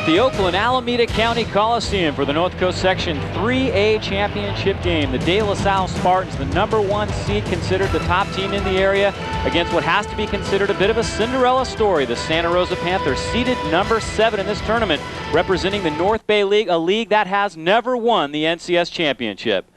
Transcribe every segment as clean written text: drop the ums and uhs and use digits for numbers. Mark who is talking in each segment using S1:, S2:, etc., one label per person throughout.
S1: at the Oakland Alameda County Coliseum for the North Coast Section 3A championship game. The De La Salle Spartans, the #1 seed, considered the top team in the area, against what has to be considered a bit of a Cinderella story. The Santa Rosa Panthers, seeded #7 in this tournament, representing the North Bay League, a league that has never won the NCS championship.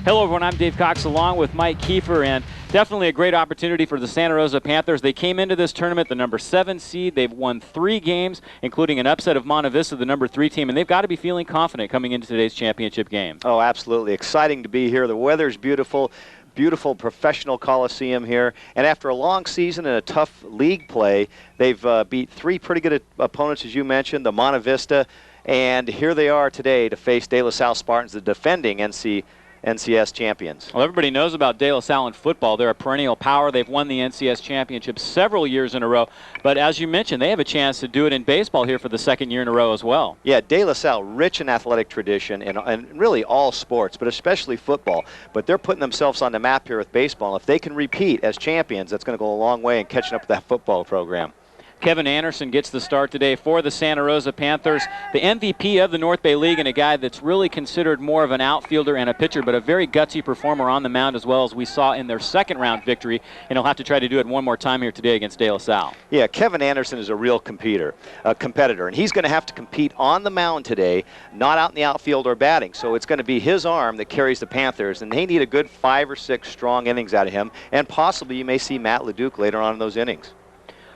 S1: Hello everyone, I'm Dave Cox along with Mike Kiefer, and definitely a great opportunity for the Santa Rosa Panthers. They came into this tournament the #7 seed. They've won 3 games, including an upset of Monte Vista, the #3 team, and they've got to be feeling confident coming into today's championship game.
S2: Oh, absolutely. Exciting to be here. The weather's beautiful. Beautiful professional coliseum here. And after a long season and a tough league play, they've beat 3 pretty good opponents, as you mentioned, the Monte Vista. And here they are today to face De La Salle Spartans, the defending NCS champions.
S1: Well, everybody knows about De La Salle in football. They're a perennial power. They've won the NCS championship several years in a row. But as you mentioned, they have a chance to do it in baseball here for the 2nd year in a row as well.
S2: Yeah, De La Salle, rich in athletic tradition and really all sports, but especially football. But they're putting themselves on the map here with baseball. If they can repeat as champions, that's going to go a long way in catching up with that football program.
S1: Kevin Anderson gets the start today for the Santa Rosa Panthers, the MVP of the North Bay League, and a guy that's really considered more of an outfielder and a pitcher, but a very gutsy performer on the mound, as well as we saw in their 2nd round victory, and he'll have to try to do it one more time here today against De La Salle.
S2: Yeah, Kevin Anderson is a real competitor, and he's going to have to compete on the mound today, not out in the outfield or batting. So it's going to be his arm that carries the Panthers, and they need a good 5 or 6 strong innings out of him, and possibly you may see Matt Leduc later on in those innings.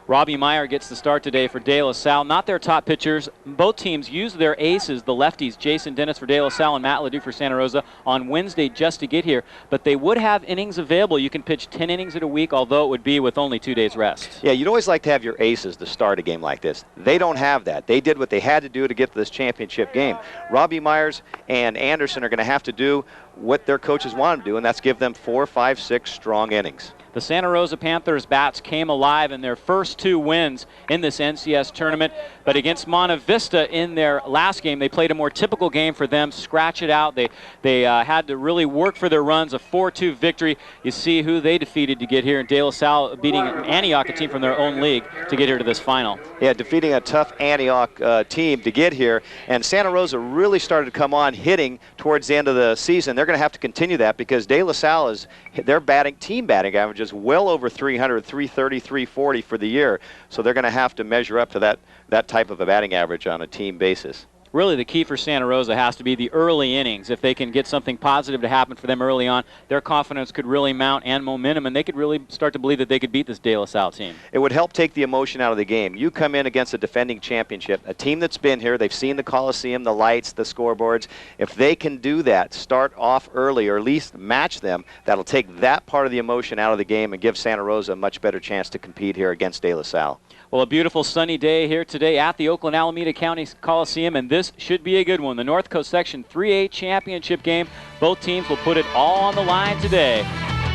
S1: Robbie Meyer gets the start today for De La Salle. Not their top pitchers. Both teams use their aces, the lefties, Jason Dennis for De La Salle and Matt Leduc for Santa Rosa, on Wednesday just to get here. But they would have innings available. You can pitch 10 innings in a week, although it would be with only 2 days rest.
S2: Yeah, you'd always like to have your aces to start a game like this. They don't have that. They did what they had to do to get to this championship game. Robbie Myers and Anderson are going to have to do what their coaches want them to do, and that's give them 4, 5, 6 strong innings.
S1: The Santa Rosa Panthers bats came alive in their first 2 wins in this NCS tournament, but against Monte Vista in their last game, they played a more typical game for them, scratch it out. They had to really work for their runs, a 4-2 victory. You see who they defeated to get here, and De La Salle beating Antioch, a team from their own league, to get here to this final.
S2: Yeah, defeating a tough Antioch team to get here, and Santa Rosa really started to come on hitting towards the end of the season. They're going to have to continue that because De La Salle their team batting average is well over 300, 330, 340 for the year. So they're going to have to measure up to that type of a batting average on a team basis.
S1: Really, the key for Santa Rosa has to be the early innings. If they can get something positive to happen for them early on, their confidence could really mount and momentum, and they could really start to believe that they could beat this De La Salle team.
S2: It would help take the emotion out of the game. You come in against a defending championship, a team that's been here, they've seen the Coliseum, the lights, the scoreboards. If they can do that, start off early or at least match them, that'll take that part of the emotion out of the game and give Santa Rosa a much better chance to compete here against De La Salle.
S1: Well, a beautiful sunny day here today at the Oakland Alameda County Coliseum, and this should be a good one. The North Coast Section 3A championship game. Both teams will put it all on the line today,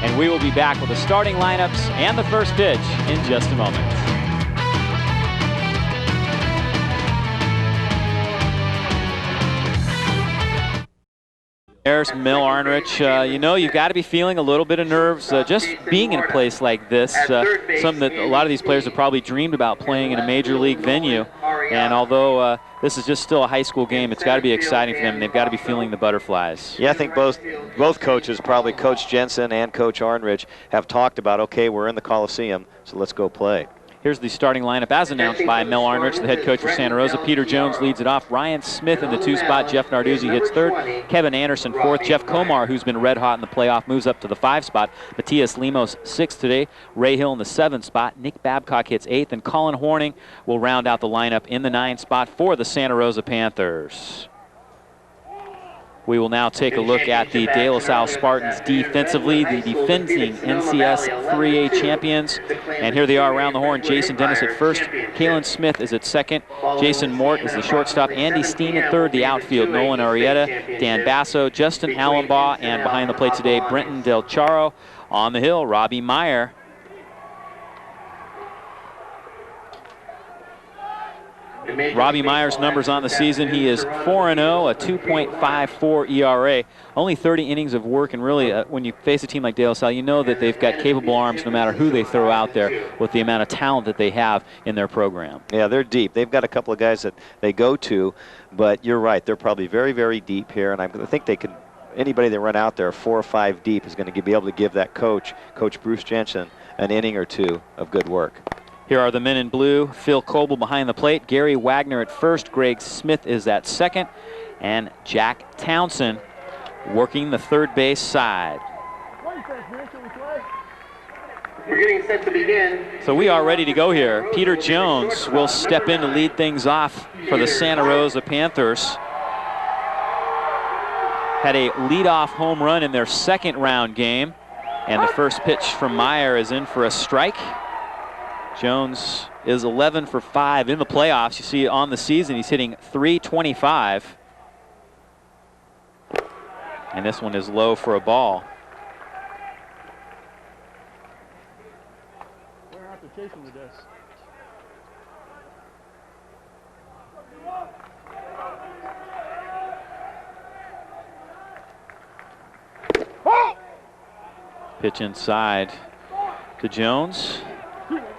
S1: and we will be back with the starting lineups and the first pitch in just a moment. There's Mel Arnrich. You know, you've got to be feeling a little bit of nerves just being in a place like this. Something that a lot of these players have probably dreamed about, playing in a major league venue. And although this is just still a high school game, it's got to be exciting for them. They've got to be feeling the butterflies.
S2: Yeah, I think both coaches, probably Coach Jensen and Coach Arnrich, have talked about, okay, we're in the Coliseum, so let's go play.
S1: Here's the starting lineup as announced by Mel Arnrich, the head coach for Santa Rosa. Peter Jones leads it off. Ryan Smith in the 2 spot. Jeff Narduzzi hits 3rd. Kevin Anderson 4th. Jeff Komar, who's been red hot in the playoff, moves up to the 5 spot. Matias Lemos 6th today. Ray Hill in the 7 spot. Nick Babcock hits 8th. And Colin Horning will round out the lineup in the 9 spot for the Santa Rosa Panthers. We will now take a look at the De La Salle Spartans defensively, the defending NCS 3A champions. And here they are around the horn. Jason Dennis at first. Kalen Smith is at second. Jason Mort is the shortstop. Andy Steen at third. The outfield, Nolan Arrieta, Dan Basso, Justin Allenbaugh, and behind the plate today, Brenton Del Charo. On the hill, Robbie Meyer. Robbie Meyer's numbers on the season. He is 4-0, a 2.54 ERA. Only 30 innings of work, and really, when you face a team like De La Salle, you know that they've got capable arms no matter who they throw out there with the amount of talent that they have in their program.
S2: Yeah, they're deep. They've got a couple of guys that they go to, but you're right. They're probably very, very deep here, and I think they could. Anybody that run out there 4 or 5 deep is going to be able to give that Coach Bruce Jensen, an inning or two of good work.
S1: Here are the men in blue. Phil Coble behind the plate. Gary Wagner at first. Greg Smith is at second. And Jack Townsend working the third base side.
S3: We're getting set to begin.
S1: So we are ready to go here. Peter Jones will step in to lead things off for the Santa Rosa Panthers. Had a leadoff home run in their second round game. And the first pitch from Meyer is in for a strike. Jones is 11 for 5 in the playoffs. You see on the season he's hitting .325. And this one is low for a ball.
S4: We're after chasing with this.
S1: Pitch inside to Jones.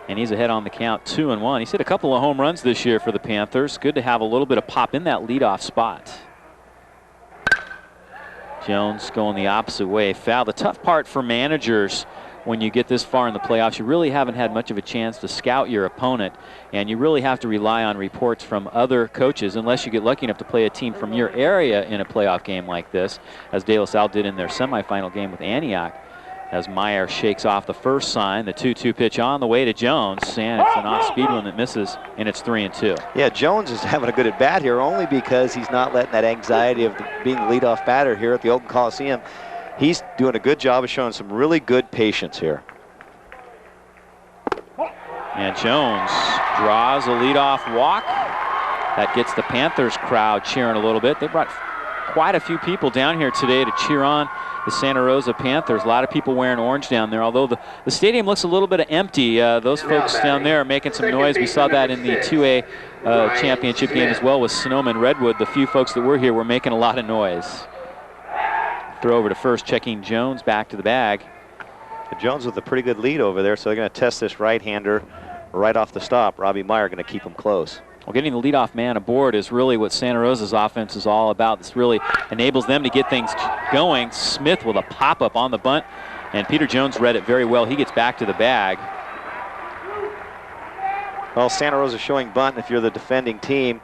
S1: And he's ahead on the count, 2-1. He's hit a couple of home runs this year for the Panthers. Good to have a little bit of pop in that leadoff spot. Jones going the opposite way. Foul. The tough part for managers when you get this far in the playoffs, you really haven't had much of a chance to scout your opponent, and you really have to rely on reports from other coaches unless you get lucky enough to play a team from your area in a playoff game like this, as De La Salle did in their semifinal game with Antioch. As Meyer shakes off the first sign, the 2-2 pitch on the way to Jones, and it's an off-speed one that misses, and it's 3-2.
S2: Yeah, Jones is having a good at bat here only because he's not letting that anxiety of being the leadoff batter here at the Oakland Coliseum. He's doing a good job of showing some really good patience here.
S1: And Jones draws a leadoff walk. That gets the Panthers crowd cheering a little bit. They brought quite a few people down here today to cheer on the Santa Rosa Panthers. A lot of people wearing orange down there, although the stadium looks a little bit empty. Those folks down there are making some noise. We saw that in the 2A championship game as well with Sonoma and Redwood. The few folks that were here were making a lot of noise. Throw over to first, checking Jones back to the bag.
S2: Jones with a pretty good lead over there, so they're going to test this right-hander right off the stop. Robbie Meyer going to keep him close.
S1: Well, getting the leadoff man aboard is really what Santa Rosa's offense is all about. This really enables them to get things going. Smith with a pop-up on the bunt, and Peter Jones read it very well. He gets back to the bag.
S2: Well, Santa Rosa showing bunt. If you're the defending team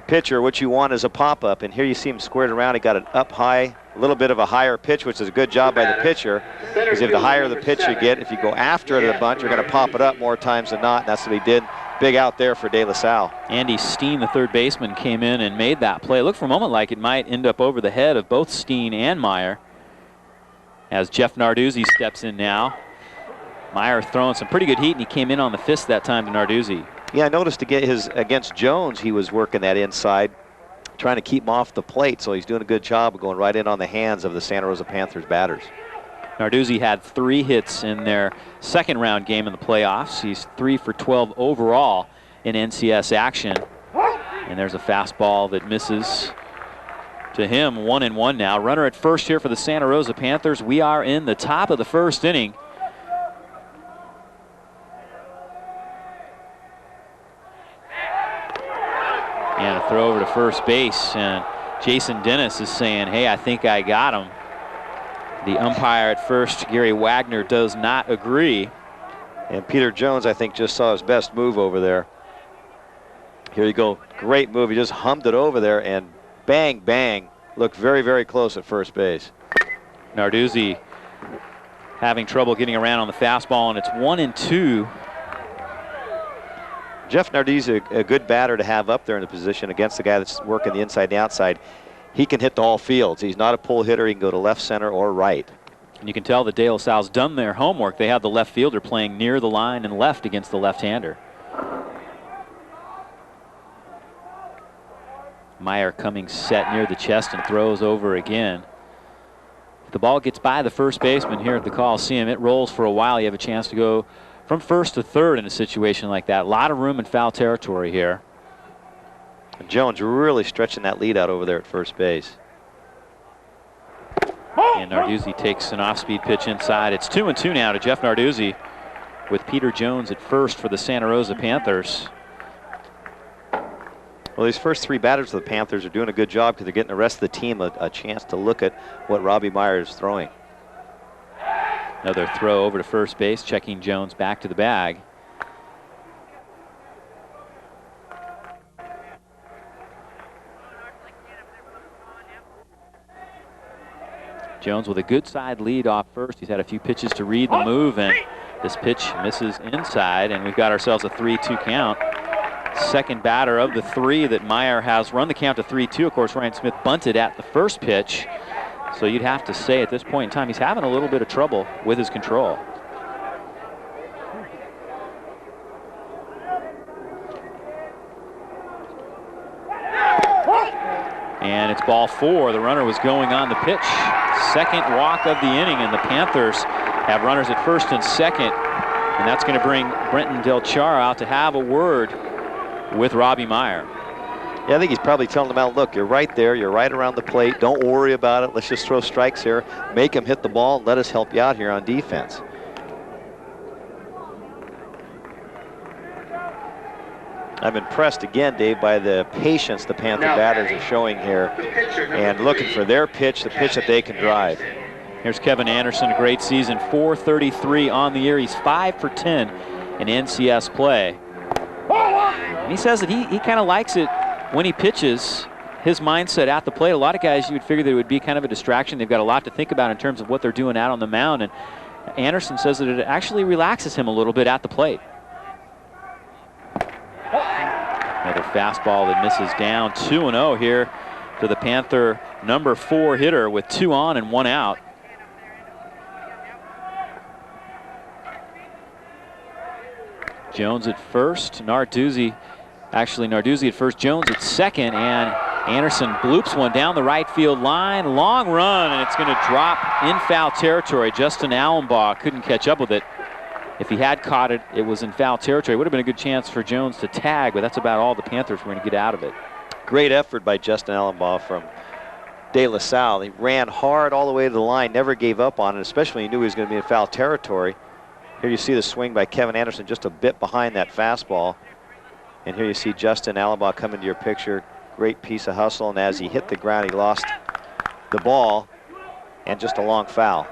S2: pitcher, what you want is a pop-up, and here you see him squared around. He got it up high, a little bit of a higher pitch, which is a good job by the pitcher, because if the higher the pitch you get, if you go after it at a bunt, you're going to pop it up more times than not, and that's what he did. Big out there for De La Salle.
S1: Andy Steen, the third baseman, came in and made that play. It looked for a moment like it might end up over the head of both Steen and Meyer. As Jeff Narduzzi steps in now. Meyer throwing some pretty good heat, and he came in on the fist that time to Narduzzi.
S2: Yeah, I noticed to get his against Jones, he was working that inside, trying to keep him off the plate, so he's doing a good job of going right in on the hands of the Santa Rosa Panthers batters.
S1: Narduzzi had 3 hits in their second round game in the playoffs. He's 3 for 12 overall in NCS action. And there's a fastball that misses to him. 1-1 now. Runner at first here for the Santa Rosa Panthers. We are in the top of the first inning. And a throw over to first base. And Jason Dennis is saying, hey, I think I got him. The umpire at first, Gary Wagner, does not agree.
S2: And Peter Jones, I think, just saw his best move over there. Here you go. Great move. He just hummed it over there and bang, bang. Looked very, very close at first base.
S1: Narduzzi having trouble getting around on the fastball, and it's 1-2.
S2: Jeff Narduzzi, a good batter to have up there in the position against the guy that's working the inside and the outside. He can hit to all fields. He's not a pull hitter. He can go to left, center, or right.
S1: And you can tell that De La Salle's done their homework. They have the left fielder playing near the line and left against the left-hander. Meyer coming set near the chest and throws over again. If the ball gets by the first baseman here at the Coliseum, it rolls for a while. You have a chance to go from first to third in a situation like that. A lot of room in foul territory here.
S2: And Jones really stretching that lead out over there at first base.
S1: And Narduzzi takes an off-speed pitch inside. It's 2-2 now to Jeff Narduzzi, with Peter Jones at first for the Santa Rosa Panthers.
S2: Well, these first 3 batters of the Panthers are doing a good job because they're getting the rest of the team a chance to look at what Robbie Meyer is throwing.
S1: Another throw over to first base, checking Jones back to the bag. Jones with a good side lead off first. He's had a few pitches to read the move, and this pitch misses inside, and we've got ourselves a 3-2 count. Second batter of the 3 that Meyer has run the count to 3-2. Of course, Ryan Smith bunted at the first pitch. So you'd have to say at this point in time, he's having a little bit of trouble with his control. And it's ball 4. The runner was going on the pitch. Second walk of the inning, and the Panthers have runners at first and second. And that's going to bring Brenton Del Chara out to have a word with Robbie Meyer.
S2: Yeah, I think he's probably telling him out, look, you're right there, you're right around the plate, don't worry about it, let's just throw strikes here, make him hit the ball, and let us help you out here on defense. I'm impressed again, Dave, by the patience the Panther batters are showing here and looking for their pitch, the pitch that they can drive.
S1: Here's Kevin Anderson, a great season, 433 on the year. He's 5 for 10 in NCS play. And he says that he kind of likes it when he pitches, his mindset at the plate. A lot of guys, you would figure that it would be kind of a distraction. They've got a lot to think about in terms of what they're doing out on the mound. And Anderson says that it actually relaxes him a little bit at the plate. Another fastball that misses down. 2-0 here to the Panther number 4 hitter with 2 on and 1 out. Jones at first, Narduzzi at first, Jones at second, and Anderson bloops one down the right field line. Long run, and it's going to drop in foul territory. Justin Allenbaugh couldn't catch up with it. If he had caught it, it was in foul territory. It would have been a good chance for Jones to tag, but that's about all the Panthers were going to get out of it.
S2: Great effort by Justin Allenbaugh from De La Salle. He ran hard all the way to the line, never gave up on it, especially when he knew he was going to be in foul territory. Here you see the swing by Kevin Anderson just a bit behind that fastball. And here you see Justin Allenbaugh come into your picture. Great piece of hustle, and as he hit the ground, he lost the ball and just a long foul.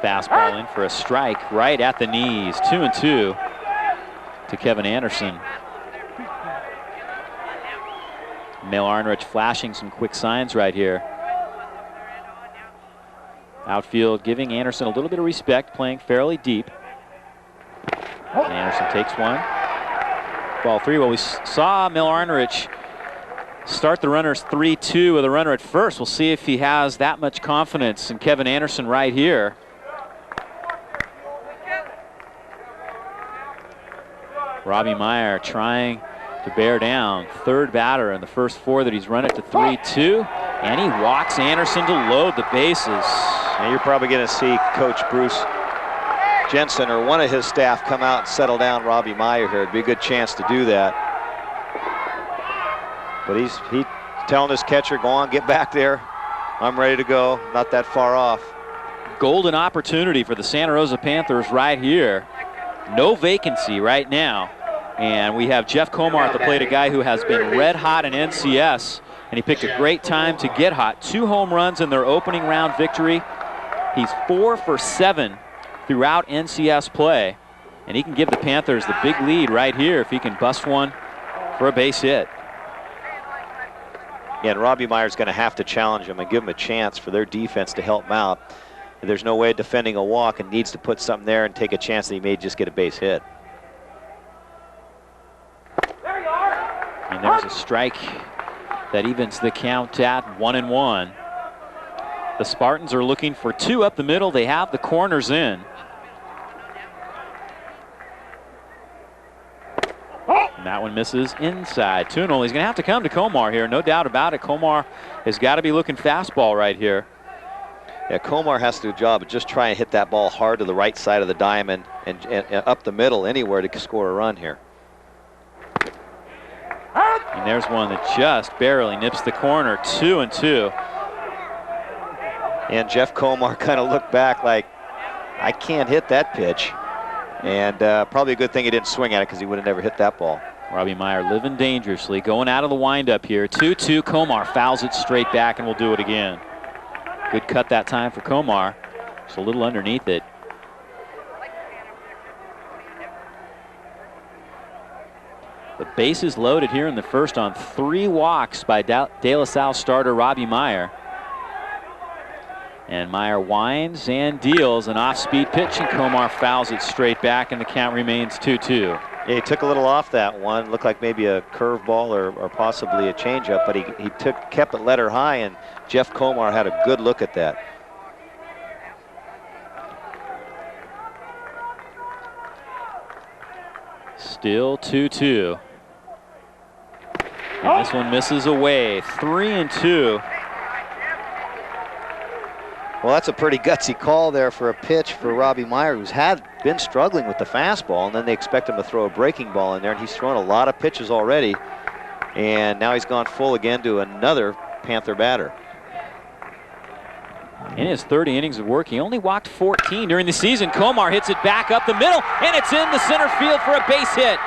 S1: Fastball in for a strike right at the knees. 2-2 to Kevin Anderson. Mel Arnrich flashing some quick signs right here. Outfield giving Anderson a little bit of respect, playing fairly deep. And Anderson takes one. Ball 3. Well, we saw Mel Arnrich start the runners 3-2 with a runner at first. We'll see if he has that much confidence in Kevin Anderson right here. Robbie Meyer trying to bear down. Third batter in the first 4 that he's run it to 3-2. And he walks Anderson to load the bases.
S2: And you're probably going to see Coach Bruce Jensen or one of his staff come out and settle down Robbie Meyer here. It'd be a good chance to do that. But he's telling his catcher, go on, get back there. I'm ready to go. Not that far off.
S1: Golden opportunity for the Santa Rosa Panthers right here. No vacancy right now. And we have Jeff Comar at the plate, a guy who has been red hot in NCS. And he picked a great time to get hot. 2 home runs in their opening round victory. He's 4 for 7 throughout NCS play. And he can give the Panthers the big lead right here if he can bust one for a base hit.
S2: Yeah, and Robbie Meyer's going to have to challenge him and give him a chance for their defense to help him out. There's no way of defending a walk, and needs to put something there and take a chance that he may just get a base hit.
S1: And there's a strike that evens the count at 1-1. The Spartans are looking for 2 up the middle. They have the corners in. And that one misses inside. 2-0. He's going to have to come to Comar here, no doubt about it. Comar has got to be looking fastball right here.
S2: Yeah, Komar has to do a job of just trying to hit that ball hard to the right side of the diamond and up the middle anywhere to score a run here.
S1: And there's one that just barely nips the corner, 2-2.
S2: And Jeff Komar kind of looked back like, I can't hit that pitch. And probably a good thing he didn't swing at it because he would have never hit that ball.
S1: Robbie Meyer living dangerously, going out of the windup here. 2-2, Komar fouls it straight back and will do it again. Good cut that time for Komar. Just a little underneath it. The bases loaded here in the first on 3 walks by De La Salle starter Robbie Meyer. And Meyer winds and deals an off-speed pitch, and Komar fouls it straight back, and the count remains 2-2.
S2: Yeah, he took a little off that one. Looked like maybe a curveball or possibly a changeup, but he kept it letter high, and Jeff Komar had a good look at that.
S1: Still 2-2. And this one misses away. 3-2.
S2: Well, that's a pretty gutsy call there for a pitch for Robbie Meyer, who's been struggling with the fastball, and then they expect him to throw a breaking ball in there, and he's thrown a lot of pitches already, and now he's gone full again to another Panther batter.
S1: In his 30 innings of work, he only walked 14 during the season. Komar hits it back up the middle, and it's in the center field for a base hit.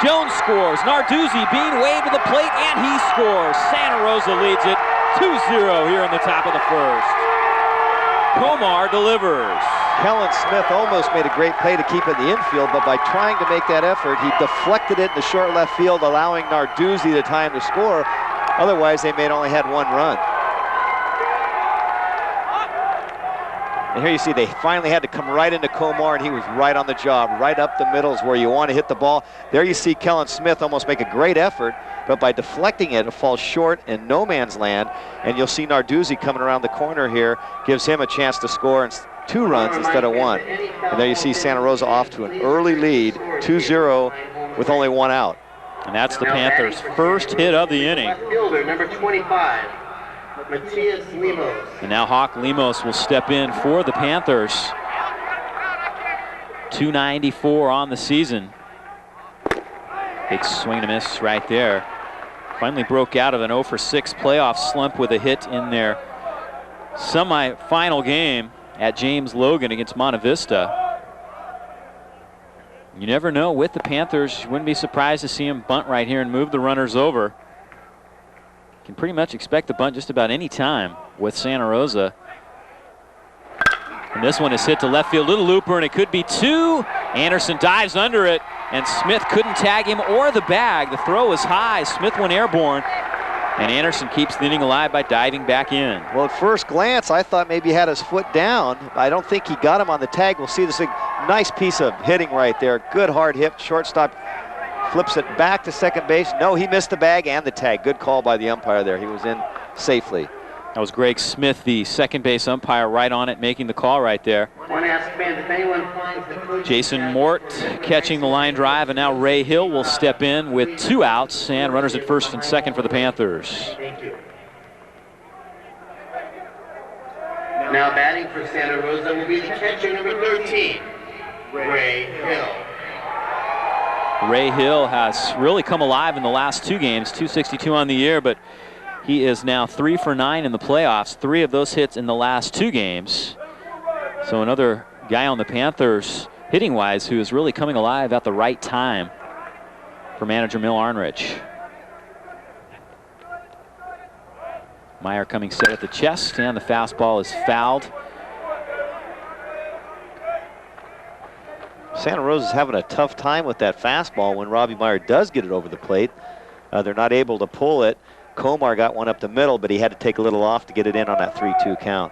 S1: Jones scores. Narduzzi being waved to the plate, and he scores. Santa Rosa leads it 2-0 here in the top of the first. Komar delivers.
S2: Kellen Smith almost made a great play to keep it in the infield, but by trying to make that effort, he deflected it in the short left field, allowing Narduzzi the time to score. Otherwise, they may have only had 1 run. And here you see they finally had to come right into Komar, and he was right on the job. Right up the middle is where you want to hit the ball. There you see Kellen Smith almost make a great effort, but by deflecting it, it falls short in no man's land. And you'll see Narduzzi coming around the corner here, gives him a chance to score 2 runs instead of 1. And there you see Santa Rosa off to an early lead, 2-0 with only 1 out.
S1: And that's the Panthers' first hit of the inning.
S3: Fielder, number 25. Matias Lemos.
S1: And now Hawk Lemos will step in for the Panthers. 294 on the season. Big swing and a miss right there. Finally broke out of an 0-for-6 playoff slump with a hit in their semi-final game at James Logan against Monte Vista. You never know with the Panthers. You wouldn't be surprised to see him bunt right here and move the runners over. Can pretty much expect the bunt just about any time with Santa Rosa. And this one is hit to left field, little looper, and it could be 2. Anderson dives under it, and Smith couldn't tag him or the bag. The throw is high. Smith went airborne, and Anderson keeps the inning alive by diving back in.
S2: Well, at first glance, I thought maybe he had his foot down. I don't think he got him on the tag. We'll see this nice piece of hitting right there. Good hard hit, shortstop. Flips it back to second base. No, he missed the bag and the tag. Good call by the umpire there. He was in safely.
S1: That was Greg Smith, the second base umpire, right on it, making the call right there. Jason Mort catching the line drive, and now Ray Hill will step in with 2 outs and runners at first and second for the Panthers.
S3: Thank you. Now batting for Santa Rosa will be the catcher, number 13, Ray Hill.
S1: Ray Hill has really come alive in the last 2 games, 262 on the year, but he is now 3 for 9 in the playoffs, 3 of those hits in the last 2 games. So another guy on the Panthers, hitting-wise, who is really coming alive at the right time for manager Mil Arnrich. Meyer coming set at the chest, and the fastball is fouled.
S2: Santa Rosa's having a tough time with that fastball when Robbie Meyer does get it over the plate. They're not able to pull it. Komar got one up the middle, but he had to take a little off to get it in on that 3-2 count.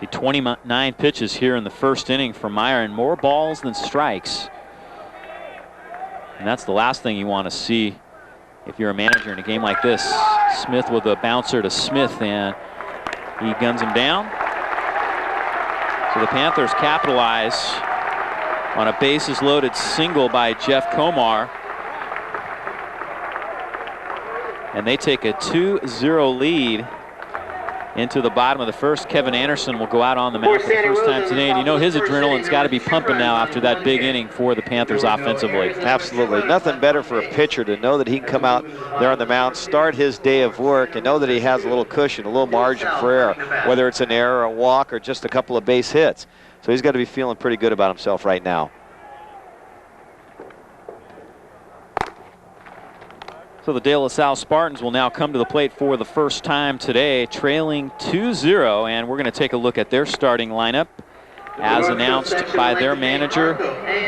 S1: See, 29 pitches here in the first inning for Meyer, and more balls than strikes. And that's the last thing you want to see if you're a manager in a game like this. Smith with a bouncer to Smith, and he guns him down. So the Panthers capitalize on a bases-loaded single by Jeff Komar. And they take a 2-0 lead into the bottom of the first. Kevin Anderson will go out on the mound for the first time today, and you know his adrenaline's got to be pumping now after that big inning for the Panthers offensively.
S2: Absolutely. Nothing better for a pitcher to know that he can come out there on the mound, start his day of work, and know that he has a little cushion, a little margin for error, whether it's an error, a walk, or just a couple of base hits. So he's got to be feeling pretty good about himself right now.
S1: So the De La Salle Spartans will now come to the plate for the first time today, trailing 2-0, and we're going to take a look at their starting lineup as announced by their manager,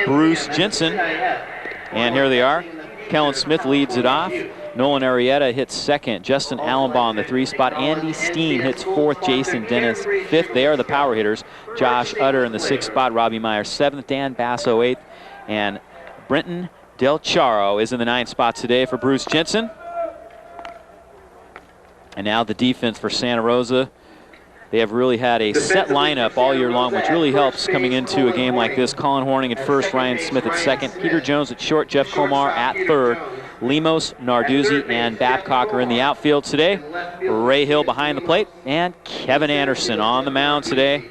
S1: Bruce Jensen. And here they are. Kellen Smith leads it off. Nolan Arrieta hits second. Justin Allenbaugh in the 3 spot. Andy Steen hits 4th. Jason Dennis 5th. They are the power hitters. Josh Utter in the 6th spot. Robbie Meyer 7th. Dan Basso 8th. And Brenton Del Charo is in the 9th spot today for Bruce Jensen. And now the defense for Santa Rosa. They have really had a set lineup all year long, which really helps coming into a game like this. Colin Horning at first, Ryan Smith at second, Peter Jones at short, Jeff Komar at third. Lemos, Narduzzi, and Babcock are in the outfield today. Ray Hill behind the plate, and Kevin Anderson on the mound today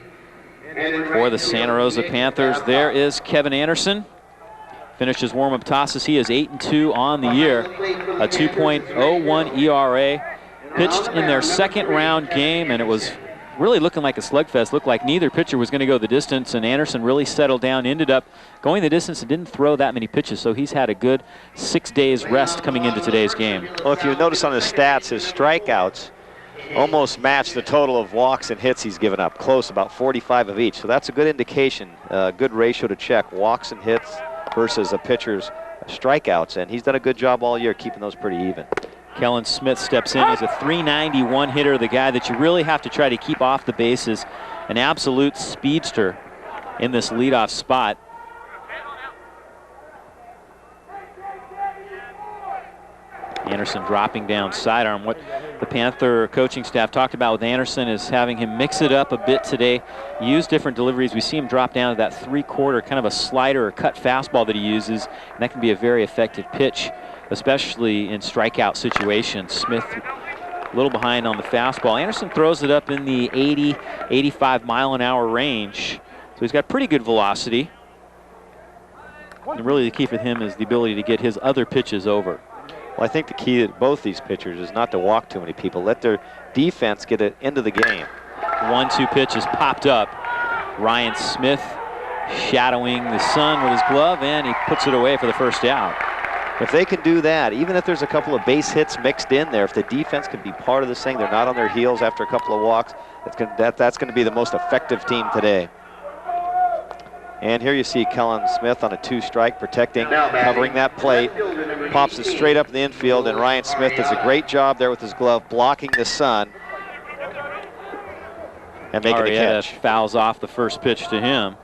S1: for the Santa Rosa Panthers. There is Kevin Anderson. Finished his warm-up tosses. He is 8-2 on the year, a 2.01 ERA. Pitched in their second round game, and it was really looking like a slugfest. Looked like neither pitcher was going to go the distance, and Anderson really settled down, ended up going the distance and didn't throw that many pitches, so he's had a good 6 days rest coming into today's game.
S2: Well, if you notice on his stats, his strikeouts almost match the total of walks and hits he's given up, close, about 45 of each. So that's a good indication, good ratio to check, walks and hits versus a pitcher's strikeouts, and he's done a good job all year keeping those pretty even.
S1: Kellen Smith steps in. He's a .391 hitter, the guy that you really have to try to keep off the bases. An absolute speedster in this leadoff spot. Anderson dropping down sidearm. What the Panther coaching staff talked about with Anderson is having him mix it up a bit today, use different deliveries. We see him drop down to that 3/4, kind of a slider or cut fastball that he uses, and that can be a very effective pitch, especially in strikeout situations. Smith a little behind on the fastball. Anderson throws it up in the 80, 85 mile an hour range, so he's got pretty good velocity. And really the key for him is the ability to get his other pitches over.
S2: Well, I think the key to both these pitchers is not to walk too many people. Let their defense get it into the game.
S1: 1-2 pitch is popped up. Ryan Smith shadowing the sun with his glove, and he puts it away for the first out.
S2: If they can do that, even if there's a couple of base hits mixed in there, if the defense can be part of this thing, they're not on their heels after a couple of walks, that's going to be the most effective team today. And here you see Kellen Smith on a 2-strike, protecting, covering that plate. Pops it straight up in the infield, and Ryan Smith does a great job there with his glove, blocking the sun and making the catch.
S1: Fouls off the first pitch to him.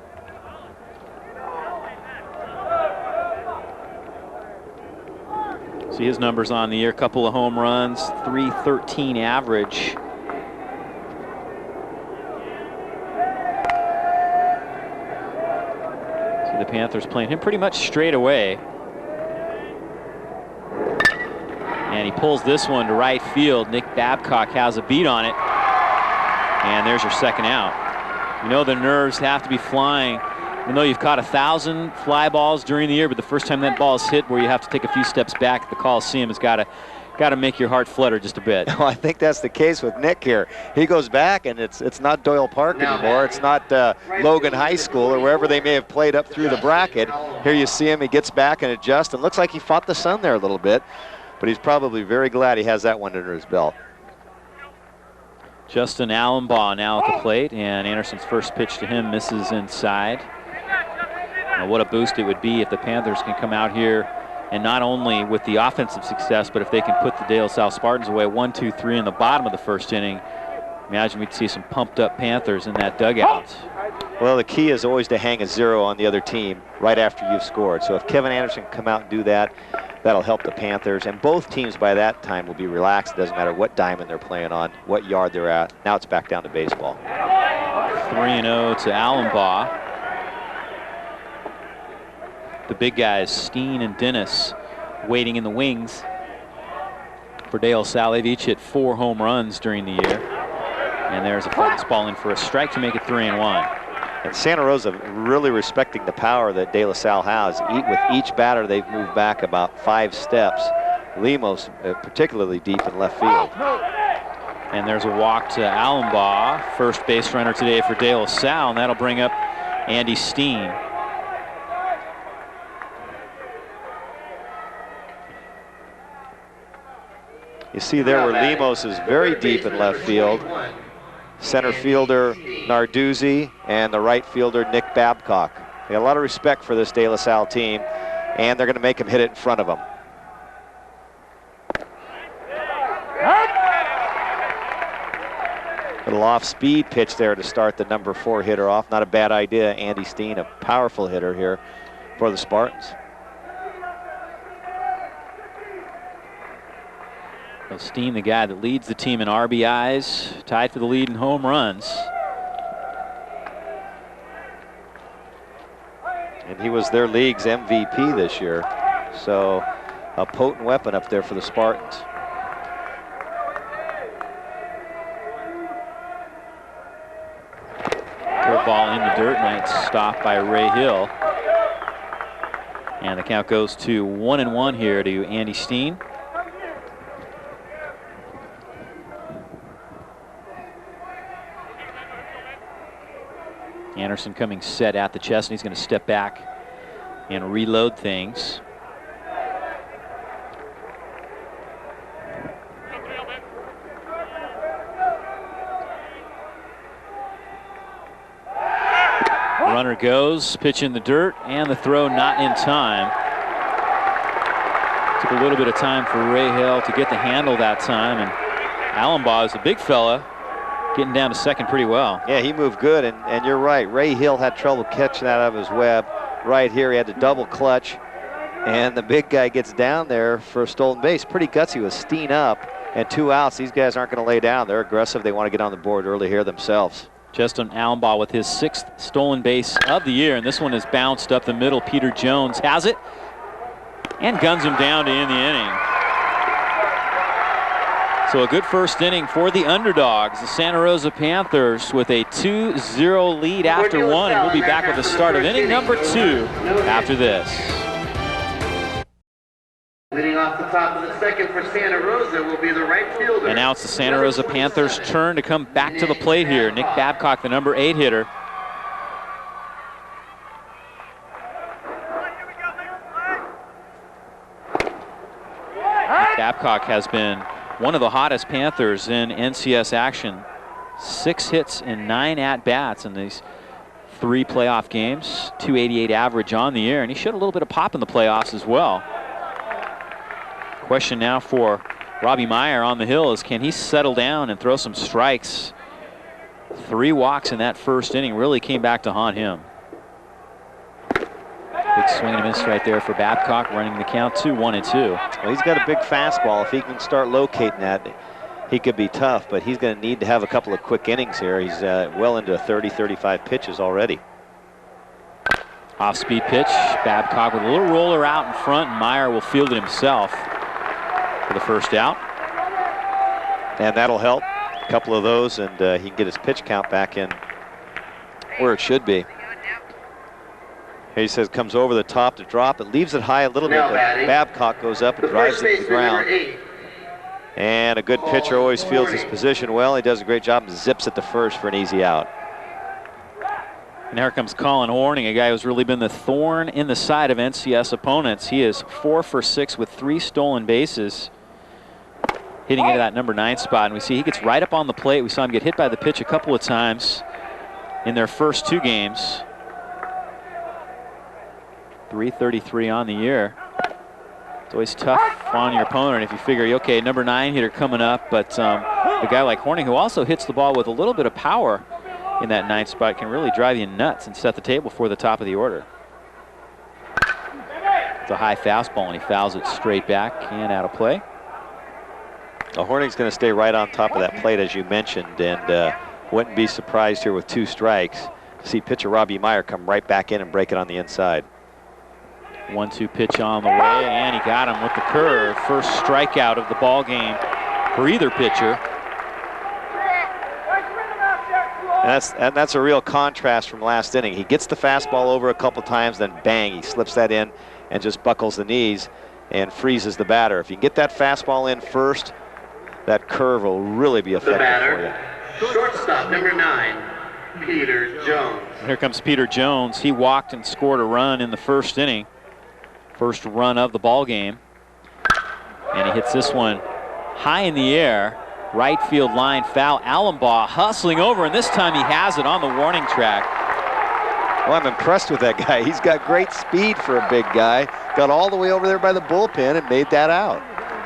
S1: See his numbers on the year, couple of home runs, .313 average. The Panthers playing him pretty much straight away. And he pulls this one to right field. Nick Babcock has a beat on it. And there's your second out. You know the nerves have to be flying. Even though you've caught 1,000 fly balls during the year, but the first time that ball is hit where you have to take a few steps back at the Coliseum has got to make your heart flutter just a bit.
S2: Well, I think that's the case with Nick here. He goes back, and it's not Doyle Park anymore. It's not Logan High School or wherever they may have played up through the bracket. Here you see him. He gets back and adjusts, and looks like he fought the sun there a little bit, but he's probably very glad he has that one under his belt.
S1: Justin Allenbaugh now at the plate, and Anderson's first pitch to him misses inside. Now, what a boost it would be if the Panthers can come out here and not only with the offensive success, but if they can put the De La Salle Spartans away 1-2-3 in the bottom of the first inning. Imagine we'd see some pumped up Panthers in that dugout.
S2: Well, the key is always to hang a 0 on the other team right after you've scored. So if Kevin Anderson can come out and do that, that'll help the Panthers. And both teams by that time will be relaxed. It doesn't matter what diamond they're playing on, what yard they're at. Now it's back down to baseball.
S1: 3-0 to Allenbaugh. The big guys, Steen and Dennis, waiting in the wings for De La Salle. They've each hit 4 home runs during the year. And there's a fastball in for a strike to make it 3-1.
S2: And Santa Rosa really respecting the power that De La Salle has. With each batter, they've moved back about 5 steps. Lemos particularly deep in left field.
S1: And there's a walk to Allenbaugh, first base runner today for De La Salle, and that'll bring up Andy Steen.
S2: You see there where Lemos is very deep in left field. Center fielder Narduzzi and the right fielder Nick Babcock. They got a lot of respect for this De La Salle team, and they're going to make him hit it in front of them. Little off-speed pitch there to start the number 4 hitter off. Not a bad idea. Andy Steen, a powerful hitter here for the Spartans.
S1: Well, Steen, the guy that leads the team in RBIs, tied for the lead in home runs.
S2: And he was their league's MVP this year. So a potent weapon up there for the Spartans.
S1: Curveball in the dirt, nice stop by Ray Hill. And the count goes to 1-1 here to Andy Steen. Anderson coming set at the chest, and he's going to step back and reload things. Runner goes, pitch in the dirt, and the throw not in time. Took a little bit of time for Ray Hill to get the handle that time, and Allenbaugh is a big fella, getting down to second pretty well.
S2: Yeah, he moved good, and you're right. Ray Hill had trouble catching that out of his web. Right here, he had to double clutch, and the big guy gets down there for a stolen base. Pretty gutsy with Steen up and 2 outs. These guys aren't going to lay down. They're aggressive. They want to get on the board early here themselves.
S1: Justin Allenbaugh with his 6th stolen base of the year, and this one is bounced up the middle. Peter Jones has it and guns him down to end the inning. So a good first inning for the underdogs, the Santa Rosa Panthers, with a 2-0 lead after 1. And we'll be back with the start of inning number 2 after this.
S3: Leading off the top of the second for Santa Rosa will be the right fielder.
S1: And now it's the Santa Rosa Panthers' turn to come back to the plate here. Nick Babcock, the number 8 hitter. Nick Babcock has been one of the hottest Panthers in NCS action. 6 hits and 9 at-bats in these 3 playoff games. .288 average on the year, and he showed a little bit of pop in the playoffs as well. Question now for Robbie Meyer on the hill is, can he settle down and throw some strikes? 3 walks in that first inning really came back to haunt him. Big swing and a miss right there for Babcock, running the count to 1-2.
S2: Well, he's got a big fastball. If he can start locating that, he could be tough, but he's going to need to have a couple of quick innings here. He's well into 30-35 pitches already.
S1: Off-speed pitch. Babcock with a little roller out in front, and Meyer will field it himself for the first out.
S2: And that'll help. A couple of those, and he can get his pitch count back in where it should be. He says comes over the top to drop. It leaves it high a little bit, but Babcock goes up and drives it to the ground. And a good pitcher always fields his position well. He does a great job and zips it to first for an easy out.
S1: And here comes Colin Horning, a guy who's really been the thorn in the side of NCS opponents. He is 4 for 6 with 3 stolen bases, hitting into that number 9 spot. And we see he gets right up on the plate. We saw him get hit by the pitch a couple of times in their first 2 games. .333 on the year. It's always tough on your opponent if you figure, okay, number 9 hitter coming up, but a guy like Horning, who also hits the ball with a little bit of power in that 9th spot, can really drive you nuts and set the table for the top of the order. It's a high fastball, and he fouls it straight back and out of play.
S2: Well, Horning's going to stay right on top of that plate, as you mentioned, and wouldn't be surprised here with 2 strikes to see pitcher Robbie Meyer come right back in and break it on the inside.
S1: 1-2 pitch on the way, and he got him with the curve. First strikeout of the ball game for either pitcher.
S2: And that's a real contrast from last inning. He gets the fastball over a couple times, then bang, he slips that in and just buckles the knees and freezes the batter. If you get that fastball in first, that curve will really be effective for you.
S3: Shortstop, number 9, Peter Jones.
S1: Here comes Peter Jones. He walked and scored a run in the first inning. First run of the ball game. And he hits this one high in the air. Right field line foul. Allenbaugh hustling over, and this time he has it on the warning track.
S2: Well, I'm impressed with that guy. He's got great speed for a big guy. Got all the way over there by the bullpen and made that out.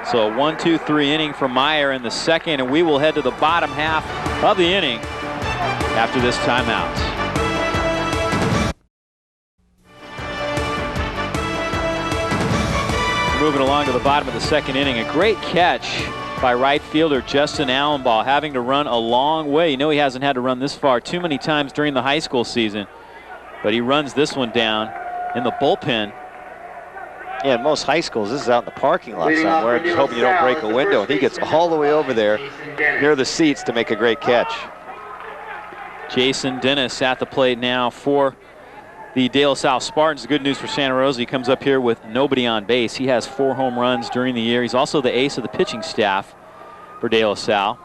S1: So a 1-2-3 inning for Meyer in the second, and we will head to the bottom half of the inning after this timeout. Moving along to the bottom of the second inning, a great catch by right fielder Justin Allenbaugh, having to run a long way. You know he hasn't had to run this far too many times during the high school season, but he runs this one down in the bullpen.
S2: Yeah, in most high schools, this is out in the parking lot somewhere, just hoping you don't break a window. And he gets all the way over there near the seats to make a great catch.
S1: Jason Dennis at the plate now for the De La Salle Spartans. The good news for Santa Rosa, he comes up here with nobody on base. He has 4 home runs during the year. He's also the ace of the pitching staff for De La Salle.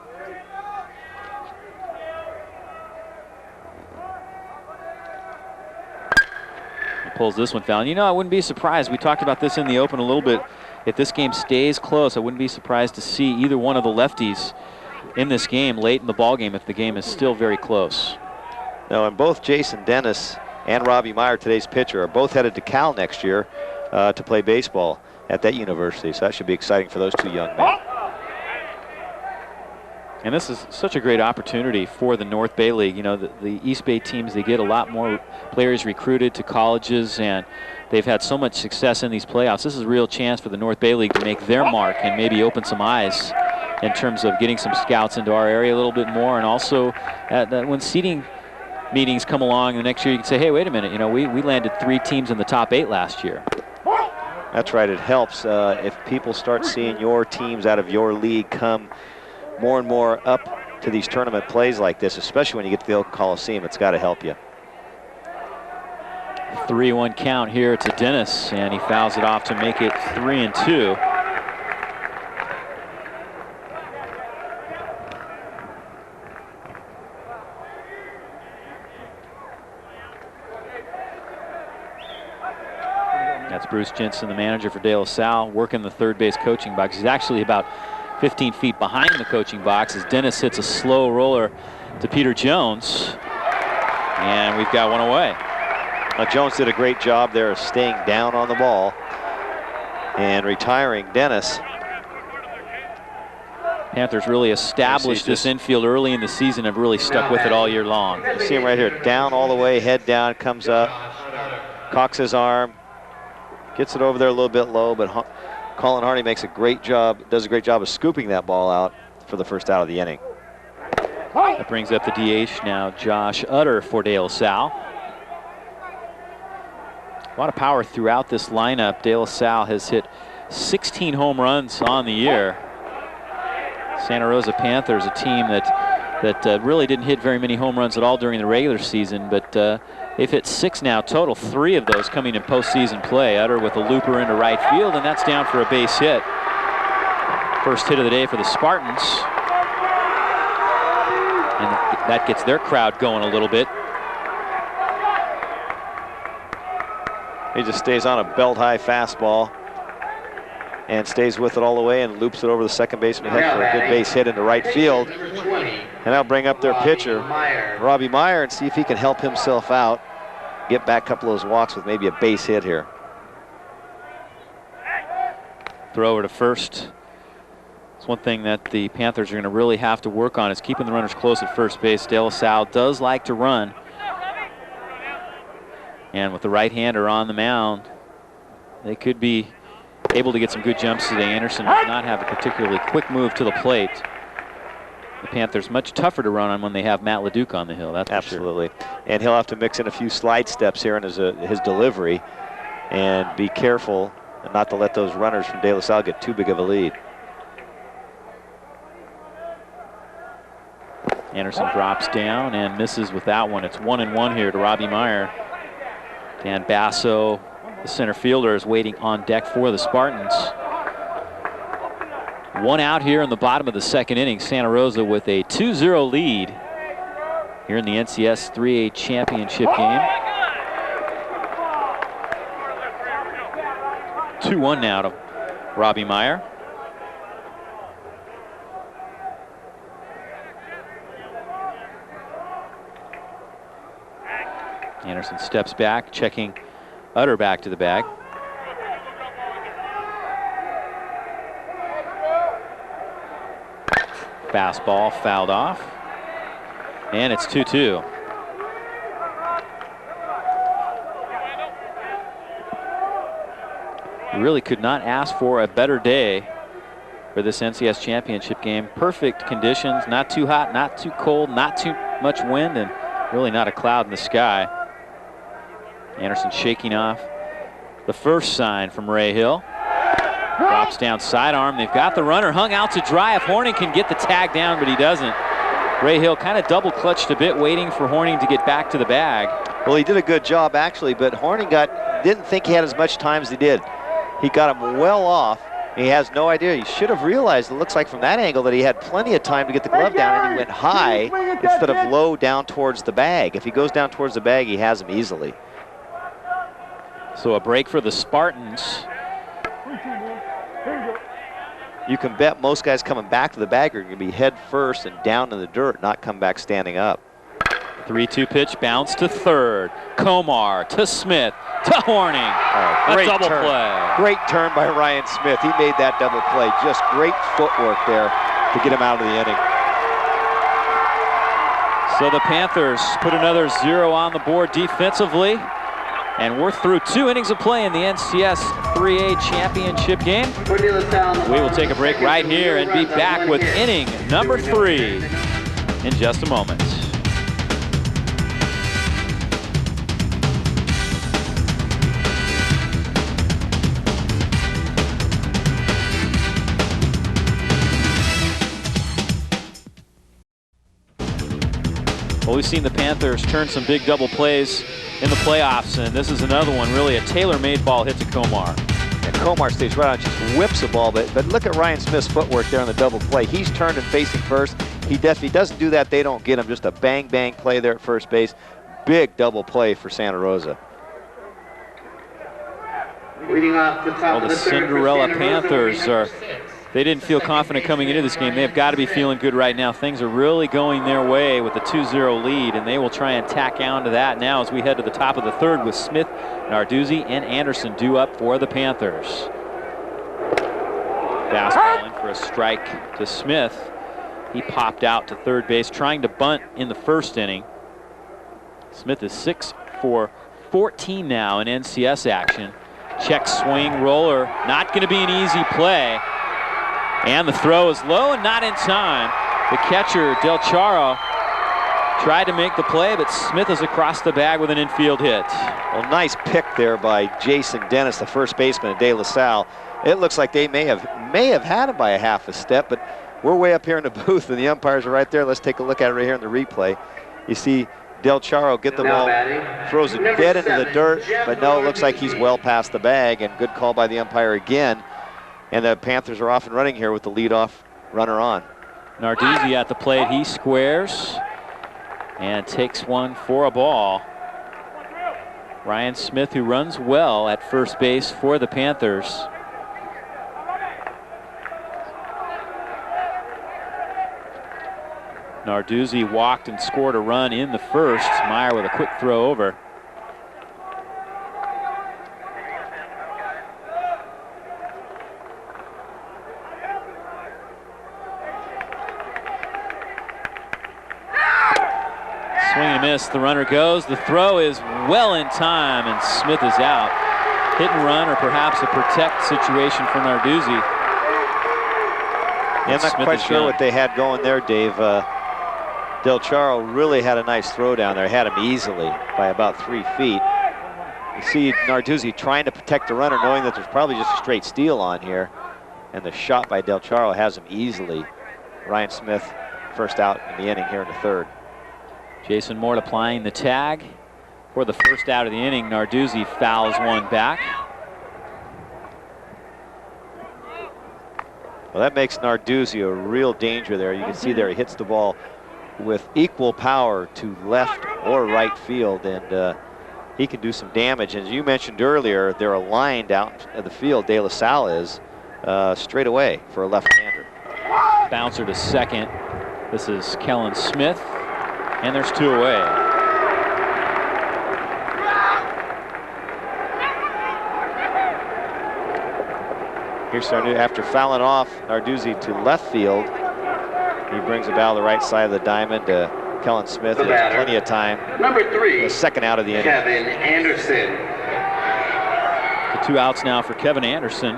S1: He pulls this one foul. You know, I wouldn't be surprised. We talked about this in the open a little bit. If this game stays close, I wouldn't be surprised to see either one of the lefties in this game late in the ball game if the game is still very close.
S2: No, and both Jason Dennis and Robbie Meyer, today's pitcher, are both headed to Cal next year to play baseball at that university. So that should be exciting for those 2 young men.
S1: And this is such a great opportunity for the North Bay League. You know, the East Bay teams, they get a lot more players recruited to colleges, and they've had so much success in these playoffs. This is a real chance for the North Bay League to make their mark and maybe open some eyes in terms of getting some scouts into our area a little bit more. And also, when seeding meetings come along the next year, you can say, hey, wait a minute, you know, we landed 3 teams in the top 8 last year.
S2: That's right. It helps if people start seeing your teams out of your league come more and more up to these tournament plays like this, especially when you get to the Oak Coliseum. It's got to help you.
S1: 3-1 count here to Dennis, and he fouls it off to make it 3-2. That's Bruce Jensen, the manager for De La Salle, working the third base coaching box. He's actually about 15 feet behind the coaching box as Dennis hits a slow roller to Peter Jones. And we've got one away.
S2: Jones did a great job there of staying down on the ball and retiring Dennis.
S1: Panthers really established this infield early in the season, have really stuck with it all year long.
S2: You see him right here, down all the way, head down, comes up, cocks his arm, gets it over there a little bit low, but Colin Harney makes a great job, does a great job of scooping that ball out for the first out of the inning.
S1: That brings up the DH now, Josh Utter for De La Salle. A lot of power throughout this lineup. De La Salle has hit 16 home runs on the year. Santa Rosa Panthers, a team that really didn't hit very many home runs at all during the regular season, but they've hit 6 now total, 3 of those coming in postseason play. Utter with a looper into right field, and that's down for a base hit. First hit of the day for the Spartans. And that gets their crowd going a little bit.
S2: He just stays on a belt-high fastball and stays with it all the way and loops it over the second baseman head for a good base hit into right field. And I'll bring up their pitcher, Robbie Meyer, and see if he can help himself out, get back a couple of those walks with maybe a base hit here.
S1: Throw over to first. It's one thing that the Panthers are going to really have to work on is keeping the runners close at first base. De La Salle does like to run. And with the right-hander on the mound, they could be able to get some good jumps today. Anderson does not have a particularly quick move to the plate. The Panthers much tougher to run on when they have Matt LeDuc on the hill. That's
S2: absolutely. And he'll have to mix in a few slide steps here in his delivery and be careful not to let those runners from De La Salle get too big of a lead.
S1: Anderson drops down and misses with that one. It's 1-1 here to Robbie Meyer. Dan Basso, the center fielder, is waiting on deck for the Spartans. One out here in the bottom of the second inning. Santa Rosa with a 2-0 lead here in the NCS 3A championship game. 2-1 now to Robbie Meyer. Anderson steps back, checking Utter back to the bag. Fastball fouled off. And it's 2-2. You really could not ask for a better day for this NCS championship game. Perfect conditions, not too hot, not too cold, not too much wind, and really not a cloud in the sky. Anderson shaking off the first sign from Ray Hill. Drops down sidearm. They've got the runner hung out to dry if Horning can get the tag down, but he doesn't. Ray Hill kind of double clutched a bit, waiting for Horning to get back to the bag.
S2: Well, he did a good job actually, but Horning didn't think he had as much time as he did. He got him well off. He has no idea. He should have realized, it looks like from that angle, that he had plenty of time to get the glove down, and he went high instead of low down towards the bag. If he goes down towards the bag, he has him easily.
S1: So a break for the Spartans.
S2: You can bet most guys coming back to the bag are going to be head first and down in the dirt, not come back standing up.
S1: 3-2 pitch, bounce to third. Komar to Smith to Horning.
S2: Great
S1: a double
S2: turn.
S1: play.
S2: Great turn by Ryan Smith. He made that double play. Just great footwork there to get him out of the inning.
S1: So the Panthers put another 0 on the board defensively. And we're through 2 innings of play in the NCS 3A championship game. We will take a break right here and be back with inning number 3 in just a moment. Well, we've seen the Panthers turn some big double plays in the playoffs, and this is another one, really a tailor-made ball hit to Komar.
S2: And Komar stays right on, just whips the ball, but look at Ryan Smith's footwork there on the double play. He's turned and facing first. If he doesn't do that, they don't get him. Just a bang-bang play there at first base. Big double play for Santa Rosa.
S1: Well, the Cinderella Panthers they didn't feel confident coming into this game. They have got to be feeling good right now. Things are really going their way with a 2-0 lead, and they will try and tack on to that now as we head to the top of the third with Smith, Narduzzi, and Anderson due up for the Panthers. Fastball in for a strike to Smith. He popped out to third base, trying to bunt in the first inning. Smith is 6 for 14 now in NCS action. Check swing roller, not going to be an easy play. And the throw is low and not in time. The catcher, Del Charo, tried to make the play, but Smith is across the bag with an infield hit.
S2: Well, nice pick there by Jason Dennis, the first baseman of De La Salle. It looks like they may have had him by a half a step, but we're way up here in the booth, and the umpires are right there. Let's take a look at it right here in the replay. You see Del Charo get the ball, throws it dead into the dirt, but no, it looks like he's well past the bag, and good call by the umpire again. And the Panthers are off and running here with the leadoff runner on.
S1: Narduzzi at the plate. He squares and takes one for a ball. Ryan Smith, who runs well at first base for the Panthers. Narduzzi walked and scored a run in the first. Meyer with a quick throw over. Swing and a miss, the runner goes. The throw is well in time, and Smith is out. Hit and run, or perhaps a protect situation for Narduzzi.
S2: Yeah, I'm not quite sure what they had going there, Dave. Del Charo really had a nice throw down there. Had him easily by about 3 feet. You see Narduzzi trying to protect the runner, knowing that there's probably just a straight steal on here. And the shot by Del Charo has him easily. Ryan Smith first out in the inning here in the third.
S1: Jason Mort applying the tag for the first out of the inning. Narduzzi fouls one back.
S2: Well, that makes Narduzzi a real danger there. You can see there he hits the ball with equal power to left or right field, and he can do some damage. As you mentioned earlier, they're aligned out of the field. De La Salle is straight away for a left-hander.
S1: Bouncer to second. This is Kellen Smith, and there's 2 away.
S2: Here's Narduzzi after fouling off Narduzzi to left field. He brings the ball to the right side of the diamond to Kellen Smith. He has plenty of time.
S3: Number 3,
S2: the second out of the inning.
S3: Kevin Anderson.
S1: The 2 outs now for Kevin Anderson.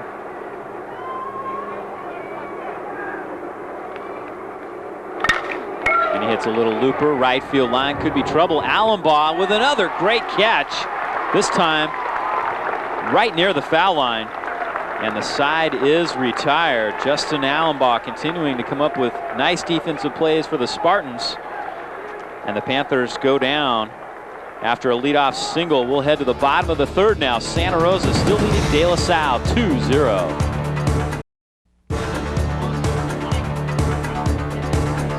S1: And he hits a little looper, right field line, could be trouble. Allenbaugh with another great catch. This time right near the foul line. And the side is retired. Justin Allenbaugh continuing to come up with nice defensive plays for the Spartans. And the Panthers go down after a leadoff single. We'll head to the bottom of the third now. Santa Rosa still leading De La Salle 2-0.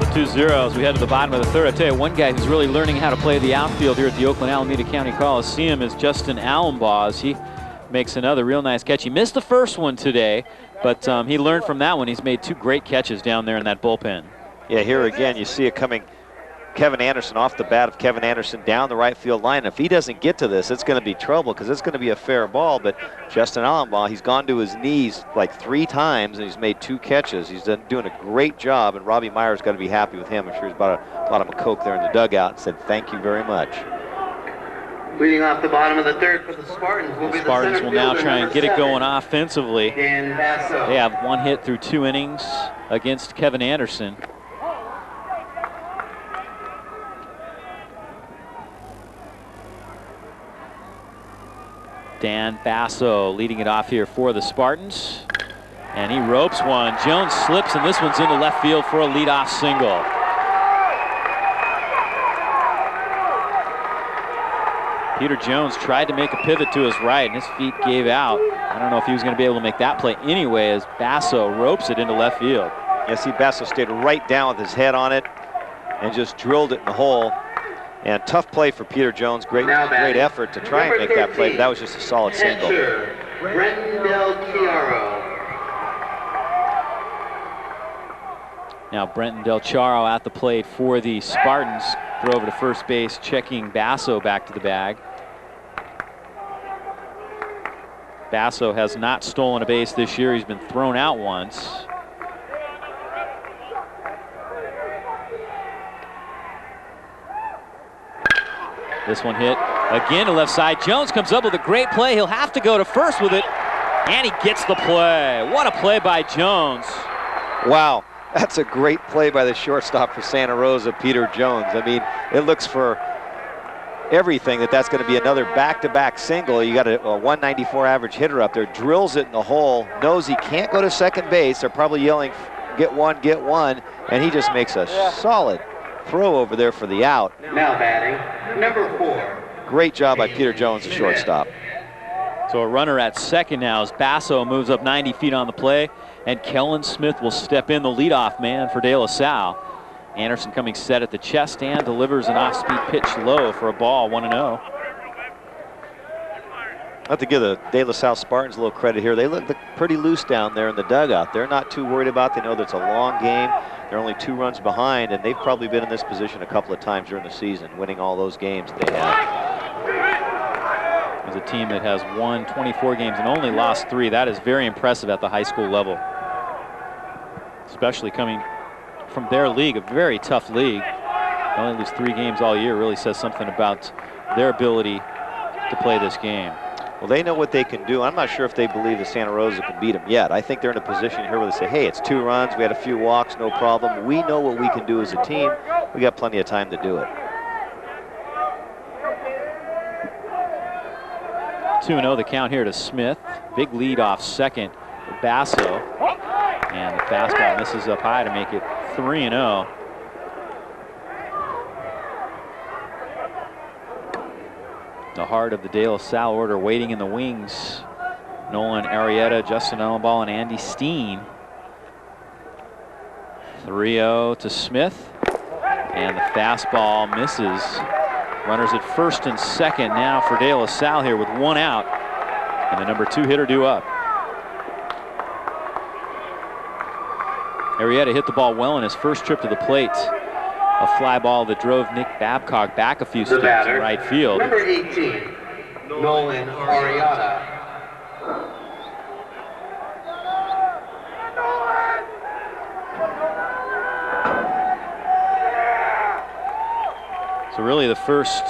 S1: So 2-0 as we head to the bottom of the third. I tell you, one guy who's really learning how to play the outfield here at the Oakland Alameda County Coliseum is Justin Allenbaugh, as he makes another real nice catch. He missed the first one today, but he learned from that one. He's made 2 great catches down there in that bullpen.
S2: Yeah, here again, you see it coming. Kevin Anderson off the bat of Kevin Anderson down the right field line. If he doesn't get to this, it's going to be trouble because it's going to be a fair ball. But Justin Allenbaugh, he's gone to his knees like 3 times and he's made 2 catches. He's doing a great job, and Robbie Meyer's got to be happy with him. I'm sure he's bought him a Coke there in the dugout and said thank you very much.
S3: Leading off the bottom of the third for the Spartans will be the
S1: Spartans will now try and get it going offensively.
S3: Dan Basso.
S1: They have 1 hit through 2 innings against Kevin Anderson. Dan Basso leading it off here for the Spartans. And he ropes one. Jones slips, and this one's into left field for a leadoff single. Peter Jones tried to make a pivot to his right, and his feet gave out. I don't know if he was going to be able to make that play anyway, as Basso ropes it into left field.
S2: Yeah, see, Basso stayed right down with his head on it and just drilled it in the hole. And tough play for Peter Jones. Great effort to try and make that play, but that was just a solid single.
S3: Brenton Del Chiaro.
S1: Now Brenton Del Chiaro at the plate for the Spartans. Throw over to first base, checking Basso back to the bag. Basso has not stolen a base this year. He's been thrown out once. This one hit again to left side. Jones comes up with a great play. He'll have to go to first with it, and he gets the play. What a play by Jones.
S2: Wow, that's a great play by the shortstop for Santa Rosa, Peter Jones. I mean, it looks for everything that's going to be another back-to-back single. You got a 194 average hitter up there, drills it in the hole, knows he can't go to second base. They're probably yelling, get one, and he just makes a solid throw over there for the out.
S3: Now batting, number 4.
S2: Great job by Peter Jones, the shortstop.
S1: So a runner at second now as Basso moves up 90 feet on the play, and Kellen Smith will step in, the leadoff man for De La Salle. Anderson coming set at the chest and delivers an off-speed pitch low for a ball, 1-0.
S2: I have to give the De La Salle Spartans a little credit here. They look pretty loose down there in the dugout. They're not too worried about it. They know that it's a long game. They're only 2 runs behind, and they've probably been in this position a couple of times during the season, winning all those games they have.
S1: As a team that has won 24 games and only lost 3, that is very impressive at the high school level. Especially coming from their league, a very tough league. They only lose 3 games all year. Really says something about their ability to play this game.
S2: Well, they know what they can do. I'm not sure if they believe that Santa Rosa can beat them yet. I think they're in a position here where they say, hey, it's 2 runs. We had a few walks, no problem. We know what we can do as a team. We got plenty of time to do it.
S1: 2-0 the count here to Smith. Big lead off second for Basso. And the fastball misses up high to make it 3-0. The heart of the De La Salle order waiting in the wings. Nolan Arrieta, Justin Ellenball, and Andy Steen. 3-0 to Smith. And the fastball misses. Runners at first and second now for De La Salle here with 1 out. And the number 2 hitter due up. Arrieta hit the ball well in his first trip to the plate. A fly ball that drove Nick Babcock back a few steps in right field.
S3: Number 18, Nolan Arrieta.
S1: So really the first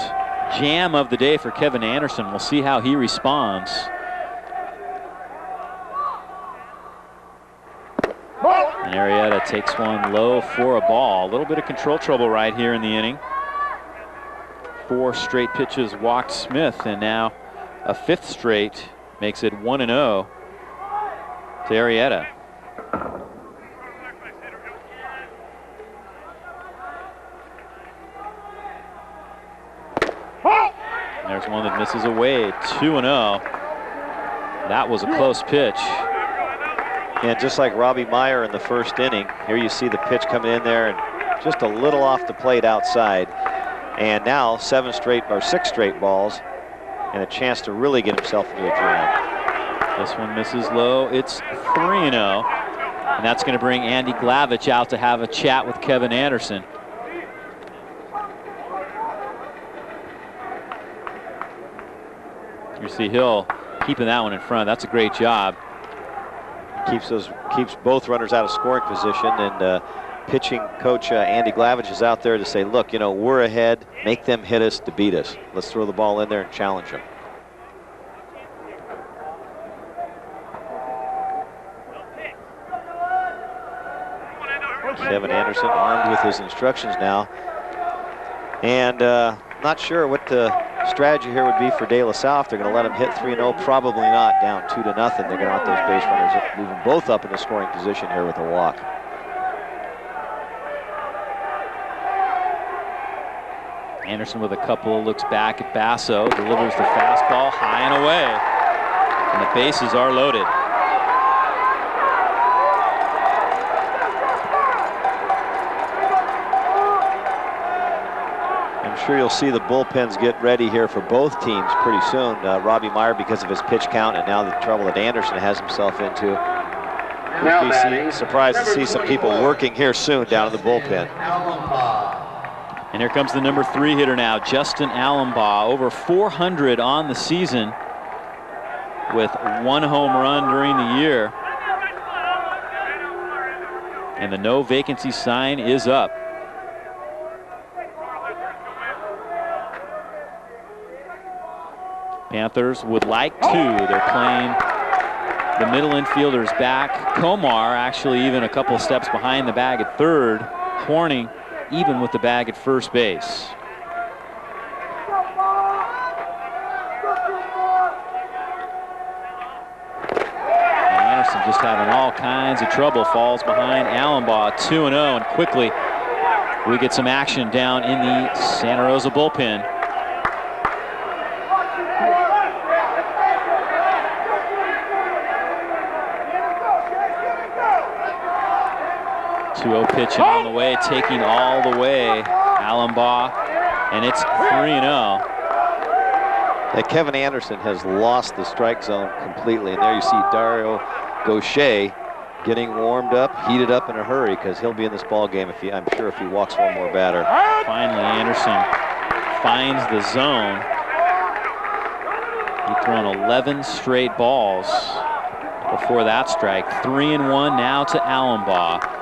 S1: jam of the day for Kevin Anderson. We'll see how he responds. And Arrieta takes one low for a ball. A little bit of control trouble right here in the inning. 4 straight pitches walked Smith, and now a 5th straight makes it 1-0 to Arrieta. There's one that misses away, 2-0. That was a close pitch.
S2: And just like Robbie Meyer in the first inning, here you see the pitch coming in there and just a little off the plate outside. And now 6 straight balls and a chance to really get himself into a jam.
S1: This one misses low. It's 3-0. And that's going to bring Andy Glavich out to have a chat with Kevin Anderson. You see Hill keeping that one in front. That's a great job.
S2: Keeps both runners out of scoring position, and pitching coach Andy Glavich is out there to say, look, you know, we're ahead, make them hit us to beat us. Let's throw the ball in there and challenge them. Kevin Anderson armed with his instructions now, and not sure what the strategy here would be for De La Salle. If they're going to let him hit 3-0, probably not. Down 2-0. They're going to want those base runners moving both up in the scoring position here with a walk.
S1: Anderson with a couple, looks back at Basso, delivers the fastball high and away. And the bases are loaded.
S2: I'm sure you'll see the bullpens get ready here for both teams pretty soon. Robbie Meyer, because of his pitch count, and now the trouble that Anderson has himself into. We'll be surprised to see some people working here soon down in the bullpen.
S1: And here comes the number 3 hitter now, Justin Allenbaugh, over 400 on the season with 1 home run during the year. And the no vacancy sign is up. Panthers would like to. They're playing the middle infielders back. Komar actually even a couple of steps behind the bag at third. Horning even with the bag at first base. And Anderson just having all kinds of trouble. Falls behind Allenbaugh, 2-0, and quickly we get some action down in the Santa Rosa bullpen. 2-0 pitch on the way, taking all the way, Allenbaugh, and it's 3-0.
S2: Kevin Anderson has lost the strike zone completely, and there you see Dario Gaucher getting warmed up, heated up in a hurry, because he'll be in this ball game I'm sure if he walks one more batter.
S1: Finally, Anderson finds the zone. He'd thrown 11 straight balls before that strike. 3-1 now to Allenbaugh.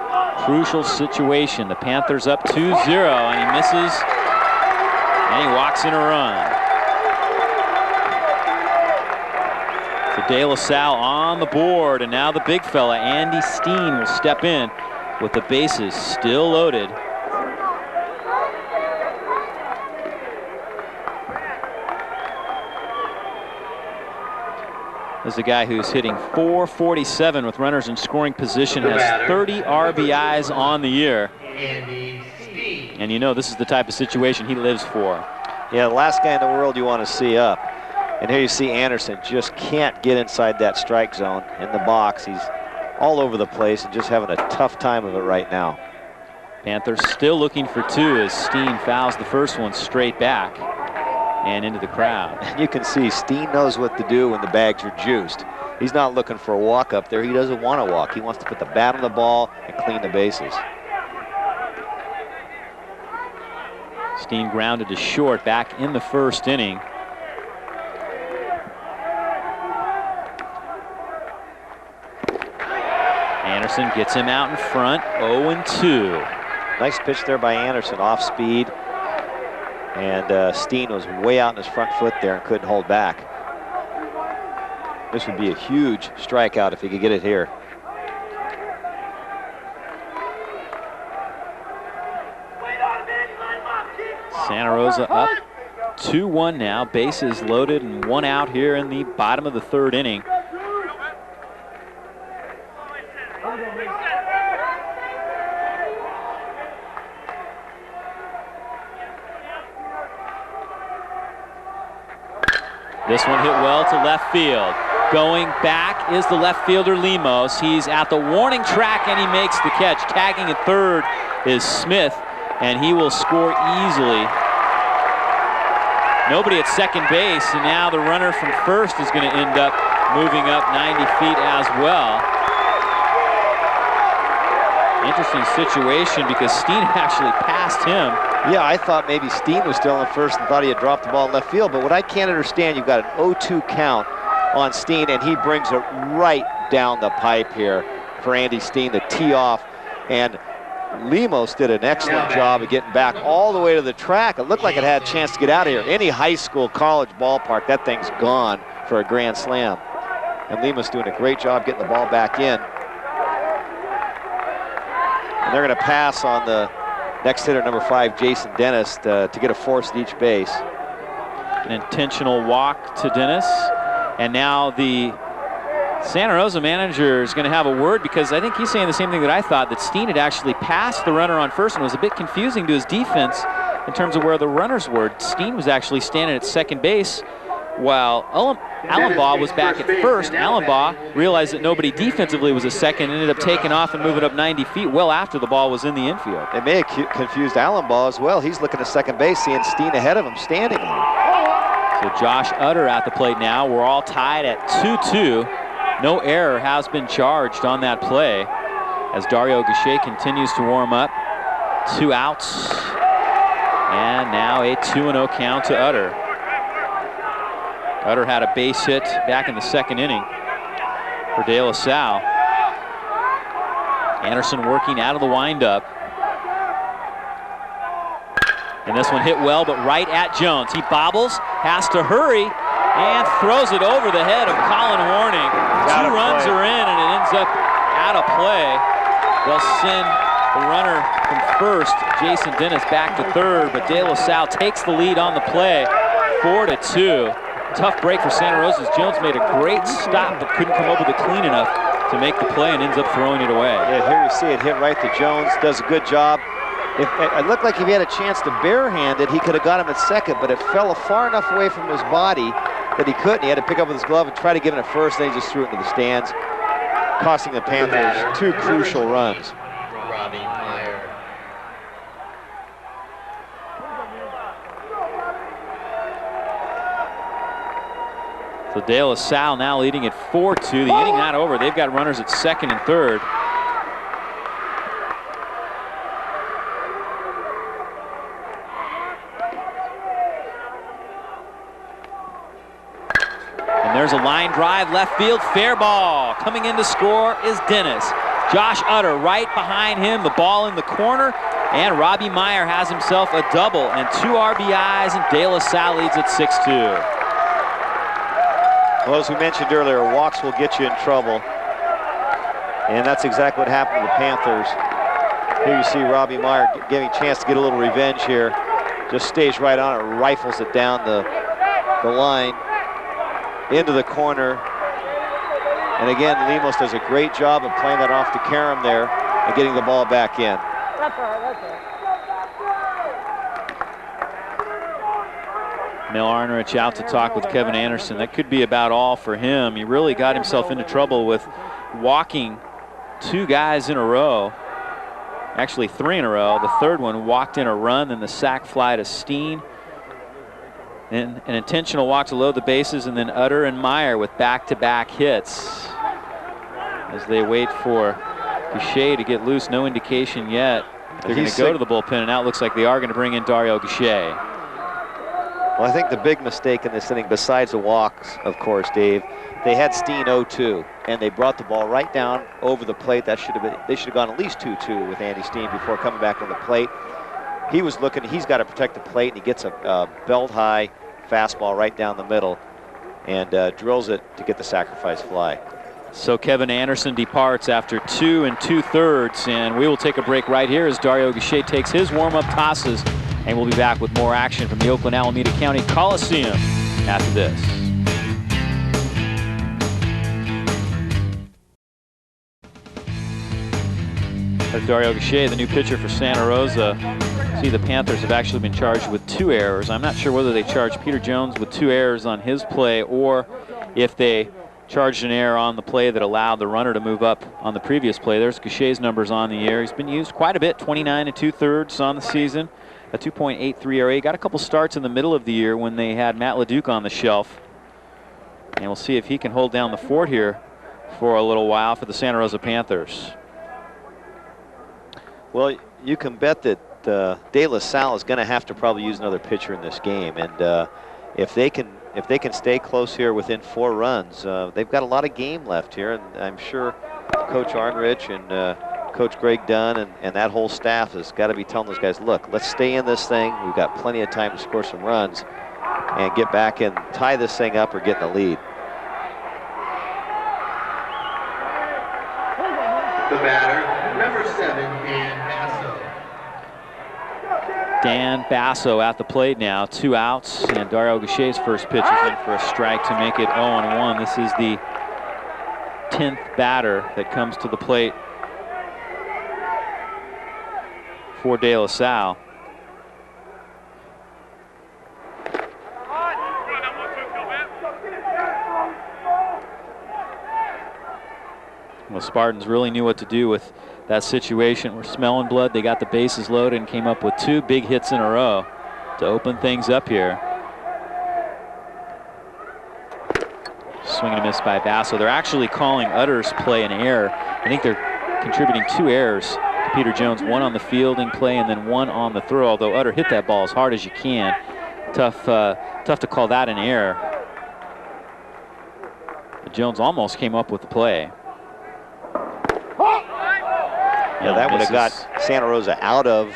S1: Crucial situation. The Panthers up 2-0, and he misses, and he walks in a run. So De La Salle on the board, and now the big fella, Andy Steen, will step in with the bases still loaded. This is a guy who's hitting .447 with runners in scoring position, has 30 RBIs on the year. And you know this is the type of situation he lives for.
S2: Yeah, the last guy in the world you want to see up. And here you see Anderson just can't get inside that strike zone in the box. He's all over the place and just having a tough time of it right now.
S1: Panthers still looking for two as Steen fouls the first one straight back and into the crowd.
S2: And you can see Steen knows what to do when the bags are juiced. He's not looking for a walk up there. He doesn't want to walk. He wants to put the bat on the ball and clean the bases.
S1: Steen grounded to short back in the first inning. Anderson gets him out in front, 0-2.
S2: Nice pitch there by Anderson, off speed. And Steen was way out in his front foot there and couldn't hold back. This would be a huge strikeout if he could get it here.
S1: Santa Rosa up 2-1 now. Bases loaded and one out here in the bottom of the third inning. This one hit well to left field. Going back is the left fielder Lemos. He's at the warning track and he makes the catch. Tagging at third is Smith, and he will score easily. Nobody at second base, and now the runner from first is going to end up moving up 90 feet as well. Interesting situation because Steen actually passed him.
S2: Yeah, I thought maybe Steen was still in first and thought he had dropped the ball in left field, but what I can't understand, you've got an 0-2 count on Steen, and he brings it right down the pipe here for Andy Steen to tee off. And Lemos did an excellent job of getting back all the way to the track. It looked like it had a chance to get out of here. Any high school, college ballpark, that thing's gone for a grand slam. And Lemos doing a great job getting the ball back in. And they're going to pass on the next hitter, number 5, Jason Dennis, to get a force at each base.
S1: An intentional walk to Dennis. And now the Santa Rosa manager is going to have a word, because I think he's saying the same thing that I thought, that Steen had actually passed the runner on first and was a bit confusing to his defense in terms of where the runners were. Steen was actually standing at second base while Allenbaugh was back at first. Allenbaugh realized that nobody defensively was at second, ended up taking off and moving up 90 feet well after the ball was in the infield.
S2: It may have confused Allenbaugh as well. He's looking at second base, seeing Steen ahead of him standing there.
S1: So Josh Utter at the plate now. We're all tied at 2-2. No error has been charged on that play as Dario Gachet continues to warm up. 2 outs. And now a 2-0 count to Utter. Utter had a base hit back in the second inning for De La Salle. Anderson working out of the windup. And this one hit well, but right at Jones. He bobbles, has to hurry, and throws it over the head of Colin Warning. 2 runs are in, and it ends up out of play. They'll send the runner from first, Jason Dennis, back to third, but De La Salle takes the lead on the play, 4-2. Tough break for Santa Rosa. Jones made a great stop, but couldn't come up with it clean enough to make the play and ends up throwing it away.
S2: Yeah, here you see it hit right to Jones. Does a good job. It looked like if he had a chance to barehand it, he could have got him at second, but it fell far enough away from his body that he couldn't. He had to pick up with his glove and try to give it at first, then he just threw it into the stands, costing the Panthers 2 crucial runs.
S1: So De La Salle now leading at 4-2. The inning not over. They've got runners at second and third. And there's a line drive left field, fair ball. Coming in to score is Dennis. Josh Utter right behind him, the ball in the corner, and Robbie Meyer has himself a double and 2 RBIs, and De La Salle leads at 6-2.
S2: Well, as we mentioned earlier, walks will get you in trouble. And that's exactly what happened to the Panthers. Here you see Robbie Meyer getting a chance to get a little revenge here. Just stays right on it, rifles it down the line, into the corner. And again, Lemos does a great job of playing that off to Karam there and getting the ball back in.
S1: Mel Arnerich out to talk with Kevin Anderson. That could be about all for him. He really got himself into trouble with walking 2 guys in a row. Actually 3 in a row. The third one walked in a run, then the sack fly to Steen. And an intentional walk to load the bases, and then Utter and Meyer with back-to-back hits. As they wait for Goucher to get loose, no indication yet. They're going to go to the bullpen, and now it looks like they are going to bring in Dario Goucher.
S2: Well, I think the big mistake in this inning, besides the walks, of course, Dave, they had Steen 0-2, and they brought the ball right down over the plate. That should have been, they should have gone at least 2-2 with Andy Steen before coming back on the plate. He was looking, he's got to protect the plate, and he gets a belt-high fastball right down the middle and drills it to get the sacrifice fly.
S1: So Kevin Anderson departs after 2 2/3, and we will take a break right here as Dario Goucher takes his warm-up tosses, and we'll be back with more action from the Oakland Alameda County Coliseum after this. There's Dario Goucher, the new pitcher for Santa Rosa. See, the Panthers have actually been charged with 2 errors. I'm not sure whether they charged Peter Jones with 2 errors on his play or if they charged an error on the play that allowed the runner to move up on the previous play. There's Goucher's numbers on the year. He's been used quite a bit, 29 2/3 on the season, a 2.83 ERA. Got a couple starts in the middle of the year when they had Matt LeDuc on the shelf. And we'll see if he can hold down the fort here for a little while for the Santa Rosa Panthers.
S2: Well, you can bet that De La Salle is going to have to probably use another pitcher in this game, and if they can stay close here within 4 runs, they've got a lot of game left here, and I'm sure Coach Arnerich and Coach Greg Dunn and that whole staff has got to be telling those guys, look, let's stay in this thing. We've got plenty of time to score some runs and get back and tie this thing up or get in the lead.
S3: The batter, number 7, Dan Basso.
S1: Dan Basso at the plate now, 2 outs, and Dario Goucher's first pitch is in for a strike to make it 0-1. This is the 10th batter that comes to the plate for De La Salle. Well, Spartans really knew what to do with that situation. We're smelling blood. They got the bases loaded and came up with 2 big hits in a row to open things up here. Swing and a miss by Basso. They're actually calling Utter's play an error. I think they're contributing 2 errors to Peter Jones, 1 on the fielding play and then 1 on the throw, although Utter hit that ball as hard as you can. Tough to call that an error. But Jones almost came up with the play.
S2: Yeah, that would have got Santa Rosa out of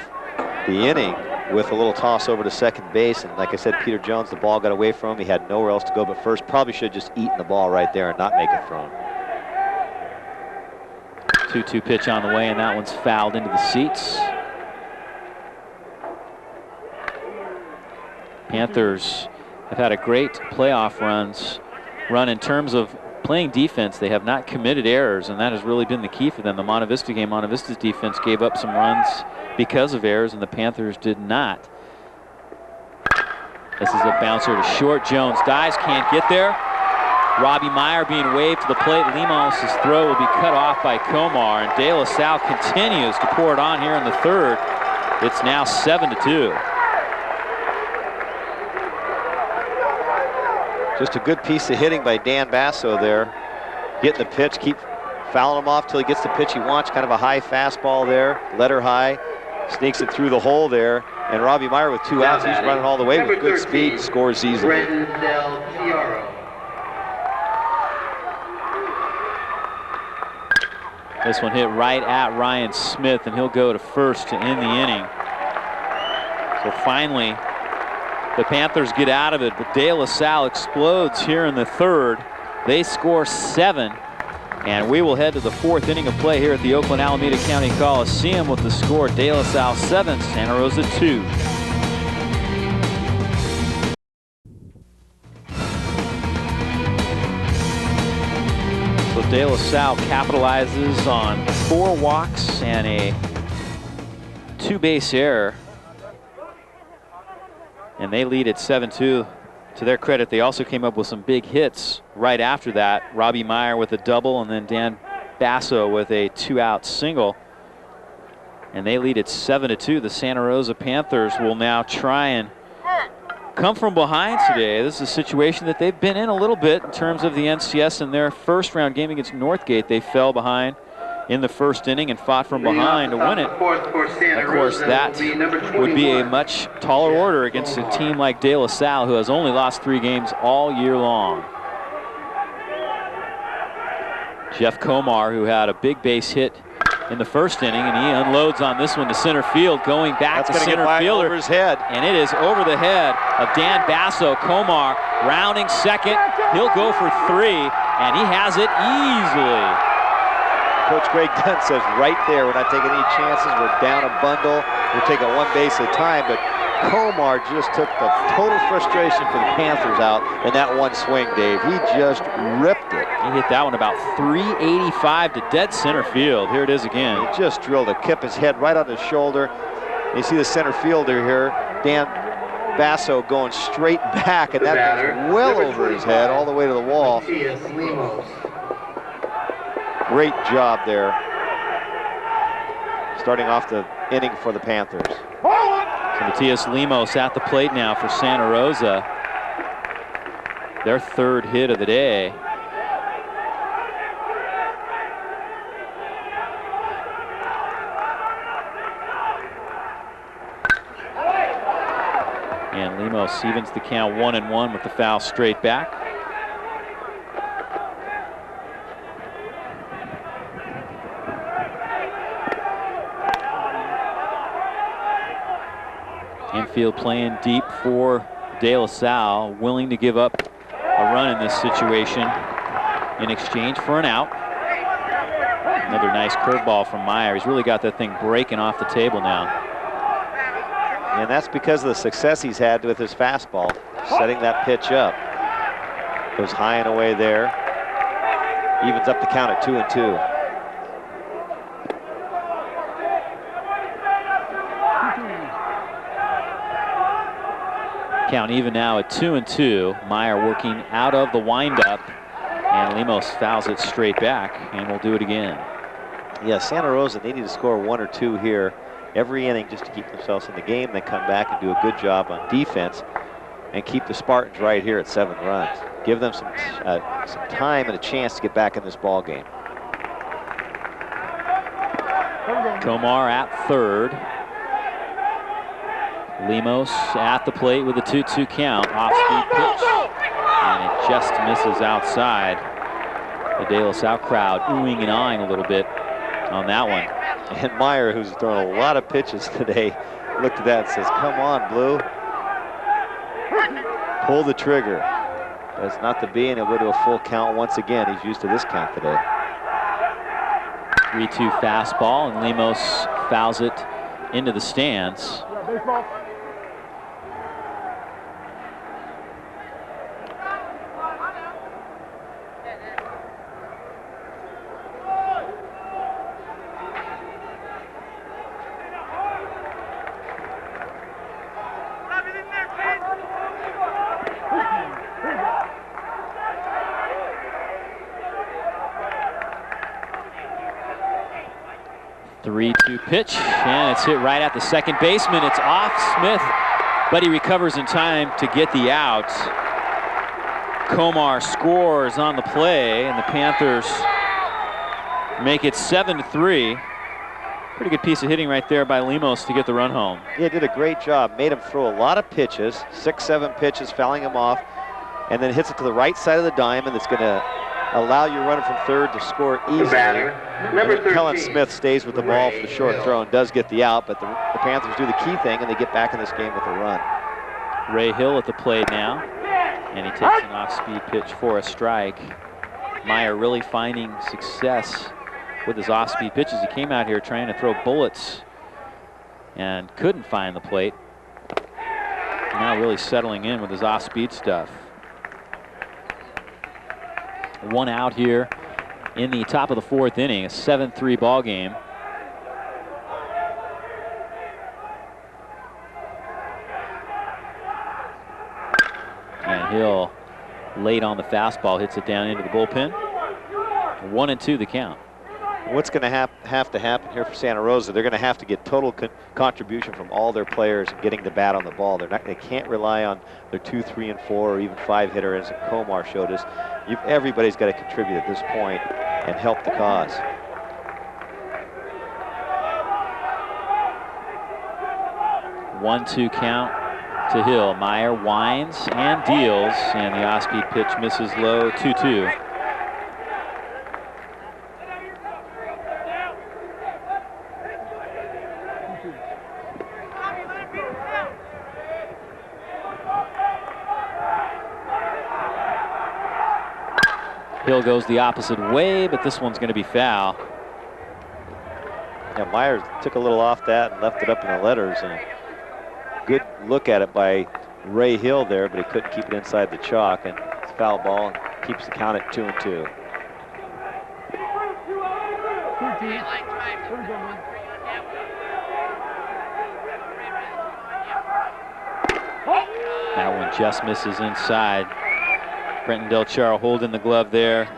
S2: the inning with a little toss over to second base. And like I said, Peter Jones, the ball got away from him. He had nowhere else to go but first. Probably should have just eaten the ball right there and not make it thrown.
S1: 2-2 pitch on the way, and that one's fouled into the seats. Panthers have had a great playoff run in terms of playing defense. They have not committed errors, and that has really been the key for them. The Monte Vista game, Monte Vista's defense gave up some runs because of errors, and the Panthers did not. This is a bouncer to short. Jones dives, can't get there. Robbie Meyer being waved to the plate. Limos' throw will be cut off by Comar, and De La Salle continues to pour it on here in the 3rd. It's now 7-2.
S2: Just a good piece of hitting by Dan Basso there. Getting the pitch, keep fouling him off till he gets the pitch he wants. Kind of a high fastball there, letter high. Sneaks it through the hole there. And Robbie Meyer with 2 outs, he's running all the way with good speed, scores easily.
S1: This one hit right at Ryan Smith, and he'll go to first to end the inning. So finally, the Panthers get out of it, but De La Salle explodes here in the 3rd. They score 7, and we will head to the 4th inning of play here at the Oakland Alameda County Coliseum with the score De La Salle 7, Santa Rosa 2. So De La Salle capitalizes on 4 walks and a 2-base error, and they lead at 7-2. To their credit, they also came up with some big hits right after that. Robbie Meyer with a double, and then Dan Basso with a 2-out single. And they lead at 7-2. The Santa Rosa Panthers will now try and come from behind today. This is a situation that they've been in a little bit in terms of the NCS. In their first round game against Northgate, they fell behind in the first inning and fought from behind to win it. Of course, that would be a much taller order against a team like De La Salle, who has only lost 3 games all year long. Jeff Komar, who had a big base hit in the first inning, and he unloads on this one to center field, going back to center fielder.
S2: Over his head.
S1: And it is over the head of Dan Basso. Komar rounding second. He'll go for 3, and he has it easily.
S2: Coach Greg Dunn says right there, we're not taking any chances. We're down a bundle. We're taking 1 base at a time. But Komar just took the total frustration for the Panthers out in that one swing, Dave. He just ripped it.
S1: He hit that one about 385 to dead center field. Here it is again.
S2: He just drilled it, kept his head right on his shoulder. You see the center fielder here, Dan Basso, going straight back, and that thing's well over his head all the way to the wall. Great job there, starting off the inning for the Panthers.
S1: So Matias Lemos at the plate now for Santa Rosa. Their 3rd hit of the day. And Lemos evens the count 1-1 with the foul straight back. Infield playing deep for De La Salle, willing to give up a run in this situation in exchange for an out. Another nice curveball from Meyer. He's really got that thing breaking off the table now.
S2: And that's because of the success he's had with his fastball, setting that pitch up. Goes high and away there. Evens up the count at 2-2.
S1: Count even now at 2-2. Meyer working out of the windup, and Lemos fouls it straight back, and we'll do it again.
S2: Yeah, Santa Rosa, they need to score 1 or 2 here every inning just to keep themselves in the game, then come back and do a good job on defense and keep the Spartans right here at 7 runs. Give them some time and a chance to get back in this ball game.
S1: Komar at 3rd. Lemos at the plate with a 2-2 count. Off-speed pitch, and it just misses outside. The De La Salle crowd oohing and ahhing a little bit on that one.
S2: And Meyer, who's thrown a lot of pitches today, looked at that and says, come on, Blue. Pull the trigger. That's not to be, and he'll go to a full count once again. He's used to this count today.
S1: 3-2 fastball, and Lemos fouls it into the stands.
S4: Baseball.
S1: 3-2 pitch, and it's hit right at the second baseman. It's off Smith, but he recovers in time to get the out. Komar scores on the play, and the Panthers make it 7-3. Pretty good piece of hitting right there by Lemos to get the run home.
S2: Yeah, did a great job. Made him throw a lot of pitches, 6-7 pitches, fouling him off, and then hits it to the right side of the diamond. That's going to allow your runner from third to score easily.
S3: Number 13.
S2: Kellen Smith stays with the ball for the short throw and does get the out, but the Panthers do the key thing, and they get back in this game with a run.
S1: Ray Hill at the plate now, and he takes an off-speed pitch for a strike. Meyer really finding success with his off-speed pitches. He came out here trying to throw bullets and couldn't find the plate. Now really settling in with his off-speed stuff. One out here in the top of the fourth inning, a 7-3 ball game. And Hill, late on the fastball, hits it down into the bullpen. 1-2 the count.
S2: What's going to have to happen here for Santa Rosa? They're going to have to get total contribution from all their players and getting the bat on the ball. They can't rely on their 2, 3, and 4, or even 5 hitter, as Komar showed us. Everybody's got to contribute at this point and help the cause.
S1: One-two count to Hill. Meyer winds and deals, and the off-speed pitch misses low. 2-2. Hill goes the opposite way, but this one's going to be foul.
S2: Yeah, Myers took a little off that and left it up in the letters, and a good look at it by Ray Hill there, but he couldn't keep it inside the chalk, and it's a foul ball and keeps the count at 2-2.
S1: That one just misses inside. Brenton Del Charo holding the glove there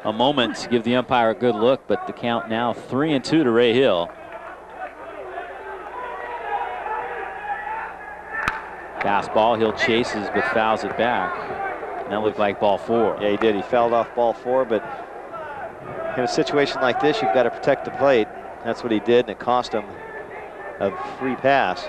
S1: a moment to give the umpire a good look, but the count now 3-2 to Ray Hill. Fastball, Hill chases but fouls it back. And that looked like ball 4.
S2: Yeah, he did. He fouled off ball 4, but in a situation like this, you've got to protect the plate. That's what he did, and it cost him a free pass.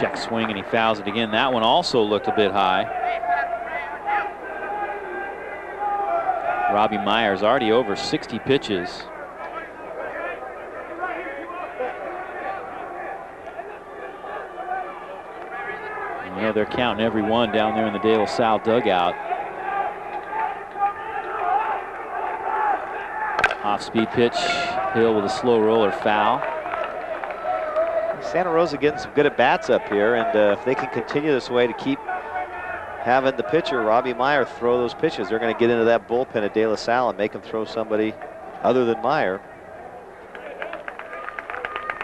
S1: Check swing, and he fouls it again. That one also looked a bit high. Robbie Myers already over 60 pitches. And you know they're counting every one down there in the De La Salle dugout. Off-speed pitch. Hill with a slow roller, foul.
S2: Santa Rosa getting some good at-bats up here, and if they can continue this way to keep having the pitcher, Robbie Meyer, throw those pitches, they're going to get into that bullpen at De La Salle and make him throw somebody other than Meyer.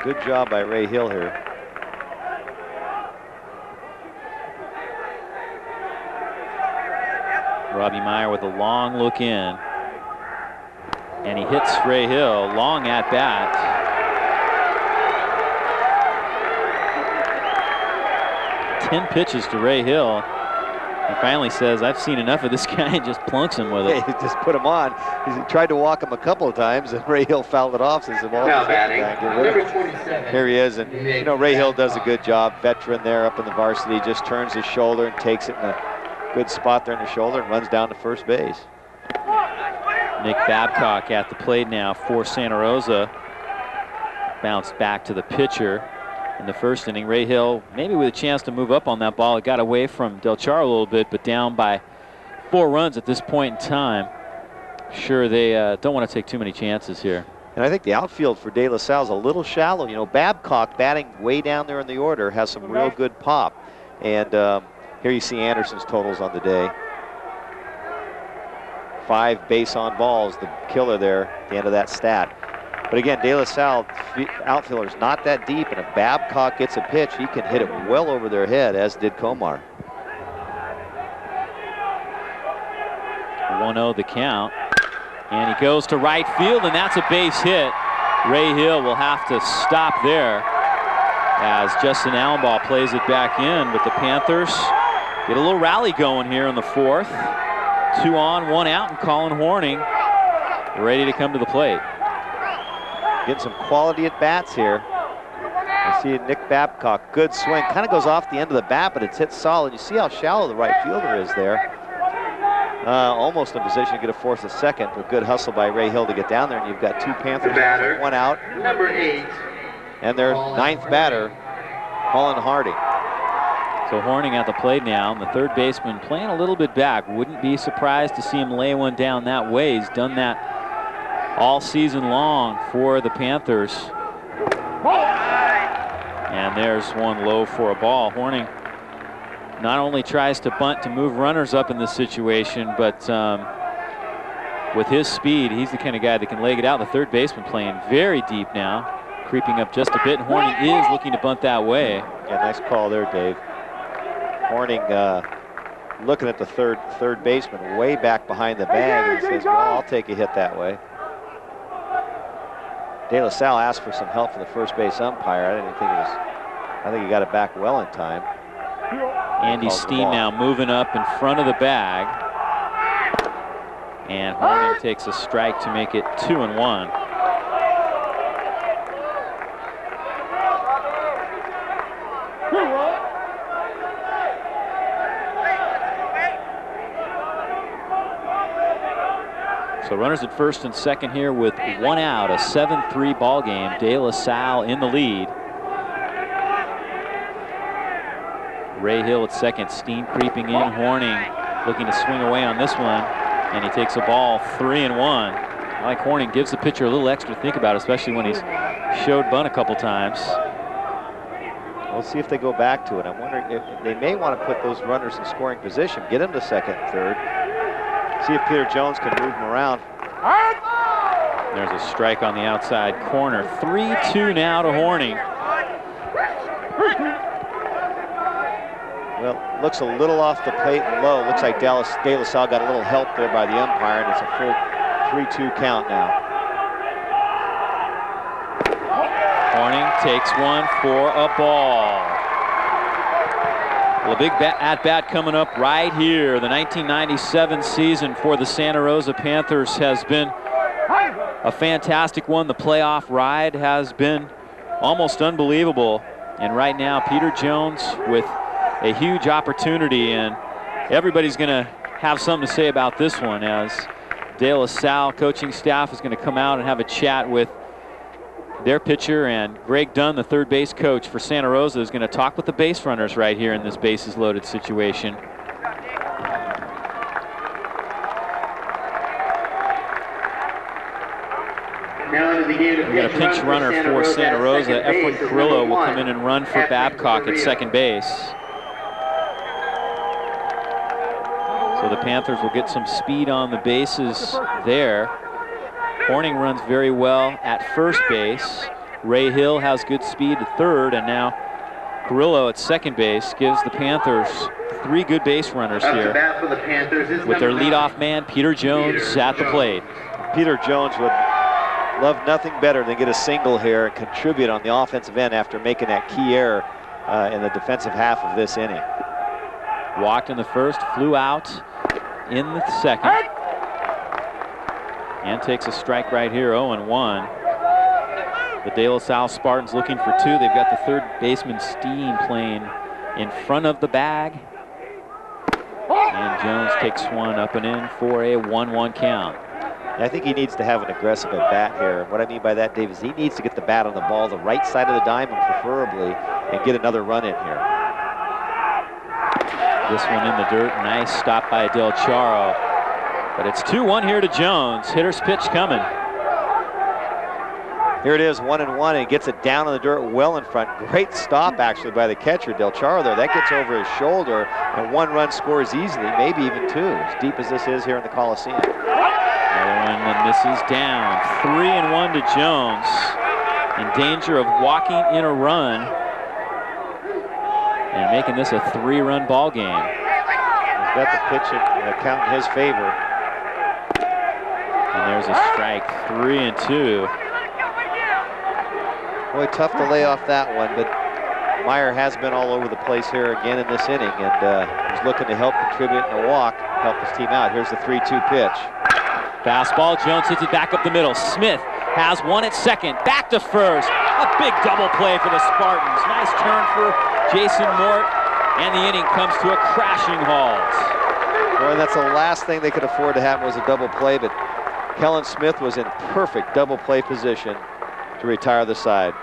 S2: Good job by Ray Hill here.
S1: Robbie Meyer with a long look in. And he hits Ray Hill, long at bat. Ten pitches to Ray Hill. He finally says, I've seen enough of this guy, and just plunks him with it.
S2: Yeah, he just put him on. He tried to walk him a couple of times, and Ray Hill fouled it off. So he said, well,
S3: now batting, number 27.
S2: Here he is, and you know, Ray Hill does a good job. Veteran there up in the varsity, just turns his shoulder and takes it in a good spot there in the shoulder and runs down to first base.
S1: Nick Babcock at the plate now for Santa Rosa. Bounced back to the pitcher in the first inning. Ray Hill maybe with a chance to move up on that ball. It got away from Del Charo a little bit, but down by 4 runs at this point in time. Sure, they don't want to take too many chances here.
S2: And I think the outfield for De La Salle is a little shallow. You know, Babcock batting way down there in the order has some real good pop. And here you see Anderson's totals on the day. 5 base on balls, the killer there at the end of that stat. But again, De La Salle outfielder's not that deep, and if Babcock gets a pitch, he can hit it well over their head, as did Komar.
S1: 1-0 the count. And he goes to right field, and that's a base hit. Ray Hill will have to stop there as Justin Allenbaugh plays it back in, but the Panthers get a little rally going here in the 4th. 2 on, 1 out, and Colin Horning ready to come to the plate.
S2: Getting some quality at bats here. You see Nick Babcock, good swing, kind of goes off the end of the bat, but it's hit solid. You see how shallow the right fielder is there. Almost in position to get a fourth, a second, but good hustle by Ray Hill to get down there, and you've got 2 Panthers,
S3: batter,
S2: 1 out.
S3: Number 8.
S2: And their 9th batter, Colin Harding.
S1: So Horning at the plate now, and the third baseman playing a little bit back. Wouldn't be surprised to see him lay one down that way. He's done that all season long for the Panthers. And there's one low for a ball. Horning not only tries to bunt to move runners up in this situation, but with his speed, he's the kind of guy that can leg it out. The third baseman playing very deep now, creeping up just a bit. And Horning is looking to bunt that way.
S2: Yeah, nice call there, Dave. Horning looking at the third baseman way back behind the bag, and he says, well, I'll take a hit that way. De La Salle asked for some help from the first base umpire. I think he got it back well in time.
S1: Andy Steen now moving up in front of the bag. And Horning takes a strike to make it 2-1. So runners at first and second here with 1 out, a 7-3 ball game. De La Salle in the lead. Ray Hill at second, Steen creeping in, Horning looking to swing away on this one, and he takes a ball 3-1. I like Horning, gives the pitcher a little extra to think about, especially when he's showed bunt a couple times.
S2: We'll see if they go back to it. I'm wondering if they may want to put those runners in scoring position, get them to second and third. See if Peter Jones can move them around.
S1: There's a strike on the outside corner. 3-2 now to Horning.
S2: Well, looks a little off the plate and low. Looks like De La Salle got a little help there by the umpire, and it's a full 3-2 count now.
S1: Horning takes one for a ball. Well, a big at-bat coming up right here. The 1997 season for the Santa Rosa Panthers has been a fantastic one. The playoff ride has been almost unbelievable. And right now, Peter Jones with a huge opportunity, and everybody's going to have something to say about this one, as De La Salle coaching staff is going to come out and have a chat with their pitcher, and Greg Dunn, the third base coach for Santa Rosa, is going to talk with the base runners right here in this bases loaded situation. We got a pinch runner for Santa Rosa. Efren Carrillo will come in and run for Babcock at second base. So the Panthers will get some speed on the bases there. Horning runs very well at first base. Ray Hill has good speed at third, and now Carrillo at second base gives the Panthers 3 good base runners here, with their leadoff man, Peter Jones, at the plate.
S2: Peter Jones would love nothing better than get a single here and contribute on the offensive end after making that key error in the defensive half of this inning.
S1: Walked in the first, flew out in the second, and takes a strike right here, 0-1. The De La Salle Spartans looking for 2. They've got the third baseman Steen playing in front of the bag. And Jones takes one up and in for a 1-1 count.
S2: I think he needs to have an aggressive at bat here. What I mean by that, Dave, is he needs to get the bat on the ball, the right side of the diamond preferably, and get another run in here.
S1: This one in the dirt. Nice stop by Del Charo. But it's 2-1 here to Jones. Hitter's pitch coming.
S2: Here it is, 1-1, and he gets it down in the dirt well in front. Great stop, actually, by the catcher, Del Charo there. That gets over his shoulder, and 1 run scores easily, maybe even 2, as deep as this is here in the Coliseum.
S1: Another one, and this is down. 3-1 to Jones. In danger of walking in a run and making this a 3-run ball game.
S2: He's got the pitch count in his favor.
S1: And there's a strike, 3-2.
S2: Boy, tough to lay off that one, but Meyer has been all over the place here again in this inning, and he's looking to help contribute in a walk, help his team out. Here's the 3-2 pitch.
S1: Fastball, Jones hits it back up the middle. Smith has one at second, back to first. A big double play for the Spartans. Nice turn for Jason Mort, and the inning comes to a crashing halt.
S2: Boy, that's the last thing they could afford to happen was a double play, but Kellen Smith was in perfect double play position to retire the side.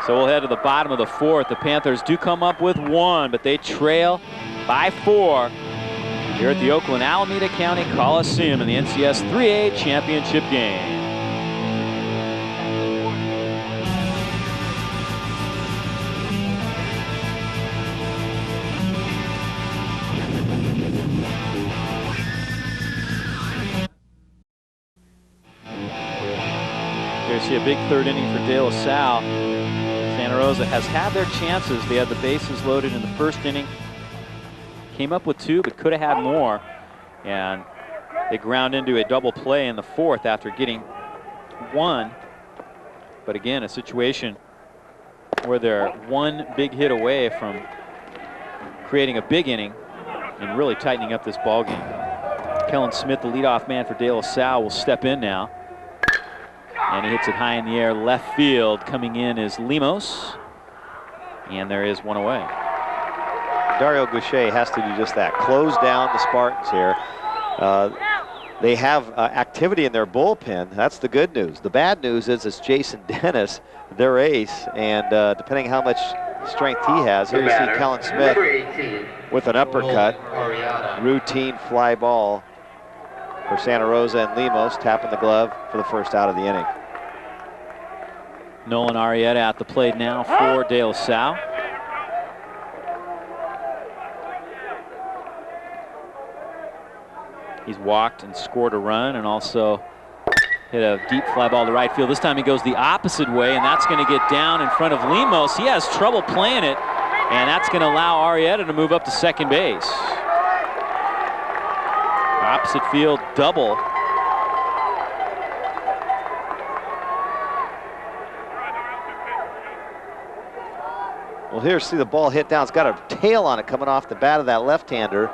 S1: So we'll head to the bottom of the 4th. The Panthers do come up with 1, but they trail by 4 here at the Oakland Alameda County Coliseum in the NCS 3A championship game. obviously a big third inning for De La Salle. Santa Rosa has had their chances. They had the bases loaded in the first inning. Came up with 2, but could have had more. And they ground into a double play in the 4th after getting 1. But again, a situation where they're 1 big hit away from creating a big inning and really tightening up this ball game. Kellen Smith, the leadoff man for De La Salle, will step in now. And he hits it high in the air left field. Coming in is Lemos. And there is 1 away.
S2: Dario Goucher has to do just that. Close down the Spartans here. They have activity in their bullpen. That's the good news. The bad news is it's Jason Dennis, their ace. And depending how much strength he has, here you see Kellen Smith with an uppercut. Routine fly ball for Santa Rosa, and Lemos tapping the glove for the first out of the inning.
S1: Nolan Arrieta at the plate now for De La Salle. He's walked and scored a run and also hit a deep fly ball to right field. This time he goes the opposite way, and that's going to get down in front of Lemos. He has trouble playing it, and that's going to allow Arrieta to move up to second base. Opposite field double.
S2: Well, here, see the ball hit down. It's got a tail on it coming off the bat of that left-hander.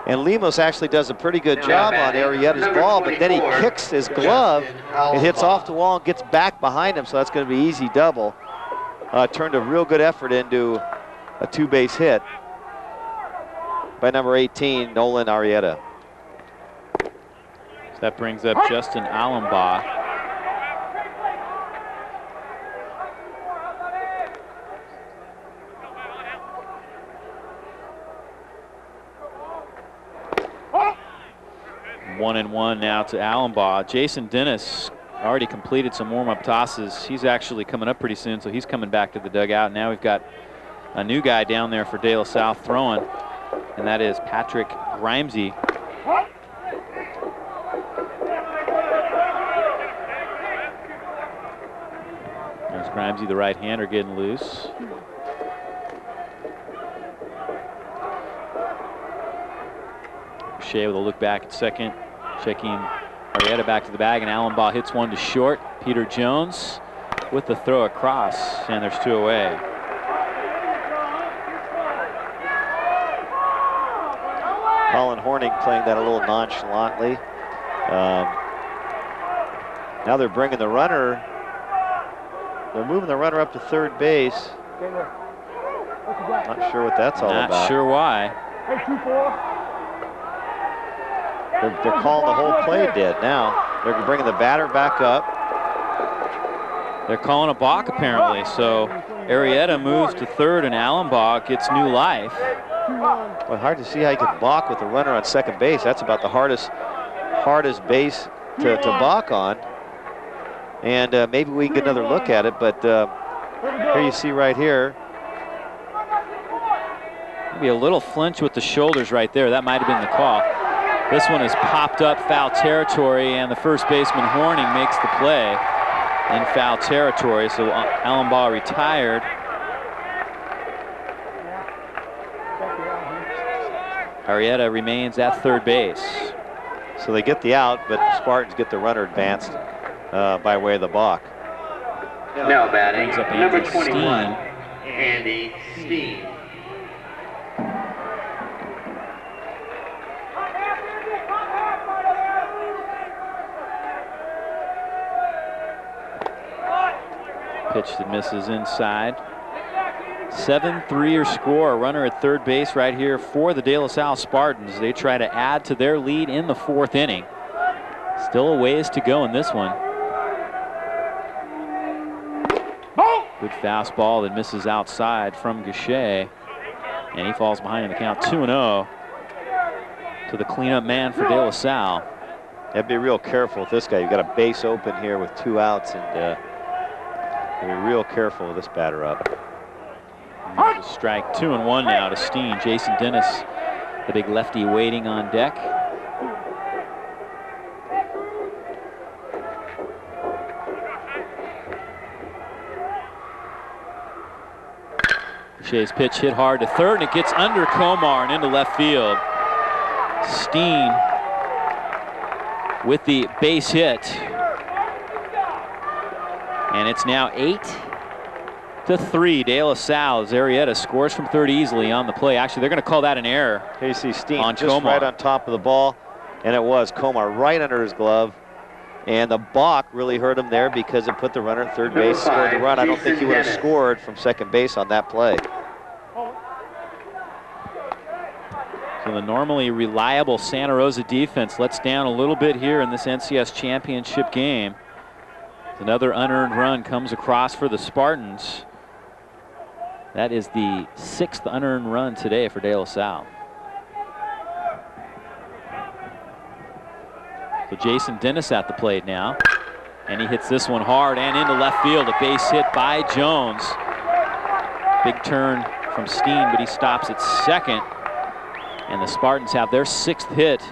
S2: And Lemos actually does a pretty good job on Arrieta's ball, but then he kicks his glove. It hits off the wall and gets back behind him, so that's going to be easy double. Turned a real good effort into a 2-base hit by number 18, Nolan Arrieta.
S1: So that brings up Justin Allenbaugh. One and one now to Allenbaugh. Jason Dennis already completed some warm-up tosses. He's actually coming up pretty soon, so he's coming back to the dugout. Now we've got a new guy down there for De La Salle throwing, and that is Patrick Grimesy. There's Grimesy, the right-hander, getting loose. Shea with a look back at second, checking Arrieta back to the bag, and Allenbaugh hits one to short. Peter Jones with the throw across, and there's 2 away.
S2: Colin Horning playing that a little nonchalantly. Now they're bringing the runner. They're moving the runner up to third base. Not sure what that's all about.
S1: Not sure why.
S2: They're calling the whole play dead now. They're bringing the batter back up.
S1: They're calling a balk apparently, so Arrieta moves to third and Allenbaugh gets new life.
S2: Well, hard to see how you could balk with the runner on second base. That's about the hardest base to balk on. And maybe we can get another look at it, but here you see right here.
S1: Maybe a little flinch with the shoulders right there. That might have been the call. This one has popped up foul territory, and the first baseman Horning makes the play in foul territory. So Allenbaugh retired. Arrieta remains at third base.
S2: So they get the out, but the Spartans get the runner advanced by way of the balk.
S3: Now batting,
S1: Brings up
S3: number
S1: Andy
S3: 21,
S1: Steen.
S3: Andy Steen.
S1: Pitch that misses inside. 7-3 your score. A runner at third base right here for the De La Salle Spartans. They try to add to their lead in the 4th inning. Still a ways to go in this one. Good fastball that misses outside from Goucher. And he falls behind in the count 2-0 to the cleanup man for De La Salle.
S2: You have to be real careful with this guy. You've got a base open here with 2 outs, and be real careful with this batter up.
S1: There's a strike 2-1 now to Steen. Jason Dennis, the big lefty, waiting on deck. Shea's pitch hit hard to third, and it gets under Komar and into left field. Steen with the base hit. And it's now 8-3. De La Salle as Arrieta scores from third easily on the play. Actually, they're going to call that an error.
S2: Here you see Steen
S1: on
S2: just
S1: Komar.
S2: right on top of the ball, and it was Komar right under his glove. And the balk really hurt him there because it put the runner at third base, scored the run. I don't think he would have scored from second base on that play.
S1: So the normally reliable Santa Rosa defense lets down a little bit here in this NCS championship game. Another unearned run comes across for the Spartans. That is the 6th unearned run today for De La Salle. So Jason Dennis at the plate now. And he hits this one hard and into left field. A base hit by Jones. Big turn from Steen, but he stops at second. And the Spartans have their 6th hit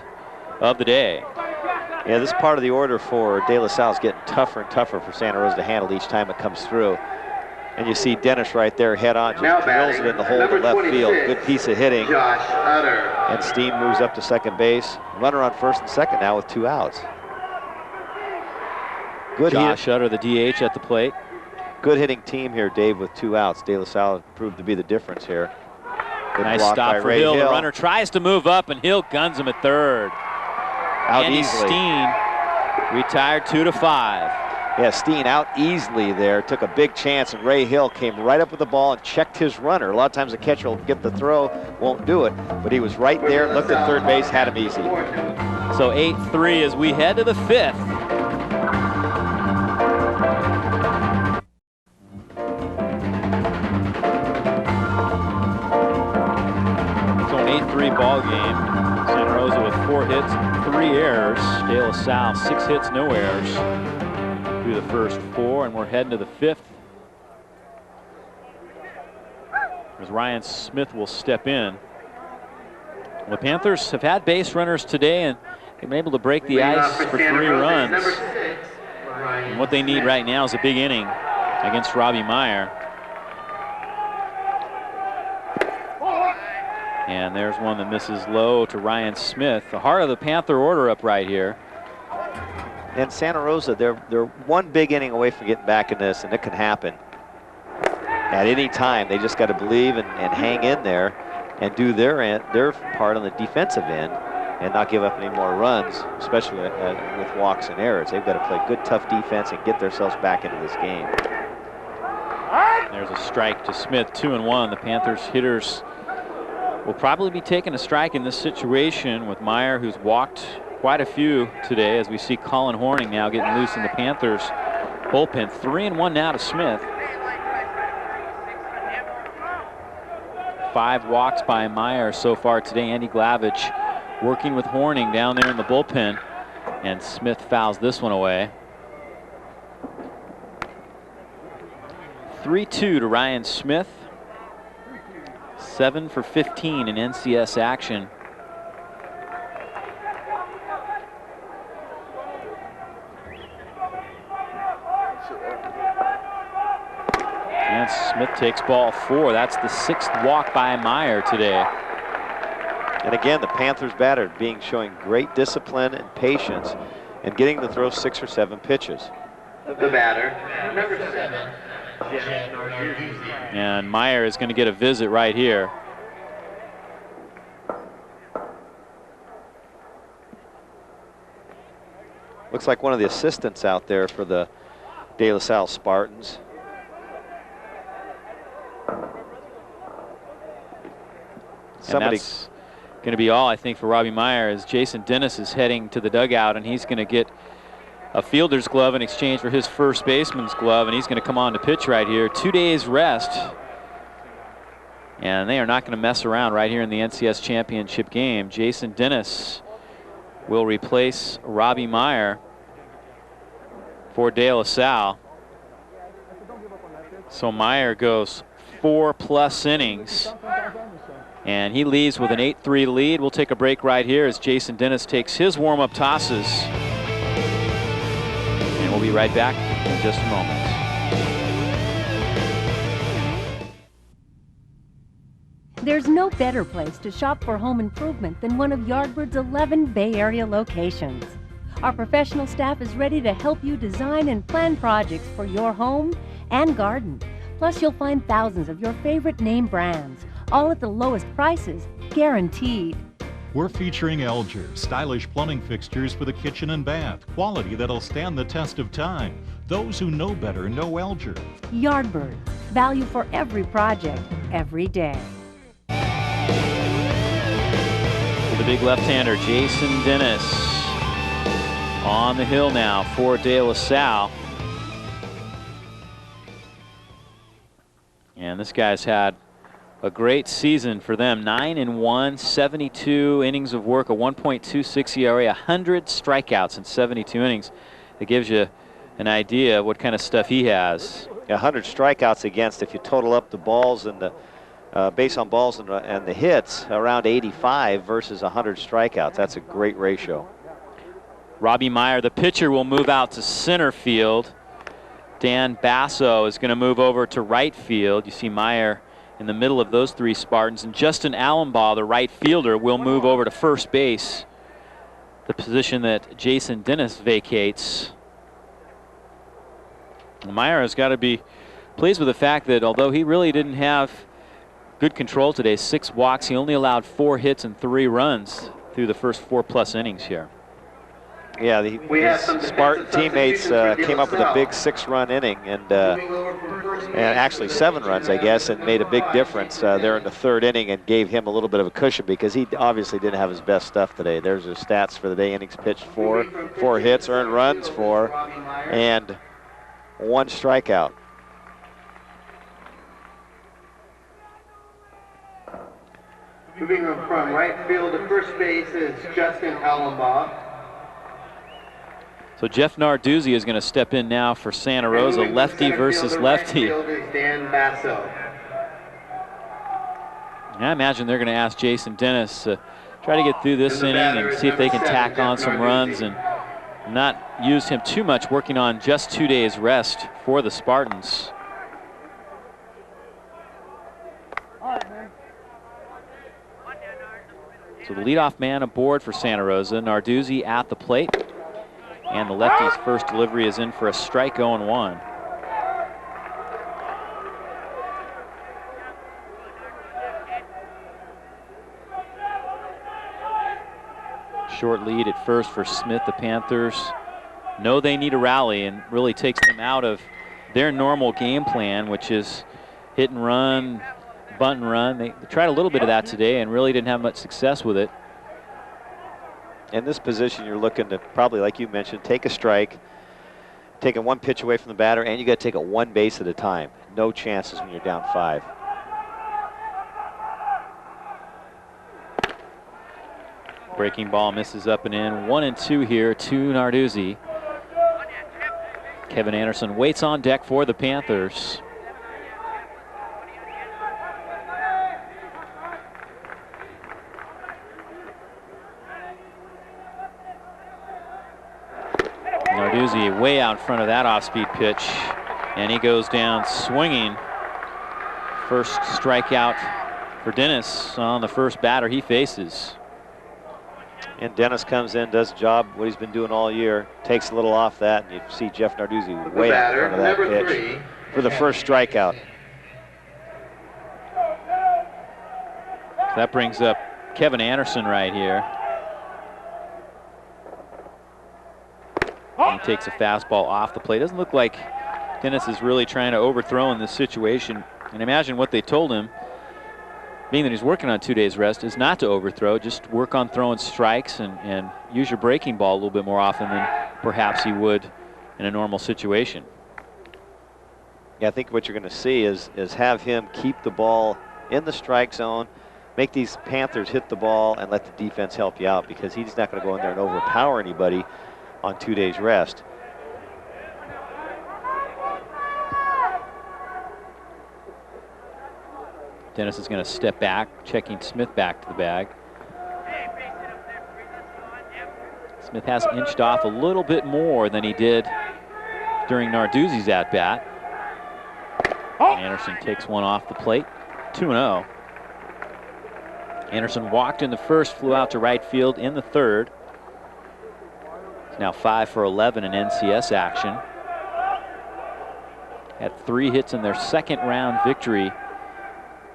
S1: of the day.
S2: Yeah, this part of the order for De La Salle is getting tougher and tougher for Santa Rosa to handle each time it comes through. And you see Dennis right there head on, just drills it in the hole to left field. Good piece of hitting. And Steen moves up to second base. Runner on first and second now with 2 outs. Good
S1: Josh Utter, the DH at the plate.
S2: Good hitting team here, Dave, with 2 outs. De La Salle proved to be the difference here. Good
S1: nice stop for Hill. The runner tries to move up, and Hill guns him at third.
S2: Out
S1: Andy
S2: easily.
S1: Steen retired 2-5.
S2: Yeah, Steen out easily there, took a big chance, and Ray Hill came right up with the ball and checked his runner. A lot of times the catcher will get the throw, won't do it, but he was right there, looked at third base, had him easy.
S1: So 8-3 as we head to the 5th. So an 8-3 ball game. Santa Rosa with 4 hits, 3 errors. De La Salle 6 hits, no errors through the first 4, and we're heading to the 5th. As Ryan Smith will step in. The Panthers have had base runners today, and they've been able to break the ice for 3 runs. And what they need right now is a big inning against Robbie Meyer. And there's one that misses low to Ryan Smith. The heart of the Panther order up right here.
S2: And Santa Rosa, they're one big inning away from getting back in this, and it can happen at any time. They just got to believe and hang in there and do their part on the defensive end and not give up any more runs, especially with walks and errors. They've got to play good, tough defense and get themselves back into this game.
S1: There's a strike to Smith, 2-1. The Panthers hitters will probably be taking a strike in this situation with Meyer, who's walked quite a few today, as we see Colin Horning now getting loose in the Panthers bullpen. 3-1 now to Smith. 5 walks by Meyer so far today. Andy Glavich working with Horning down there in the bullpen, and Smith fouls this one away. 3-2 to Ryan Smith. 7 for 15 in NCS action. And Smith takes ball 4. That's the 6th walk by Meyer today.
S2: And again, the Panthers batter showing great discipline and patience and getting to throw 6 or 7 pitches.
S3: The batter, number 7.
S1: And Meyer is going to get a visit right here.
S2: Looks like one of the assistants out there for the De La Salle Spartans.
S1: Somebody. And that's going to be all, I think, for Robbie Meyer, as Jason Dennis is heading to the dugout, and he's going to get a fielder's glove in exchange for his first baseman's glove, and he's going to come on to pitch right here. 2 days rest, and they are not going to mess around right here in the NCS championship game. Jason Dennis will replace Robbie Meyer for De La Salle. So Meyer goes 4+ innings, and he leaves with an 8-3 lead. We'll take a break right here as Jason Dennis takes his warm-up tosses. And we'll be right back in just a moment.
S4: There's no better place to shop for home improvement than one of Yardbird's 11 Bay Area locations. Our professional staff is ready to help you design and plan projects for your home and garden. Plus, you'll find thousands of your favorite name brands, all at the lowest prices, guaranteed.
S5: We're featuring Elger, stylish plumbing fixtures for the kitchen and bath, quality that'll stand the test of time. Those who know better know Elger.
S4: Yardbird, value for every project, every day.
S1: For the big left-hander, Jason Dennis on the hill now for De La Salle. And this guy's had a great season for them. 9-1, 72 innings of work, a 1.26 ERA, 100 strikeouts in 72 innings. It gives you an idea what kind of stuff he has.
S2: 100 strikeouts against, if you total up the balls and the base on balls and the hits, around 85 versus 100 strikeouts. That's a great ratio.
S1: Robbie Meyer, the pitcher, will move out to center field. Dan Basso is going to move over to right field. You see Meyer in the middle of those three Spartans. And Justin Allenbaugh, the right fielder, will move over to first base, the position that Jason Dennis vacates. Meyer has got to be pleased with the fact that although he really didn't have good control today, 6 walks, he only allowed 4 hits and 3 runs through the first 4+ innings here.
S2: Yeah, his Spartan teammates came up with a big 6-run inning and actually 7 runs, I guess, and made a big difference there in the 3rd inning and gave him a little bit of a cushion because he obviously didn't have his best stuff today. There's his stats for the day. Innings pitched 4 hits, earned runs 4, and 1 strikeout.
S3: Moving from right field to first base is Justin Allenbaugh.
S1: So Jeff Narduzzi is going to step in now for Santa Rosa, lefty versus lefty.
S3: Dan Basso.
S1: I imagine they're going to ask Jason Dennis to try to get through this inning and see if they can tack on some runs and not use him too much, working on just 2 days rest for the Spartans. So the leadoff man aboard for Santa Rosa, Narduzzi at the plate. And the lefty's first delivery is in for a strike, 0-1. Short lead at first for Smith. The Panthers know they need a rally and really takes them out of their normal game plan, which is hit and run, bunt and run. They tried a little bit of that today and really didn't have much success with it.
S2: In this position, you're looking to probably, like you mentioned, take a strike, taking 1 pitch away from the batter, and you got to take it 1 base at a time. No chances when you're down 5.
S1: Breaking ball misses up and in. 1-2 here to Narduzzi. Kevin Anderson waits on deck for the Panthers. Narduzzi way out in front of that off-speed pitch, and he goes down swinging. First strikeout for Dennis on the first batter he faces.
S2: And Dennis comes in, does a job, what he's been doing all year, takes a little off that, and you see Jeff Narduzzi way out in front of that pitch for the first strikeout.
S1: So that brings up Kevin Anderson right here. And he takes a fastball off the plate. Doesn't look like Dennis is really trying to overthrow in this situation. And imagine what they told him, being that he's working on 2 days rest, is not to overthrow, just work on throwing strikes and use your breaking ball a little bit more often than perhaps he would in a normal situation.
S2: Yeah, I think what you're going to see is have him keep the ball in the strike zone, make these Panthers hit the ball, and let the defense help you out, because he's not going to go in there and overpower anybody on 2 days rest.
S1: Dennis is going to step back, checking Smith back to the bag. Smith has inched off a little bit more than he did during Narduzzi's at-bat. Anderson takes one off the plate, 2-0. Anderson walked in the first, flew out to right field in the third. He's now 5 for 11 in NCS action. Had 3 hits in their second round victory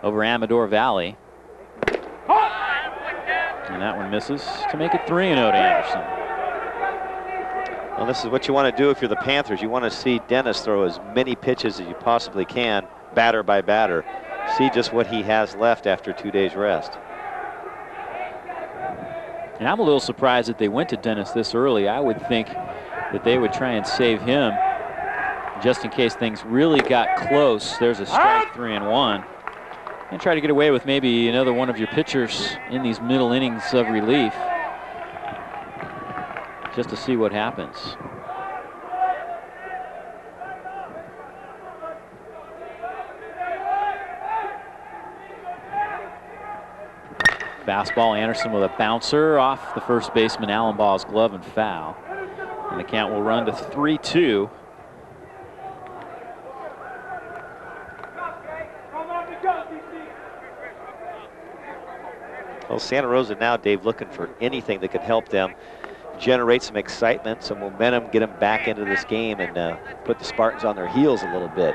S1: over Amador Valley. And that one misses to make it 3-0 to Anderson.
S2: Well, this is what you want to do if you're the Panthers. You want to see Dennis throw as many pitches as you possibly can, batter by batter. See just what he has left after 2 days rest.
S1: And I'm a little surprised that they went to Dennis this early. I would think that they would try and save him just in case things really got close. There's a strike, 3-1. And try to get away with maybe another one of your pitchers in these middle innings of relief, just to see what happens. Fastball, Anderson with a bouncer off the first baseman Allenbaugh's glove and foul. And the count will run to 3-2.
S2: Well, Santa Rosa now, Dave, looking for anything that could help them generate some excitement, some momentum, get them back into this game and put the Spartans on their heels a little bit.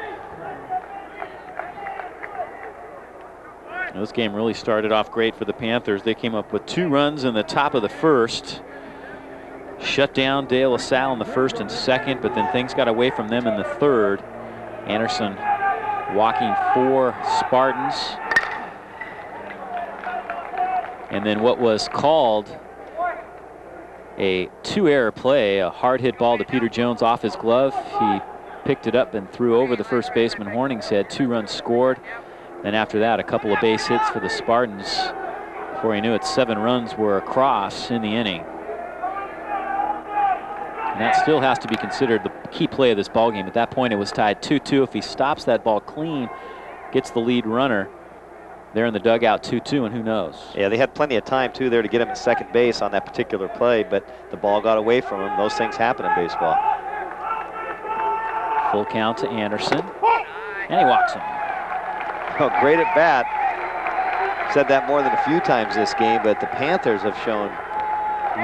S1: This game really started off great for the Panthers. They came up with 2 runs in the top of the first. Shut down De La Salle in the first and second, but then things got away from them in the third. Anderson walking 4 Spartans. And then what was called a 2-error play, a hard hit ball to Peter Jones off his glove. He picked it up and threw over the first baseman Horningshead. 2 runs scored. Then after that, a couple of base hits for the Spartans. Before he knew it, 7 runs were across in the inning. And that still has to be considered the key play of this ballgame. At that point, it was tied 2-2. If he stops that ball clean, gets the lead runner, they're in the dugout 2-2, and who knows?
S2: Yeah, they had plenty of time, too, there to get him at second base on that particular play, but the ball got away from him. Those things happen in baseball.
S1: Full count to Anderson, and he walks him.
S2: Oh, great at bat. Said that more than a few times this game, but the Panthers have shown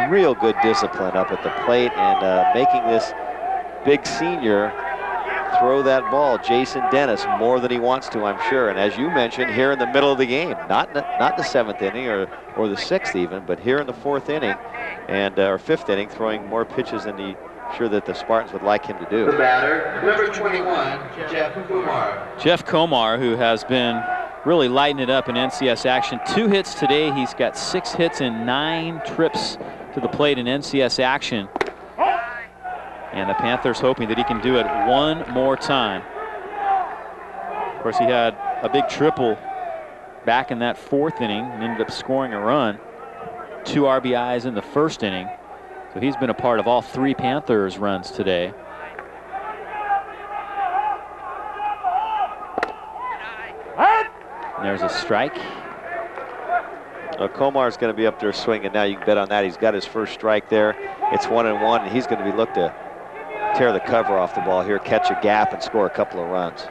S2: real good discipline up at the plate and making this big senior throw that ball, Jason Dennis, more than he wants to, I'm sure. And as you mentioned, here in the middle of the game, not the 7th inning or the 6th even, but here in the 4th inning and or 5th inning, throwing more pitches than he sure that the Spartans would like him to do.
S3: The batter, number 21, Jeff Kumar.
S1: Jeff Komar, who has been really lighting it up in NCS action. 2 hits today. He's got 6 hits and 9 trips to the plate in NCS action. And the Panthers hoping that he can do it one more time. Of course, he had a big triple back in that 4th inning and ended up scoring a run. 2 RBIs in the 1st inning. So he's been a part of all 3 Panthers runs today. And there's a strike.
S2: Komar's going to be up there swinging now. You can bet on that. He's got his first strike there. It's 1-1, and he's going to be looked to tear the cover off the ball here, catch a gap, and score a couple of runs.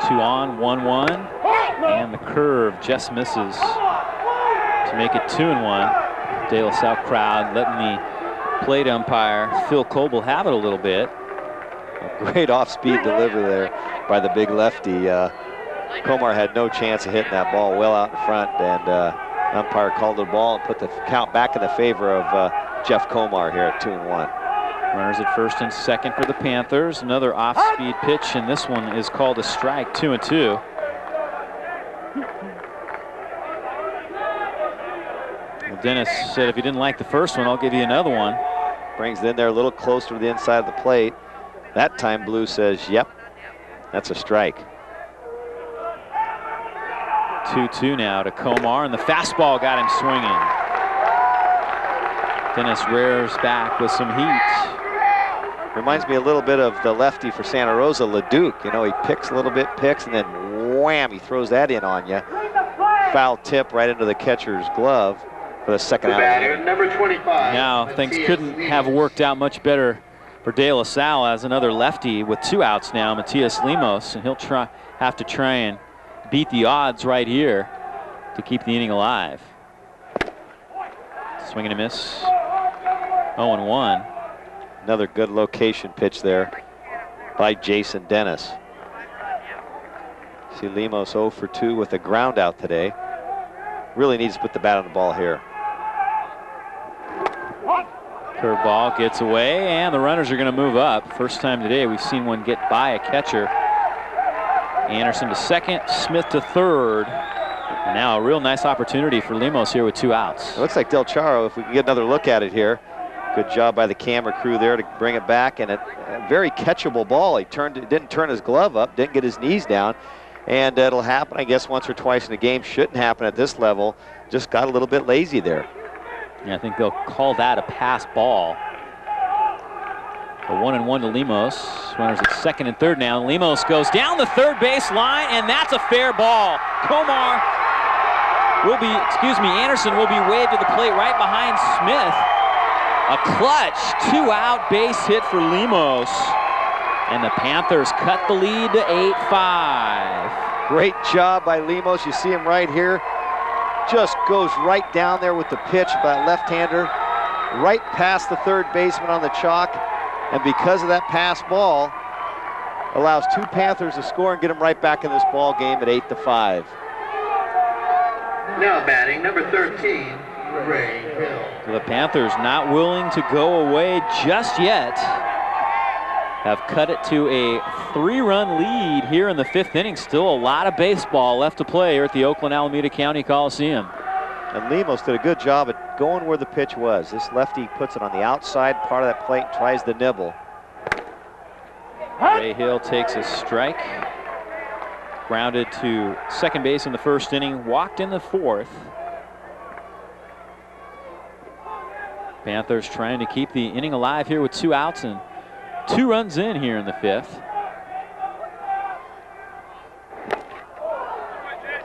S1: 2 on, 1-1, and the curve just misses to make it 2-1. De La Salle crowd letting the plate umpire Phil Coble have it a little bit.
S2: A great off-speed delivery there by the big lefty. Komar had no chance of hitting that ball well out in front, and umpire called the ball and put the count back in the favor of Jeff Komar here at 2-1.
S1: Runners at first and second for the Panthers. Another off-speed pitch, and this one is called a strike, 2-2. Well, Dennis said if you didn't like the first one, I'll give you another one.
S2: Brings it in there a little closer to the inside of the plate. That time Blue says, yep, that's a strike.
S1: 2-2 now to Komar, and the fastball got him swinging. Dennis rears back with some heat.
S2: Reminds me a little bit of the lefty for Santa Rosa, LeDuc. You know, he picks a little bit, and then wham, he throws that in on you. Foul tip right into the catcher's glove for the second out.
S3: Batter, number 25.
S1: Now, things couldn't have worked out much better for De La Salle as another lefty with 2 outs now, Matias Lemos, and he'll have to try and beat the odds right here. to keep the inning alive. Swing and a miss. 0-1.
S2: Another good location pitch there by Jason Dennis. See Lemos 0 for 2 with a ground out today. Really needs to put the bat on the ball here.
S1: Curveball gets away, and the runners are going to move up. First time today we've seen one get by a catcher. Anderson to second, Smith to third. And now a real nice opportunity for Lemos here with 2 outs.
S2: It looks like Del Charo, if we can get another look at it here. Good job by the camera crew there to bring it back, and a very catchable ball. He didn't turn his glove up, didn't get his knees down, and it'll happen, I guess, once or twice in a game. Shouldn't happen at this level. Just got a little bit lazy there.
S1: Yeah, I think they'll call that a pass ball. A 1-1 to Lemos. Runners at second and third now. Lemos goes down the third base line, and that's a fair ball. Anderson will be waved to the plate right behind Smith. A clutch 2-out base hit for Lemos. And the Panthers cut the lead to 8-5.
S2: Great job by Lemos. You see him right here. Just goes right down there with the pitch by that left-hander, right past the third baseman on the chalk, and because of that pass ball, allows 2 Panthers to score and get them right back in this ball game at 8-5.
S3: Now batting, number 13, Ray Hill.
S1: So the Panthers not willing to go away just yet. Have cut it to a 3-run lead here in the 5th inning. Still a lot of baseball left to play here at the Oakland Alameda County Coliseum.
S2: And Lemos did a good job at going where the pitch was. This lefty puts it on the outside part of that plate and tries to nibble.
S1: Ray Hill takes a strike. Grounded to second base in the 1st inning. Walked in the 4th. Panthers trying to keep the inning alive here with 2 outs and 2 runs in here in the 5th.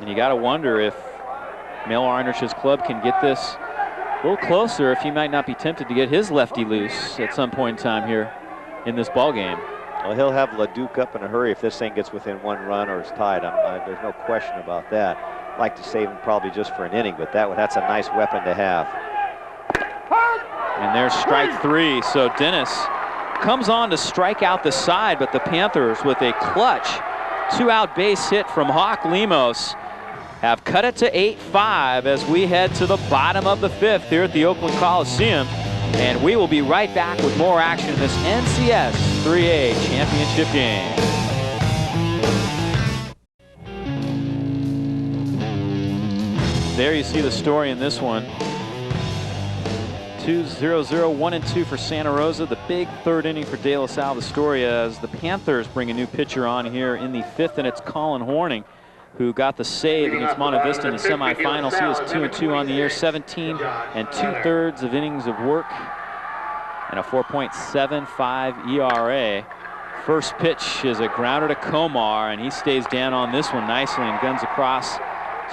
S1: And you got to wonder if Mel Arnich's club can get this a little closer, if he might not be tempted to get his lefty loose at some point in time here in this ball game.
S2: Well, he'll have LaDuke up in a hurry if this thing gets within 1 run or is tied. There's no question about that. I'd like to save him probably just for an inning, but that's a nice weapon to have.
S1: And there's strike 3. So Dennis comes on to strike out the side, but the Panthers with a clutch 2-out base hit from Hawk Lemos have cut it to 8-5 as we head to the bottom of the 5th here at the Oakland Coliseum. And we will be right back with more action in this NCS 3A championship game. There you see the story in this one. 2-0-0, 1-2 for Santa Rosa. The big 3rd inning for De La Salle. The story as the Panthers bring a new pitcher on here in the 5th, and it's Colin Horning, who got the save against Monte Vista in the semifinals. He was 2-2 on the year, 17 2/3 of innings of work, and a 4.75 ERA. First pitch is a grounder to Komar, and he stays down on this one nicely and guns across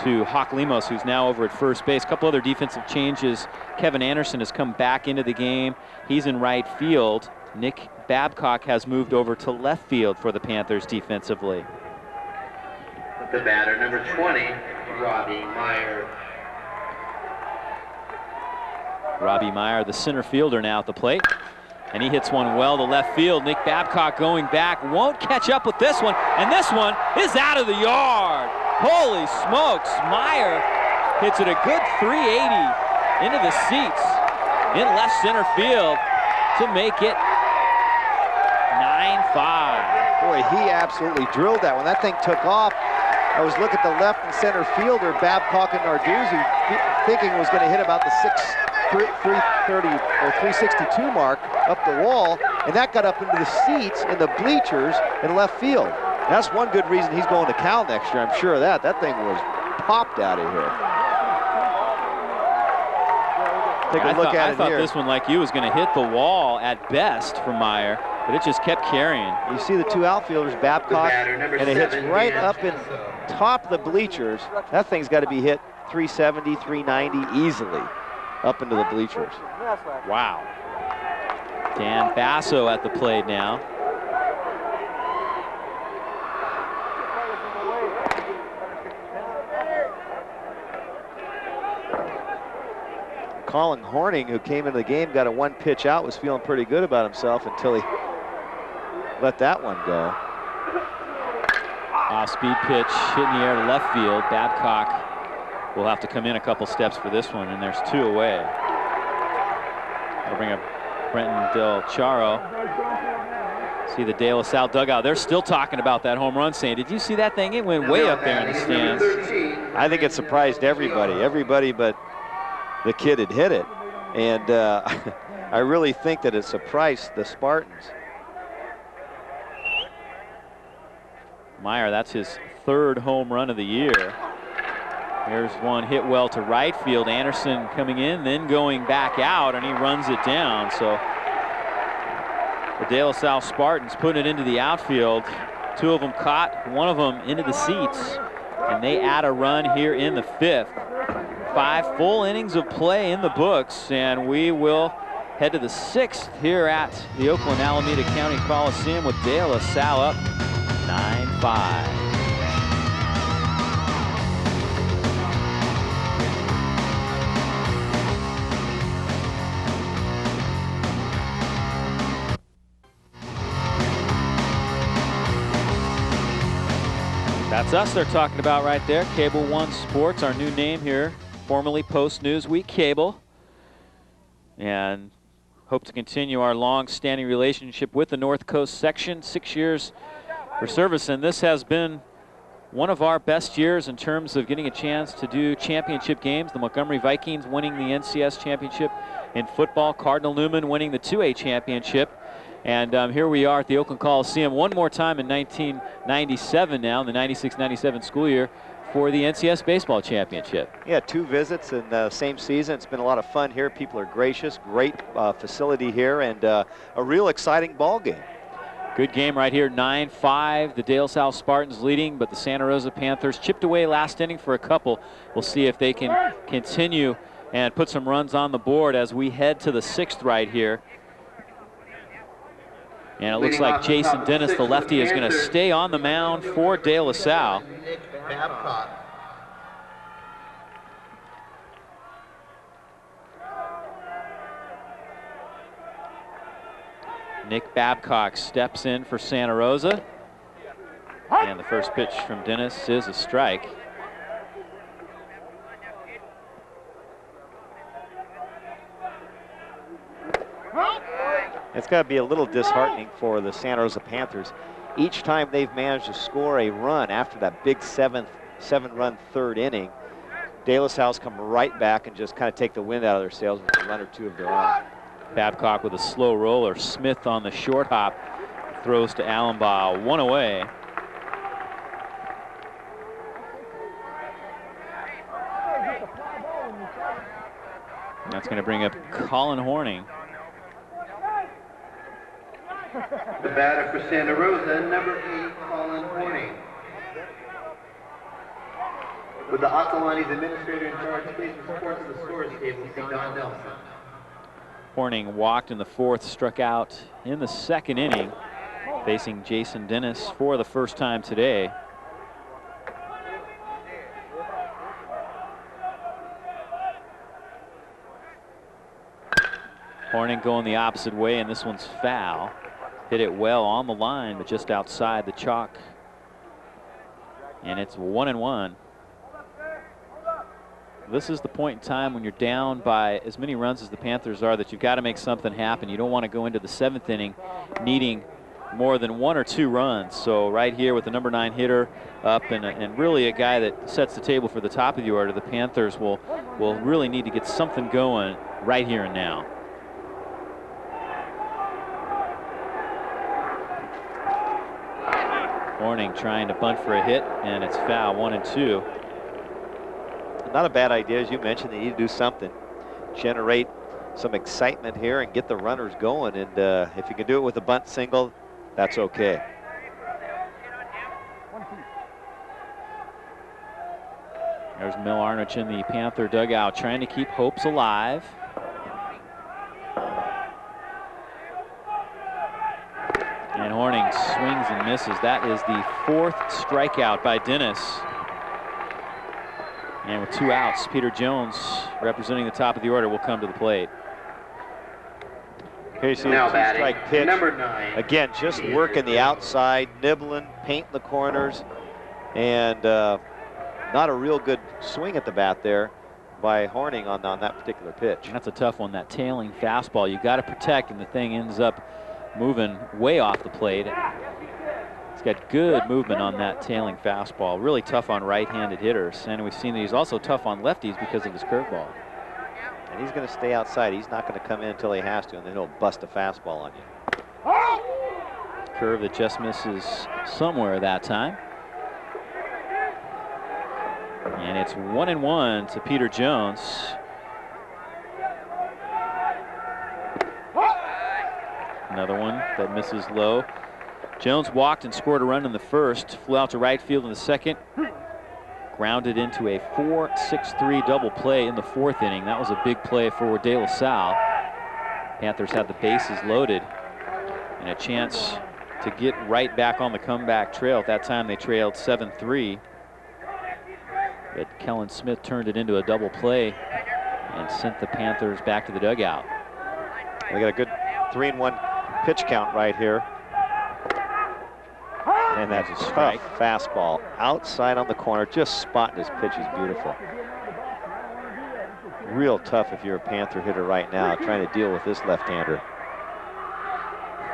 S1: to Hawk Lemos, who's now over at first base. A couple other defensive changes. Kevin Anderson has come back into the game. He's in right field. Nick Babcock has moved over to left field for the Panthers defensively.
S3: The batter, number 20, Robbie Meyer.
S1: Robbie Meyer, the center fielder, now at the plate. And he hits one well to left field. Nick Babcock going back, won't catch up with this one, and this one is out of the yard. Holy smokes, Meyer hits it a good 380 into the seats in left center field to make it 9-5.
S2: Boy, he absolutely drilled that one. That thing took off. I was looking at the left and center fielder, Babcock and Narduzzi, thinking it was going to hit about the 330 or 362 mark up the wall, and that got up into the seats in the bleachers in left field. That's one good reason he's going to Cal next year, I'm sure of that. That thing was popped out of here. Take a look at it here.
S1: I thought this one, like you, was going to hit the wall at best for Meyer, but it just kept carrying.
S2: You see the 2 outfielders, Babcock, and it hits right up in top of the bleachers. That thing's got to be hit 370, 390 easily up into the bleachers.
S1: Wow. Dan Basso at the plate now.
S2: Colin Horning, who came into the game, got a 1-pitch out, was feeling pretty good about himself until he let that one go.
S1: Off-speed pitch, hit in the air to left field. Babcock will have to come in a couple steps for this one, and there's 2 away. That'll bring up Brenton Del Charo. See the De La Salle dugout. They're still talking about that home run, saying, did you see that thing? It went way up there in the stands.
S2: I think it surprised everybody but the kid had hit it. And I really think that it surprised the Spartans.
S1: Meyer, that's his 3rd home run of the year. There's one hit well to right field. Anderson coming in, then going back out, and he runs it down. So the De La Salle Spartans putting it into the outfield. 2 of them caught, 1 of them into the seats, and they add a run here in the 5th. 5 full innings of play in the books, and we will head to the 6th here at the Oakland Alameda County Coliseum with De La Salle up 9-5. That's us they're talking about right there. Cable One Sports, our new name here, formerly Post Newsweek Cable. And hope to continue our long-standing relationship with the North Coast section. 6 years for service, and this has been one of our best years in terms of getting a chance to do championship games. The Montgomery Vikings winning the NCS championship in football, Cardinal Newman winning the 2A championship. And here we are at the Oakland Coliseum one more time in 1997 now, in the 96-97 school year, for the NCS baseball championship.
S2: Yeah, 2 visits in the same season. It's been a lot of fun here. People are gracious, great facility here, and a real exciting ball game.
S1: Good game right here, 9-5. The De La Salle Spartans leading, but the Santa Rosa Panthers chipped away last inning for a couple. We'll see if they can continue and put some runs on the board as we head to the 6th right here. And it looks like Jason Dennis, the lefty, is going to stay on the mound for De La Salle. Nick Babcock steps in for Santa Rosa. And the first pitch from Dennis is a strike.
S2: It's got to be a little disheartening for the Santa Rosa Panthers. Each time they've managed to score a run after that big 7-run 3rd inning, De La Salle's come right back and just kind of take the wind out of their sails with a run or 2 of their own.
S1: Babcock with a slow roller. Smith on the short hop. Throws to Allenbaugh. 1 away. That's going to bring up Colin Horning.
S3: The batter for Santa Rosa, number 8, Colin Horning. With the Occolani's administrator in charge of baseball sports and the scores table, Don Nelson.
S1: Horning walked in the 4th, struck out in the 2nd inning, facing Jason Dennis for the first time today. Horning going the opposite way, and this one's foul. Hit it well on the line, but just outside the chalk. And it's 1-1. This is the point in time when you're down by as many runs as the Panthers are that you've got to make something happen. You don't want to go into the 7th inning needing more than 1 or 2 runs. So right here with the number 9 hitter up and really a guy that sets the table for the top of the order, the Panthers will really need to get something going right here and now. Horning trying to bunt for a hit, and it's foul, 1-2.
S2: Not a bad idea, as you mentioned. They need to do something, generate some excitement here and get the runners going. And if you can do it with a bunt single, that's okay.
S1: There's Mel Arnich in the Panther dugout trying to keep hopes alive. And Horning swings and misses. That is the 4th strikeout by Dennis. And with 2 outs, Peter Jones, representing the top of the order, will come to the plate.
S2: Here you see
S3: Now
S2: a
S3: batting,
S2: two-strike pitch.
S3: number 9.
S2: Again, just working the outside, nibbling, painting the corners, and not a real good swing at the bat there by Horning on that particular pitch.
S1: And that's a tough one, that tailing fastball. You got to protect, and the thing ends up moving way off the plate. He's got good movement on that tailing fastball. Really tough on right-handed hitters, and we've seen that he's also tough on lefties because of his curveball.
S2: And he's going to stay outside. He's not going to come in until he has to, and then he'll bust a fastball on you.
S1: Curve that just misses somewhere that time. And it's 1-1 to Peter Jones. Another one that misses low. Jones walked and scored a run in the first, flew out to right field in the second, grounded into a 4-6-3 double play in the 4th inning. That was a big play for De La Salle. Panthers had the bases loaded and a chance to get right back on the comeback trail. At that time they trailed 7-3. But Kellen Smith turned it into a double play and sent the Panthers back to the dugout.
S2: They got a good 3-1 pitch count right here. And that's a tough fastball outside on the corner, just spotting his pitch is beautiful. Real tough if you're a Panther hitter right now, trying to deal with this left-hander.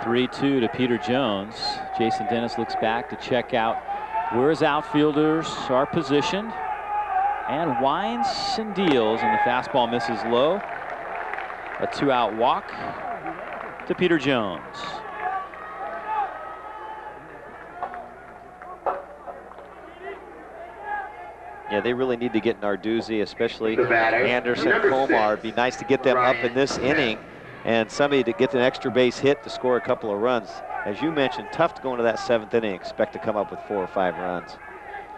S1: 3-2 to Peter Jones. Jason Dennis looks back to check out where his outfielders are positioned, and winds and deals, and the fastball misses low. A 2-out walk to Peter Jones.
S2: Yeah, they really need to get Narduzzi, especially
S3: The batter,
S2: Anderson,
S3: number
S2: Komar.
S3: 6,
S2: It'd be nice to get them up in this inning and somebody to get an extra base hit to score a couple of runs. As you mentioned, tough to go into that 7th inning, expect to come up with 4 or 5 runs.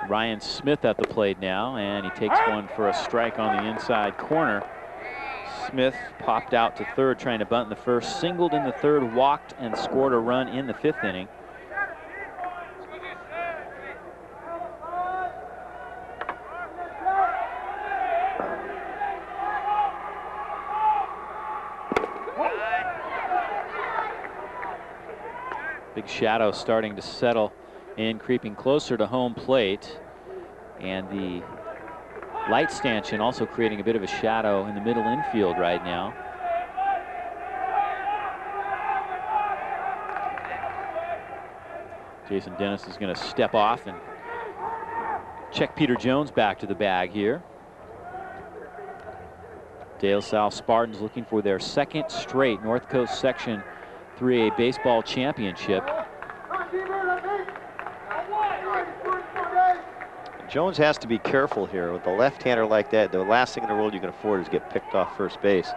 S1: Ryan Smith at the plate now, and he takes one for a strike on the inside corner. Smith popped out to third, trying to bunt in the first, singled in the third, walked and scored a run in the 5th inning. Big shadow starting to settle in, creeping closer to home plate, and the light stanchion also creating a bit of a shadow in the middle infield right now. Jason Dennis is going to step off and check Peter Jones back to the bag here. De La Salle Spartans looking for their 2nd straight North Coast Section 3A baseball championship.
S2: Jones has to be careful here with a left-hander like that. The last thing in the world you can afford is get picked off first base.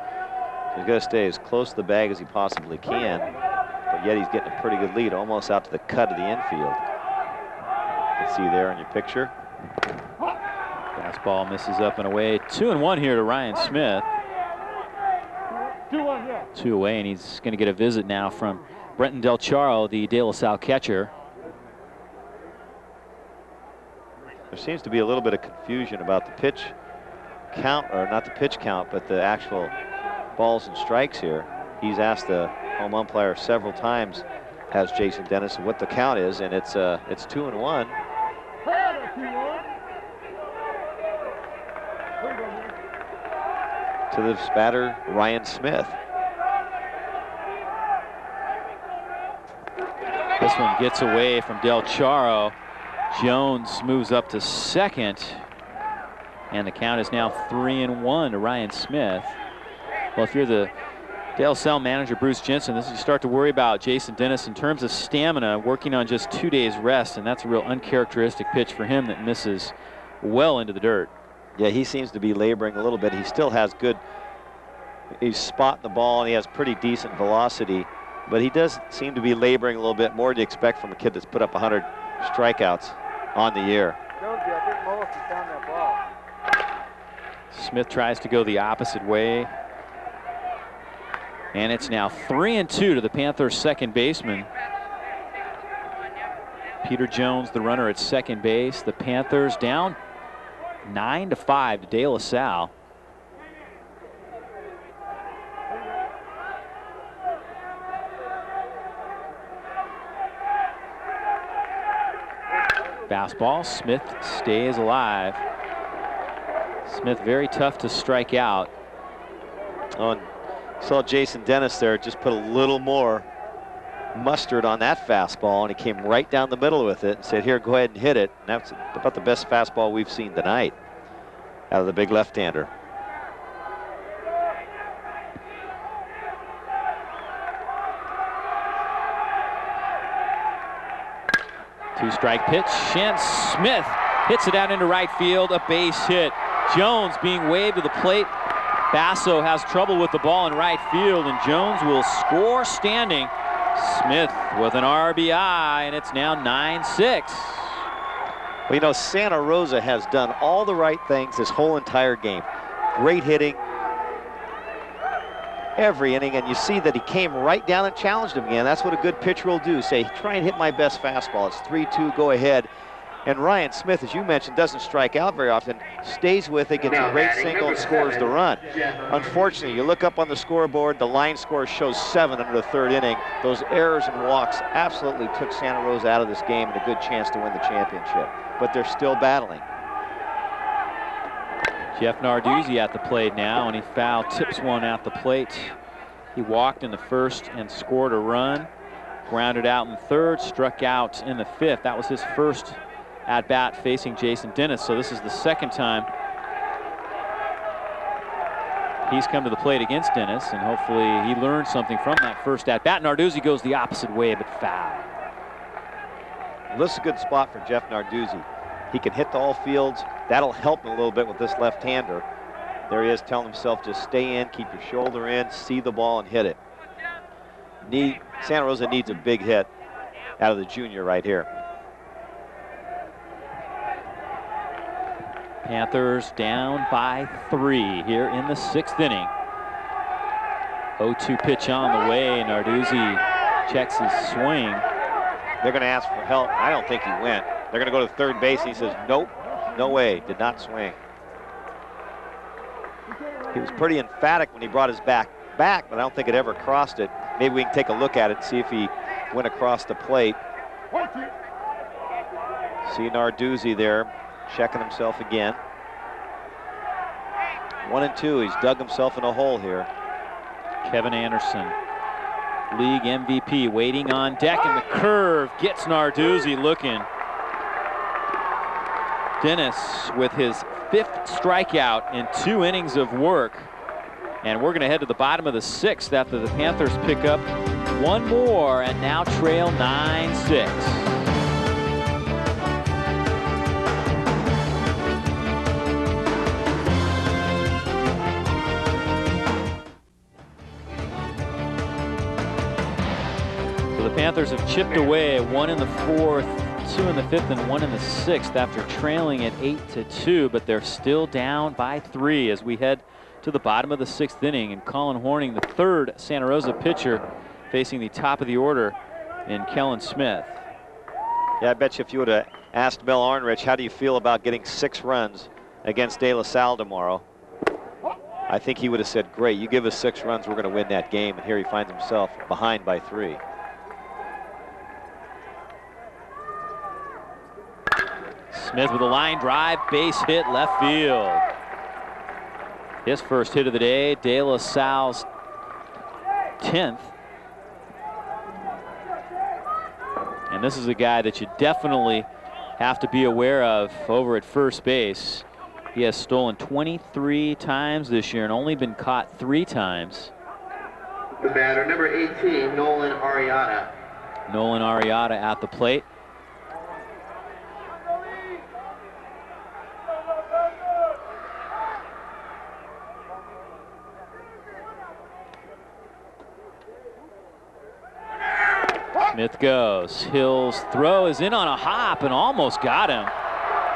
S2: He's got to stay as close to the bag as he possibly can, but yet he's getting a pretty good lead, almost out to the cut of the infield. You can see there in your picture.
S1: Fastball misses up and away. 2-1 here to Ryan Smith. 2 away, and he's going to get a visit now from Brenton Del Charo, the De La Salle catcher.
S2: There seems to be a little bit of confusion about the pitch count, or not the pitch count, but the actual balls and strikes here. He's asked the home umpire several times, has Jason Dennis, what the count is, and it's 2-1. To this batter, Ryan Smith.
S1: This one gets away from Del Charo. Jones moves up to second, and the count is now 3-1 to Ryan Smith. Well, if you're the De La Salle manager, Bruce Jensen, this is you start to worry about Jason Dennis in terms of stamina, working on just 2 days rest, and that's a real uncharacteristic pitch for him that misses well into the dirt.
S2: Yeah, he seems to be laboring a little bit. He still has good, he's spotting the ball and he has pretty decent velocity, but he does seem to be laboring a little bit more to expect from a kid that's put up 100 strikeouts on the year.
S1: Smith tries to go the opposite way, and it's now 3-2 to the Panthers' 2nd baseman. Peter Jones, the runner at second base. The Panthers down 9-5 to De La Salle. Fastball, Smith stays alive. Smith very tough to strike out.
S2: Saw Jason Dennis there just put a little more mustard on that fastball, and he came right down the middle with it and said, here, go ahead and hit it. And that's about the best fastball we've seen tonight out of the big left-hander.
S1: Two-strike pitch, and Smith hits it out into right field, a base hit. Jones being waved to the plate. Basso has trouble with the ball in right field, and Jones will score standing. Smith with an RBI, and it's now 9-6.
S2: Well, you know, Santa Rosa has done all the right things this whole entire game. Great hitting every inning, and you see that he came right down and challenged him again. That's what a good pitcher will do. Say, try and hit my best fastball. It's 3-2, go ahead. And Ryan Smith, as you mentioned, doesn't strike out very often, stays with it, gets a great single, and scores the run. Unfortunately, you look up on the scoreboard, the line score shows 7 under the third inning. Those errors and walks absolutely took Santa Rosa out of this game and a good chance to win the championship. But they're still battling.
S1: Jeff Narduzzi at the plate now, and he foul tips one at the plate. He walked in the first and scored a run. Grounded out in the third, struck out in the fifth. That was his first at bat facing Jason Dennis, so this is the second time he's come to the plate against Dennis, and hopefully he learned something from that first at bat. Narduzzi goes the opposite way, but foul.
S2: This is a good spot for Jeff Narduzzi. He can hit to all fields. That'll help him a little bit with this left-hander. There he is telling himself, just stay in, keep your shoulder in, see the ball and hit it. Santa Rosa needs a big hit out of the junior right here.
S1: Panthers down by 3 here in the 6th inning. 0-2 pitch on the way. Narduzzi checks his swing.
S2: They're going to ask for help. I don't think he went. They're going to go to third base. He says, nope, no way, did not swing. He was pretty emphatic when he brought his back, but I don't think it ever crossed it. Maybe we can take a look at it and see if he went across the plate. See Narduzzi there, checking himself again. 1-2, he's dug himself in a hole here.
S1: Kevin Anderson, league MVP, waiting on deck, and the curve gets Narduzzi looking. Dennis with his 5th strikeout in 2 innings of work. And we're going to head to the bottom of the 6th after the Panthers pick up one more and now trail 9-6. So the Panthers have chipped away, 1 in the 4th, 2 in the 5th, and 1 in the 6th after trailing at 8-2, but they're still down by 3 as we head to the bottom of the 6th inning. And Colin Horning, the 3rd Santa Rosa pitcher, facing the top of the order in Kellen Smith.
S2: Yeah, I bet you if you would have asked Mel Arnrich, how do you feel about getting 6 runs against De La Salle tomorrow? I think he would have said, great, you give us 6 runs, we're going to win that game. And here he finds himself behind by 3.
S1: Smith with a line drive, base hit, left field. His first hit of the day, De La Salle's 10th. And this is a guy that you definitely have to be aware of over at first base. He has stolen 23 times this year and only been caught 3 times.
S3: The batter, number 18, Nolan Arrieta.
S1: Nolan Arrieta at the plate. Smith goes. Hill's throw is in on a hop and almost got him.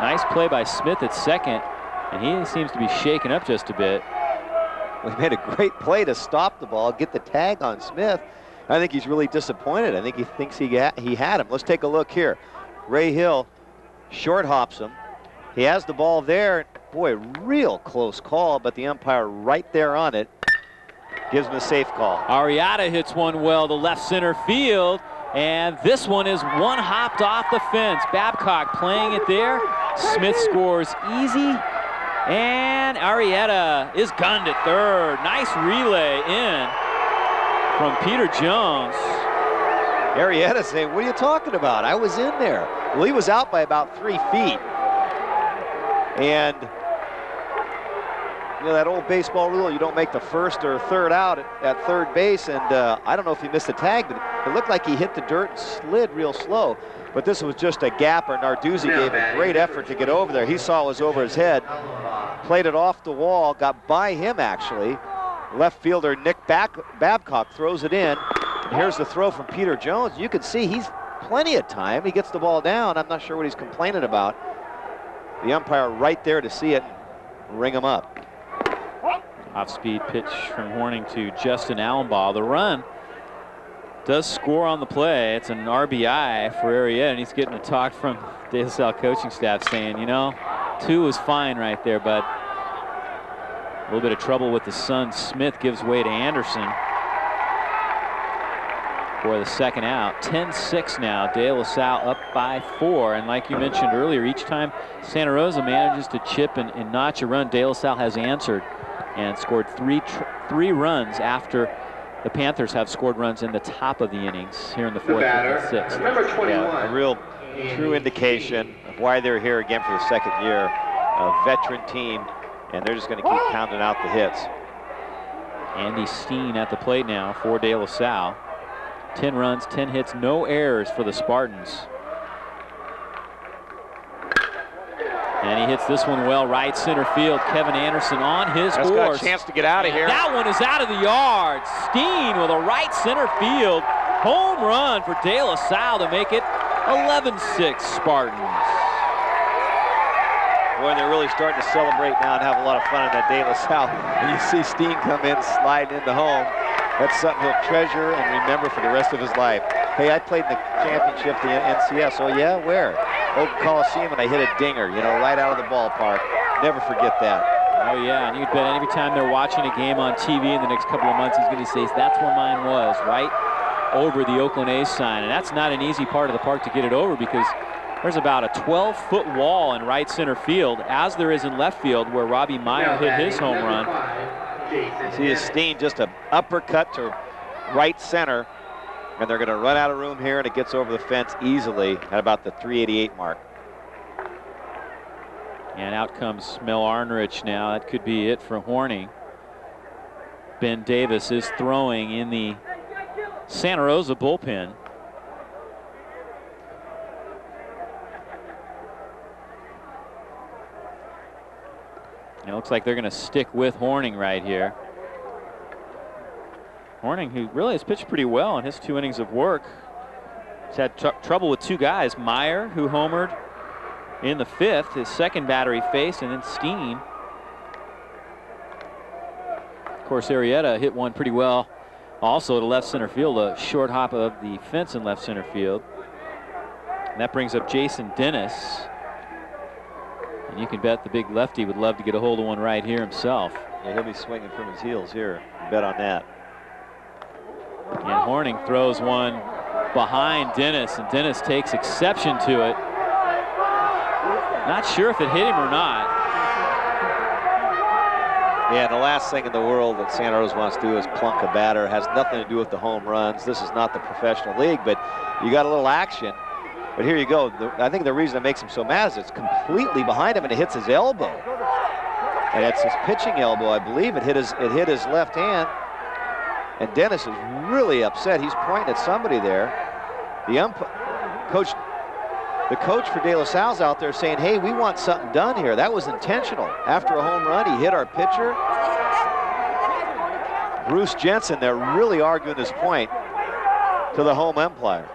S1: Nice play by Smith at second, and he seems to be shaken up just a bit.
S2: Well, he made a great play to stop the ball, get the tag on Smith. I think he's really disappointed. I think he thinks he had him. Let's take a look here. Ray Hill short hops him. He has the ball there. Boy, real close call, but the umpire right there on it gives him a safe call.
S1: Arrieta hits one well to left center field, and this one is one hopped off the fence. Babcock playing it there. Smith scores easy, and Arrieta is gunned at third. Nice relay in from Peter Jones.
S2: Arrieta saying, what are you talking about? I was in there. Well, he was out by about 3 feet. And you know that old baseball rule, you don't make the first or third out at third base, and I don't know if he missed the tag, but it looked like he hit the dirt and slid real slow. But this was just a gapper. Narduzzi gave a great effort to get over there. He saw it was over his head, played it off the wall, got by him actually. Left fielder Nick Babcock throws it in. And here's the throw from Peter Jones. You can see he's plenty of time. He gets the ball down. I'm not sure what he's complaining about. The umpire right there to see it and ring him up.
S1: Off-speed pitch from Horning to Justin Allenbaugh. The run does score on the play. It's an RBI for Arrieta, and he's getting a talk from De La Salle coaching staff saying, you know, 2 was fine right there, but a little bit of trouble with the sun. Smith gives way to Anderson for the second out. 10-6 now. De La Salle up by 4. And like you mentioned earlier, each time Santa Rosa manages to chip and notch a run, De La Salle has answered and scored three runs after the Panthers have scored runs in the top of the innings here in the 4th and 6th.
S3: Number 21.
S2: Yeah, a real true indication of why they're here again for the second year. A veteran team, and they're just going to keep pounding out the hits.
S1: Andy Steen at the plate now for De La Salle. 10 runs, 10 hits, no errors for the Spartans. And he hits this one well, right center field. Kevin Anderson on his horse.
S2: Got a chance to get out of here.
S1: That one is out of the yard. Steen with a right center field home run for De La Salle to make it 11-6 Spartans.
S2: Boy, they're really starting to celebrate now and have a lot of fun in that De La Salle. And you see Steen come in, slide into home. That's something he'll treasure and remember for the rest of his life. Hey, I played in the championship, the NCS. Oh yeah, where? Oak Coliseum, and I hit a dinger, you know, right out of the ballpark. Never forget that.
S1: Oh yeah, and you bet every time they're watching a game on TV in the next couple of months, he's going to say, that's where mine was, right over the Oakland A's sign. And that's not an easy part of the park to get it over, because there's about a 12-foot wall in right center field, as there is in left field where Robbie Meyer hit his home run.
S2: See Steen just an uppercut to right center, and they're going to run out of room here, and it gets over the fence easily at about the 388 mark.
S1: And out comes Mel Arnrich now. That could be it for Horning. Ben Davis is throwing in the Santa Rosa bullpen. It looks like they're going to stick with Horning right here. Horning, who really has pitched pretty well in his 2 innings of work. He's had trouble with 2 guys. Meyer, who homered in the 5th, his second batter he faced, and then Steen. Of course, Arrieta hit one pretty well also to left center field, a short hop of the fence in left center field. And that brings up Jason Dennis. And you can bet the big lefty would love to get a hold of one right here himself.
S2: Yeah, he'll be swinging from his heels here. Bet on that.
S1: And Horning throws one behind Dennis, and Dennis takes exception to it. Not sure if it hit him or not.
S2: Yeah, the last thing in the world that Santa Rosa wants to do is plunk a batter. It has nothing to do with the home runs. This is not the professional league, but you got a little action. But here you go. I think the reason it makes him so mad is it's completely behind him and it hits his elbow. And it's his pitching elbow, I believe. It hit his left hand. And Dennis is really upset. He's pointing at somebody there. The coach for De La Salle's out there saying, hey, we want something done here. That was intentional. After a home run, he hit our pitcher. Bruce Jensen, they're really arguing this point to the home umpire.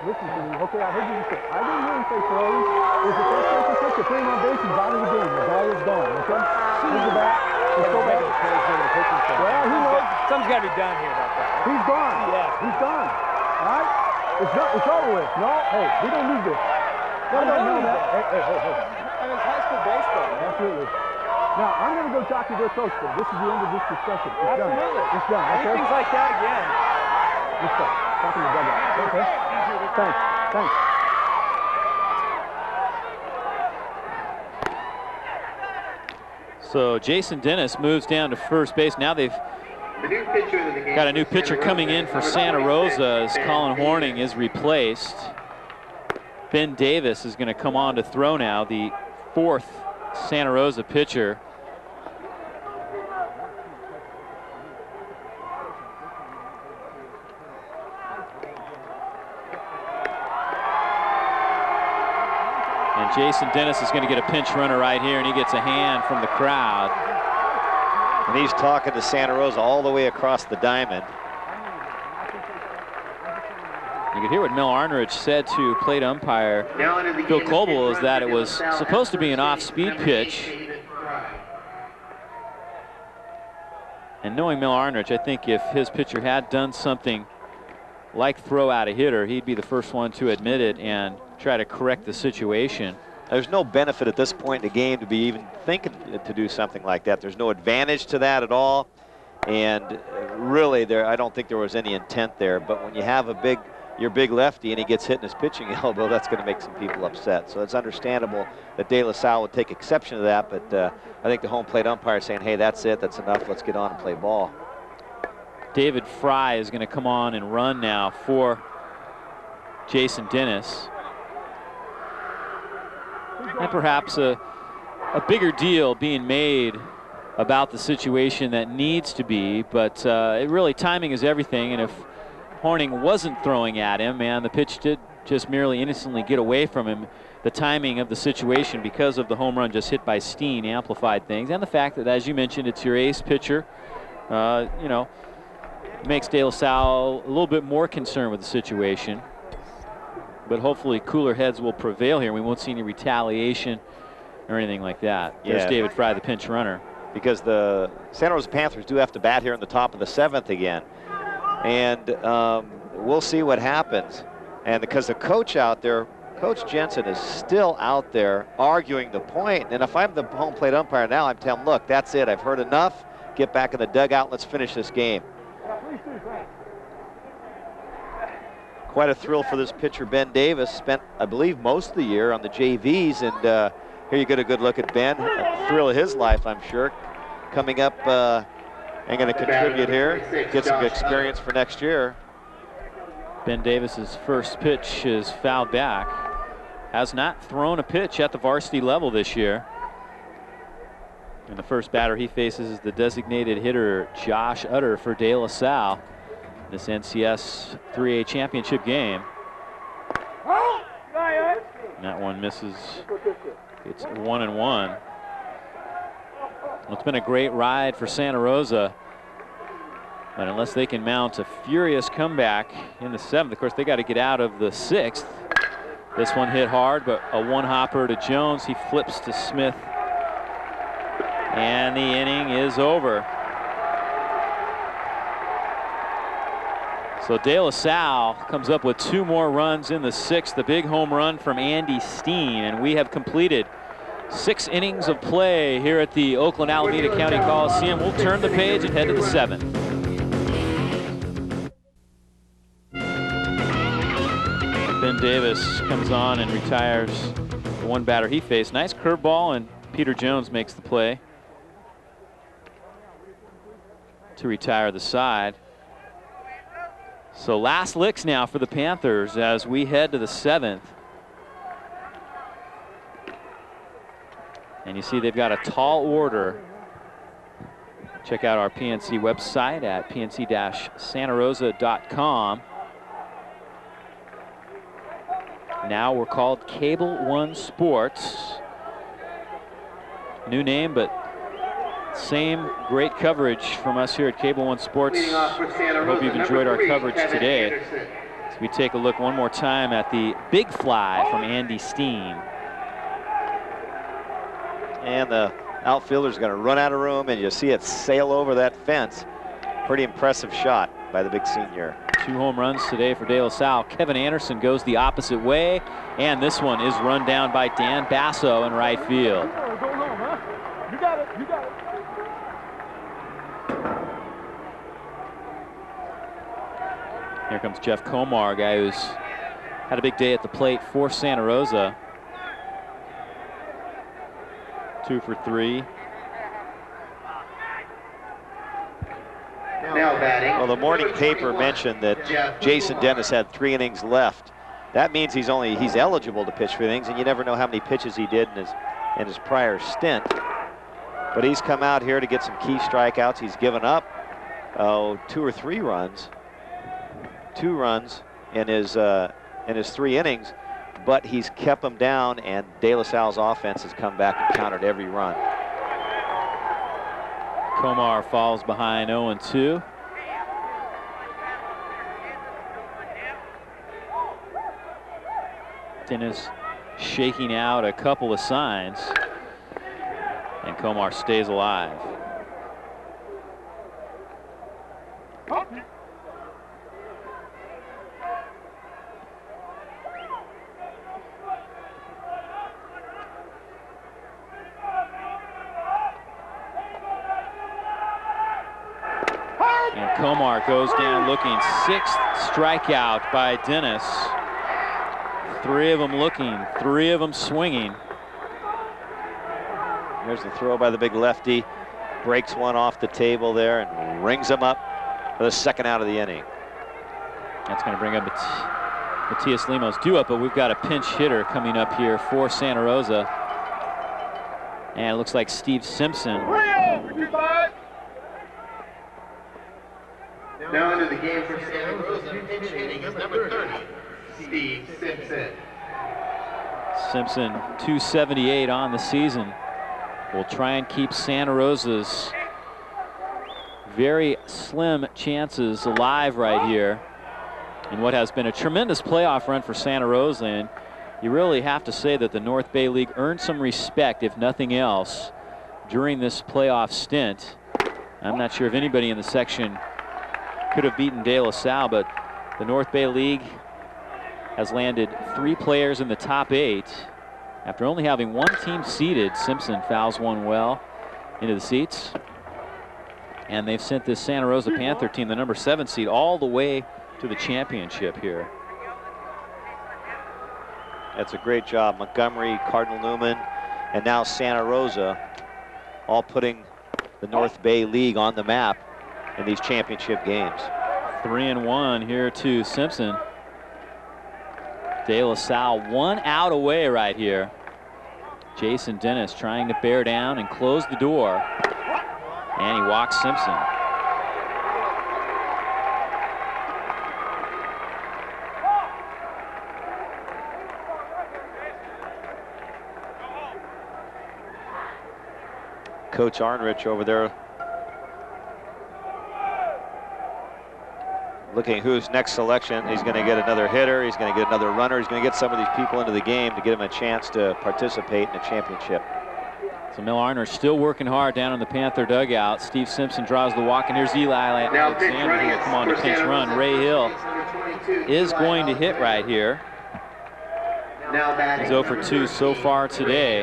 S6: Listen to me. Okay, I heard you say, I didn't hear him say throws. It's the first person pitch to put him on base, he's out of the game. The guy is gone, okay? Here's the bat. Let's go back. Well, he knows.
S7: Something's got to be done here about that.
S6: He's gone. Yeah. He's gone. All right? It's over with. No, hey, we don't need this. They don't know that. Hey.
S7: I mean, it's high school baseball.
S6: Absolutely. Now, I'm going to go talk to their coach, but this is the end of this discussion. It's done. It's done, okay?
S7: Things like that again.
S6: Let's go. Talk to the dugout. Okay? Thanks.
S1: So Jason Dennis moves down to first base. Now they've got a new pitcher coming in for Santa Rosa as Colin Horning is replaced. Ben Davis is going to come on to throw now, the 4th Santa Rosa pitcher. And Jason Dennis is going to get a pinch runner right here, and he gets a hand from the crowd.
S2: And he's talking to Santa Rosa all the way across the diamond.
S1: You could hear what Mel Arnerich said to plate umpire Phil Coble, is that it was supposed to be an off-speed pitch. And knowing Mel Arnerich, I think if his pitcher had done something like throw out a hitter, he'd be the first one to admit it and try to correct the situation.
S2: There's no benefit at this point in the game to be even thinking to do something like that. There's no advantage to that at all. And really, I don't think there was any intent there. But when you have your big lefty and he gets hit in his pitching elbow, that's going to make some people upset. So it's understandable that De La Salle would take exception to that. But I think the home plate umpire is saying, hey, that's it, that's enough, let's get on and play ball.
S1: David Fry is going to come on and run now for Jason Dennis. And perhaps a bigger deal being made about the situation that needs to be, but timing is everything, and if Horning wasn't throwing at him and the pitch did just merely innocently get away from him, the timing of the situation, because of the home run just hit by Steen, amplified things, and the fact that, as you mentioned, it's your ace pitcher, makes De La Salle a little bit more concerned with the situation. But hopefully cooler heads will prevail here. We won't see any retaliation or anything like that.
S2: Yeah.
S1: There's David Fry, the pinch runner.
S2: Because the Santa Rosa Panthers do have to bat here in the top of the 7th again. And we'll see what happens. And because the coach out there, Coach Jensen, is still out there arguing the point. And if I'm the home plate umpire now, I'm telling him, look, that's it. I've heard enough. Get back in the dugout. Let's finish this game. Quite a thrill for this pitcher, Ben Davis. Spent, I believe, most of the year on the JVs, and here you get a good look at Ben. A thrill of his life, I'm sure. Coming up and going to contribute here, get some experience for next year.
S1: Ben Davis's first pitch is fouled back. Has not thrown a pitch at the varsity level this year. And the first batter he faces is the designated hitter, Josh Utter, for De La Salle. This NCS 3A championship game. And that one misses. It's 1-1. Well, it's been a great ride for Santa Rosa. But unless they can mount a furious comeback in the 7th, of course, they got to get out of the 6th. This one hit hard, but a one-hopper to Jones. He flips to Smith. And the inning is over. So De La Salle comes up with 2 more runs in the 6th. The big home run from Andy Steen, and we have completed 6 innings of play here at the Oakland Alameda County Coliseum. We'll turn the page and head to the 7th. Ben Davis comes on and retires the one batter he faced. Nice curveball, and Peter Jones makes the play to retire the side. So last licks now for the Panthers as we head to the 7th. And you see they've got a tall order. Check out our PNC website at pnc-santarosa.com. Now we're called Cable One Sports. New name, but same great coverage from us here at Cable One Sports. I hope you've enjoyed our coverage today. As we take a look one more time at the big fly from Andy Steen.
S2: And the outfielder's going to run out of room, and you see it sail over that fence. Pretty impressive shot by the big senior.
S1: 2 home runs today for De La Salle. Kevin Anderson goes the opposite way, and this one is run down by Dan Basso in right field.
S6: Go home, huh? You got it. You got it.
S1: Here comes Jeff Komar, a guy who's had a big day at the plate for Santa Rosa. 2 for 3.
S3: Now batting.
S2: Well, the morning paper mentioned that Jason Dennis had 3 innings left. That means he's eligible to pitch for innings, and you never know how many pitches he did in his prior stint. But he's come out here to get some key strikeouts. He's given up 2 or 3 runs. 2 runs in his 3 innings, but he's kept them down, and De La Salle's offense has come back and countered every run.
S1: Komar falls behind 0-2. Dennis shaking out a couple of signs, and Komar stays alive. And Komar goes down looking. 6th strikeout by Dennis. 3 of them looking, 3 of them swinging.
S2: Here's the throw by the big lefty. Breaks one off the table there and rings him up for the 2nd out of the inning.
S1: That's going to bring up Matias Lemos due up, but we've got a pinch hitter coming up here for Santa Rosa. And it looks like Steve Simpson.
S3: Now into the game for Santa Rosa, pinch hitting is number 30, Steve Simpson.
S1: Simpson, 278 on the season. Will try and keep Santa Rosa's very slim chances alive right here in what has been a tremendous playoff run for Santa Rosa. And you really have to say that the North Bay League earned some respect, if nothing else, during this playoff stint. I'm not sure if anybody in the section could have beaten De La Salle, but the North Bay League has landed 3 players in the top 8. After only having 1 team seeded, Simpson fouls one well into the seats. And they've sent this Santa Rosa Panther team, the number 7 seed, all the way to the championship here.
S2: That's a great job. Montgomery, Cardinal Newman, and now Santa Rosa, all putting the North Bay League on the map in these championship games.
S1: 3-1 here to Simpson. De La Salle 1 out away right here. Jason Dennis trying to bear down and close the door. And he walks Simpson.
S2: Coach Arnrich over there looking who's next selection. He's going to get another hitter. He's going to get another runner. He's going to get some of these people into the game to give them a chance to participate in a championship.
S1: So Mel Arnrich still working hard down in the Panther dugout. Steve Simpson draws the walk, and here's Eli Alexander who will come on to pinch run. Ray Hill is going to hit right here. He's 0 for 2 so far today.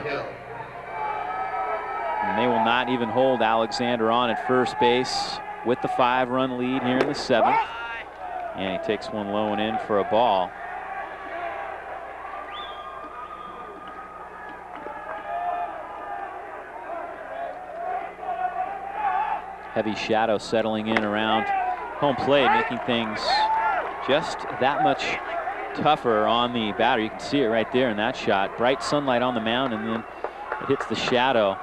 S1: And they will not even hold Alexander on at first base with the 5-run lead here in the 7th. And he takes one low and in for a ball. Heavy shadow settling in around home plate, making things just that much tougher on the batter. You can see it right there in that shot. Bright sunlight on the mound, and then it hits the shadow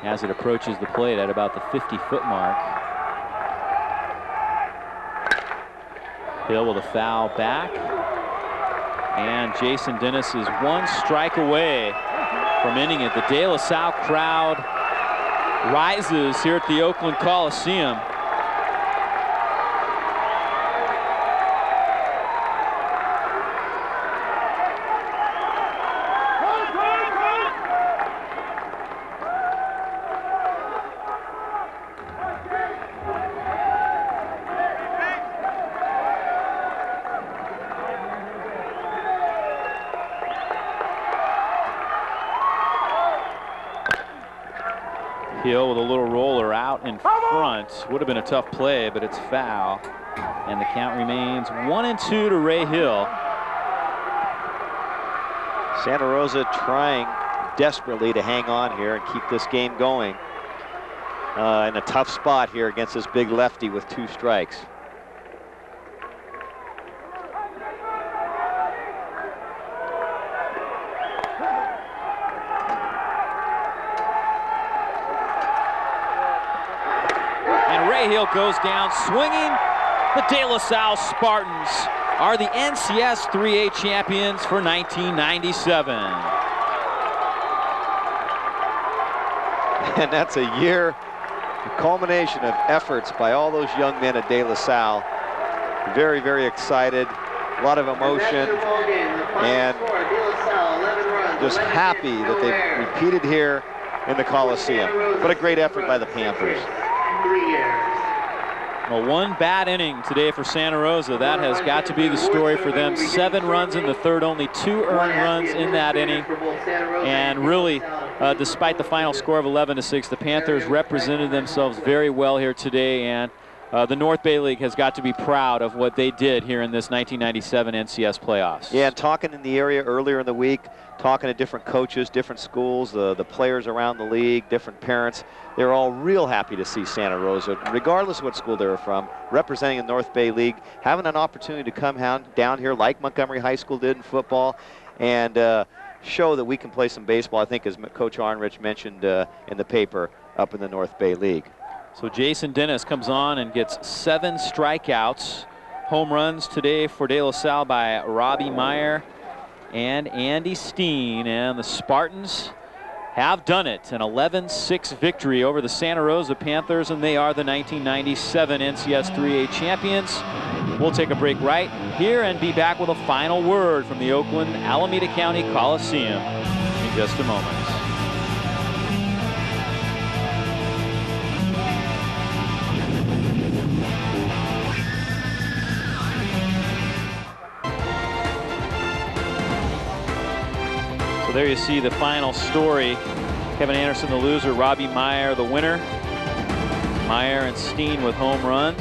S1: as it approaches the plate at about the 50-foot mark. Hill with a foul back. And Jason Dennis is 1 strike away from ending it. The De La Salle crowd rises here at the Oakland Coliseum. Hill with a little roller out in front. Would have been a tough play, but it's foul. And the count remains 1-2 to Ray Hill.
S2: Santa Rosa trying desperately to hang on here and keep this game going. In a tough spot here against this big lefty with 2 strikes.
S1: Hill goes down swinging. The De La Salle Spartans are the NCS 3A champions for 1997.
S2: And that's a year, a culmination of efforts by all those young men at De La Salle. Very, very excited, a lot of emotion, and just happy that they repeated here in the Coliseum. What a great effort by the Panthers.
S1: Well, 1 bad inning today for Santa Rosa. That has got to be the story for them. 7 runs in the third, only 2 earned runs in that inning. And really, despite the final score of 11-6, the Panthers represented themselves very well here today. And the North Bay League has got to be proud of what they did here in this 1997 NCS playoffs.
S2: Yeah, and talking in the area earlier in the week, talking to different coaches, different schools, the players around the league, different parents, they're all real happy to see Santa Rosa, regardless of what school they were from, representing the North Bay League, having an opportunity to come down here like Montgomery High School did in football, and show that we can play some baseball, I think, as Coach Arnrich mentioned in the paper, up in the North Bay League.
S1: So Jason Dennis comes on and gets 7 strikeouts. Home runs today for De La Salle by Robbie Meyer and Andy Steen. And the Spartans have done it. An 11-6 victory over the Santa Rosa Panthers, and they are the 1997 NCS 3A champions. We'll take a break right here and be back with a final word from the Oakland Alameda County Coliseum in just a moment. So there you see the final story. Kevin Anderson, the loser, Robbie Meyer, the winner. Meyer and Steen with home runs.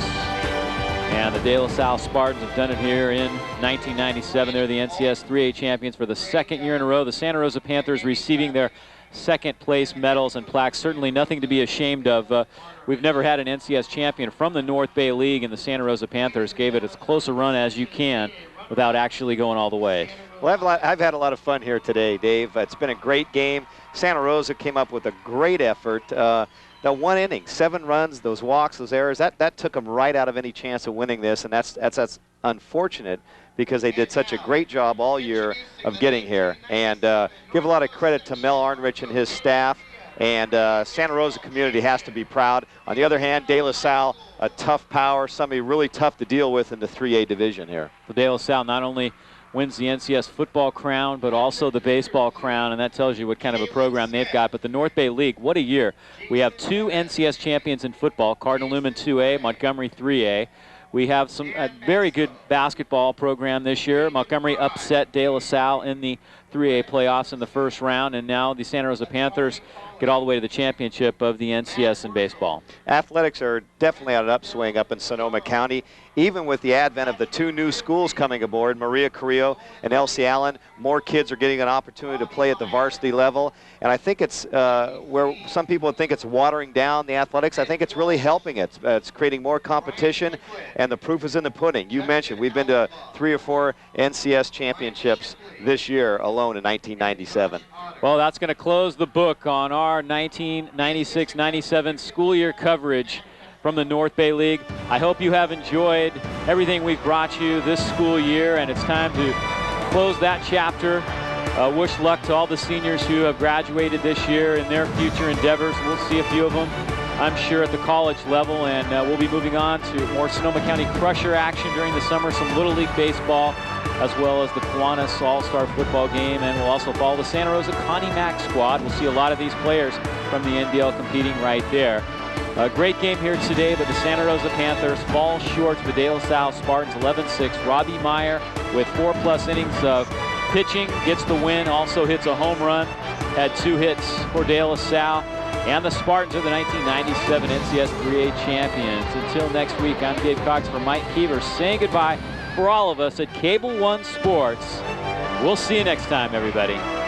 S1: And the De La Salle Spartans have done it here in 1997. They're the NCS 3A champions for the 2nd year in a row. The Santa Rosa Panthers receiving their 2nd place medals and plaques. Certainly nothing to be ashamed of. We've never had an NCS champion from the North Bay League, and the Santa Rosa Panthers gave it as close a run as you can without actually going all the way.
S2: Well, I've had a lot of fun here today, Dave. It's been a great game. Santa Rosa came up with a great effort. The 1 inning, 7 runs, those walks, those errors, that took them right out of any chance of winning this, and that's unfortunate because they did such a great job all year of getting here. And give a lot of credit to Mel Arnrich and his staff. And Santa Rosa community has to be proud. On the other hand, De La Salle, a tough power, somebody really tough to deal with in the 3A division here.
S1: So De La Salle not only wins the NCS football crown, but also the baseball crown, and that tells you what kind of a program they've got. But the North Bay League, what a year. We have 2 NCS champions in football, Cardinal Newman 2A, Montgomery 3A. We have a very good basketball program this year. Montgomery upset De La Salle in the 3A playoffs in the first round, and now the Santa Rosa Panthers get all the way to the championship of the NCS in baseball.
S2: Athletics are definitely on an upswing up in Sonoma County. Even with the advent of the 2 new schools coming aboard, Maria Carrillo and Elsie Allen, more kids are getting an opportunity to play at the varsity level. And I think it's where some people would think it's watering down the athletics. I think it's really helping it. It's creating more competition, and the proof is in the pudding. You mentioned we've been to 3 or 4 NCS championships this year alone in 1997.
S1: Well, that's going to close the book on our 1996-97 school year coverage from the North Bay League. I hope you have enjoyed everything we've brought you this school year, and it's time to close that chapter. Wish luck to all the seniors who have graduated this year in their future endeavors. We'll see a few of them, I'm sure, at the college level, and we'll be moving on to more Sonoma County Crusher action during the summer, some Little League baseball, as well as the Kiwanis All-Star football game, and we'll also follow the Santa Rosa Connie Mack squad. We'll see a lot of these players from the NDL competing right there. A great game here today, but the Santa Rosa Panthers fall short to the De La Salle Spartans 11-6. Robbie Meyer with 4+ innings of pitching gets the win, also hits a home run, had 2 hits for De La Salle. And the Spartans are the 1997 NCS 3A champions. Until next week, I'm Dave Cox for Mike Keever saying goodbye for all of us at Cable One Sports. We'll see you next time, everybody.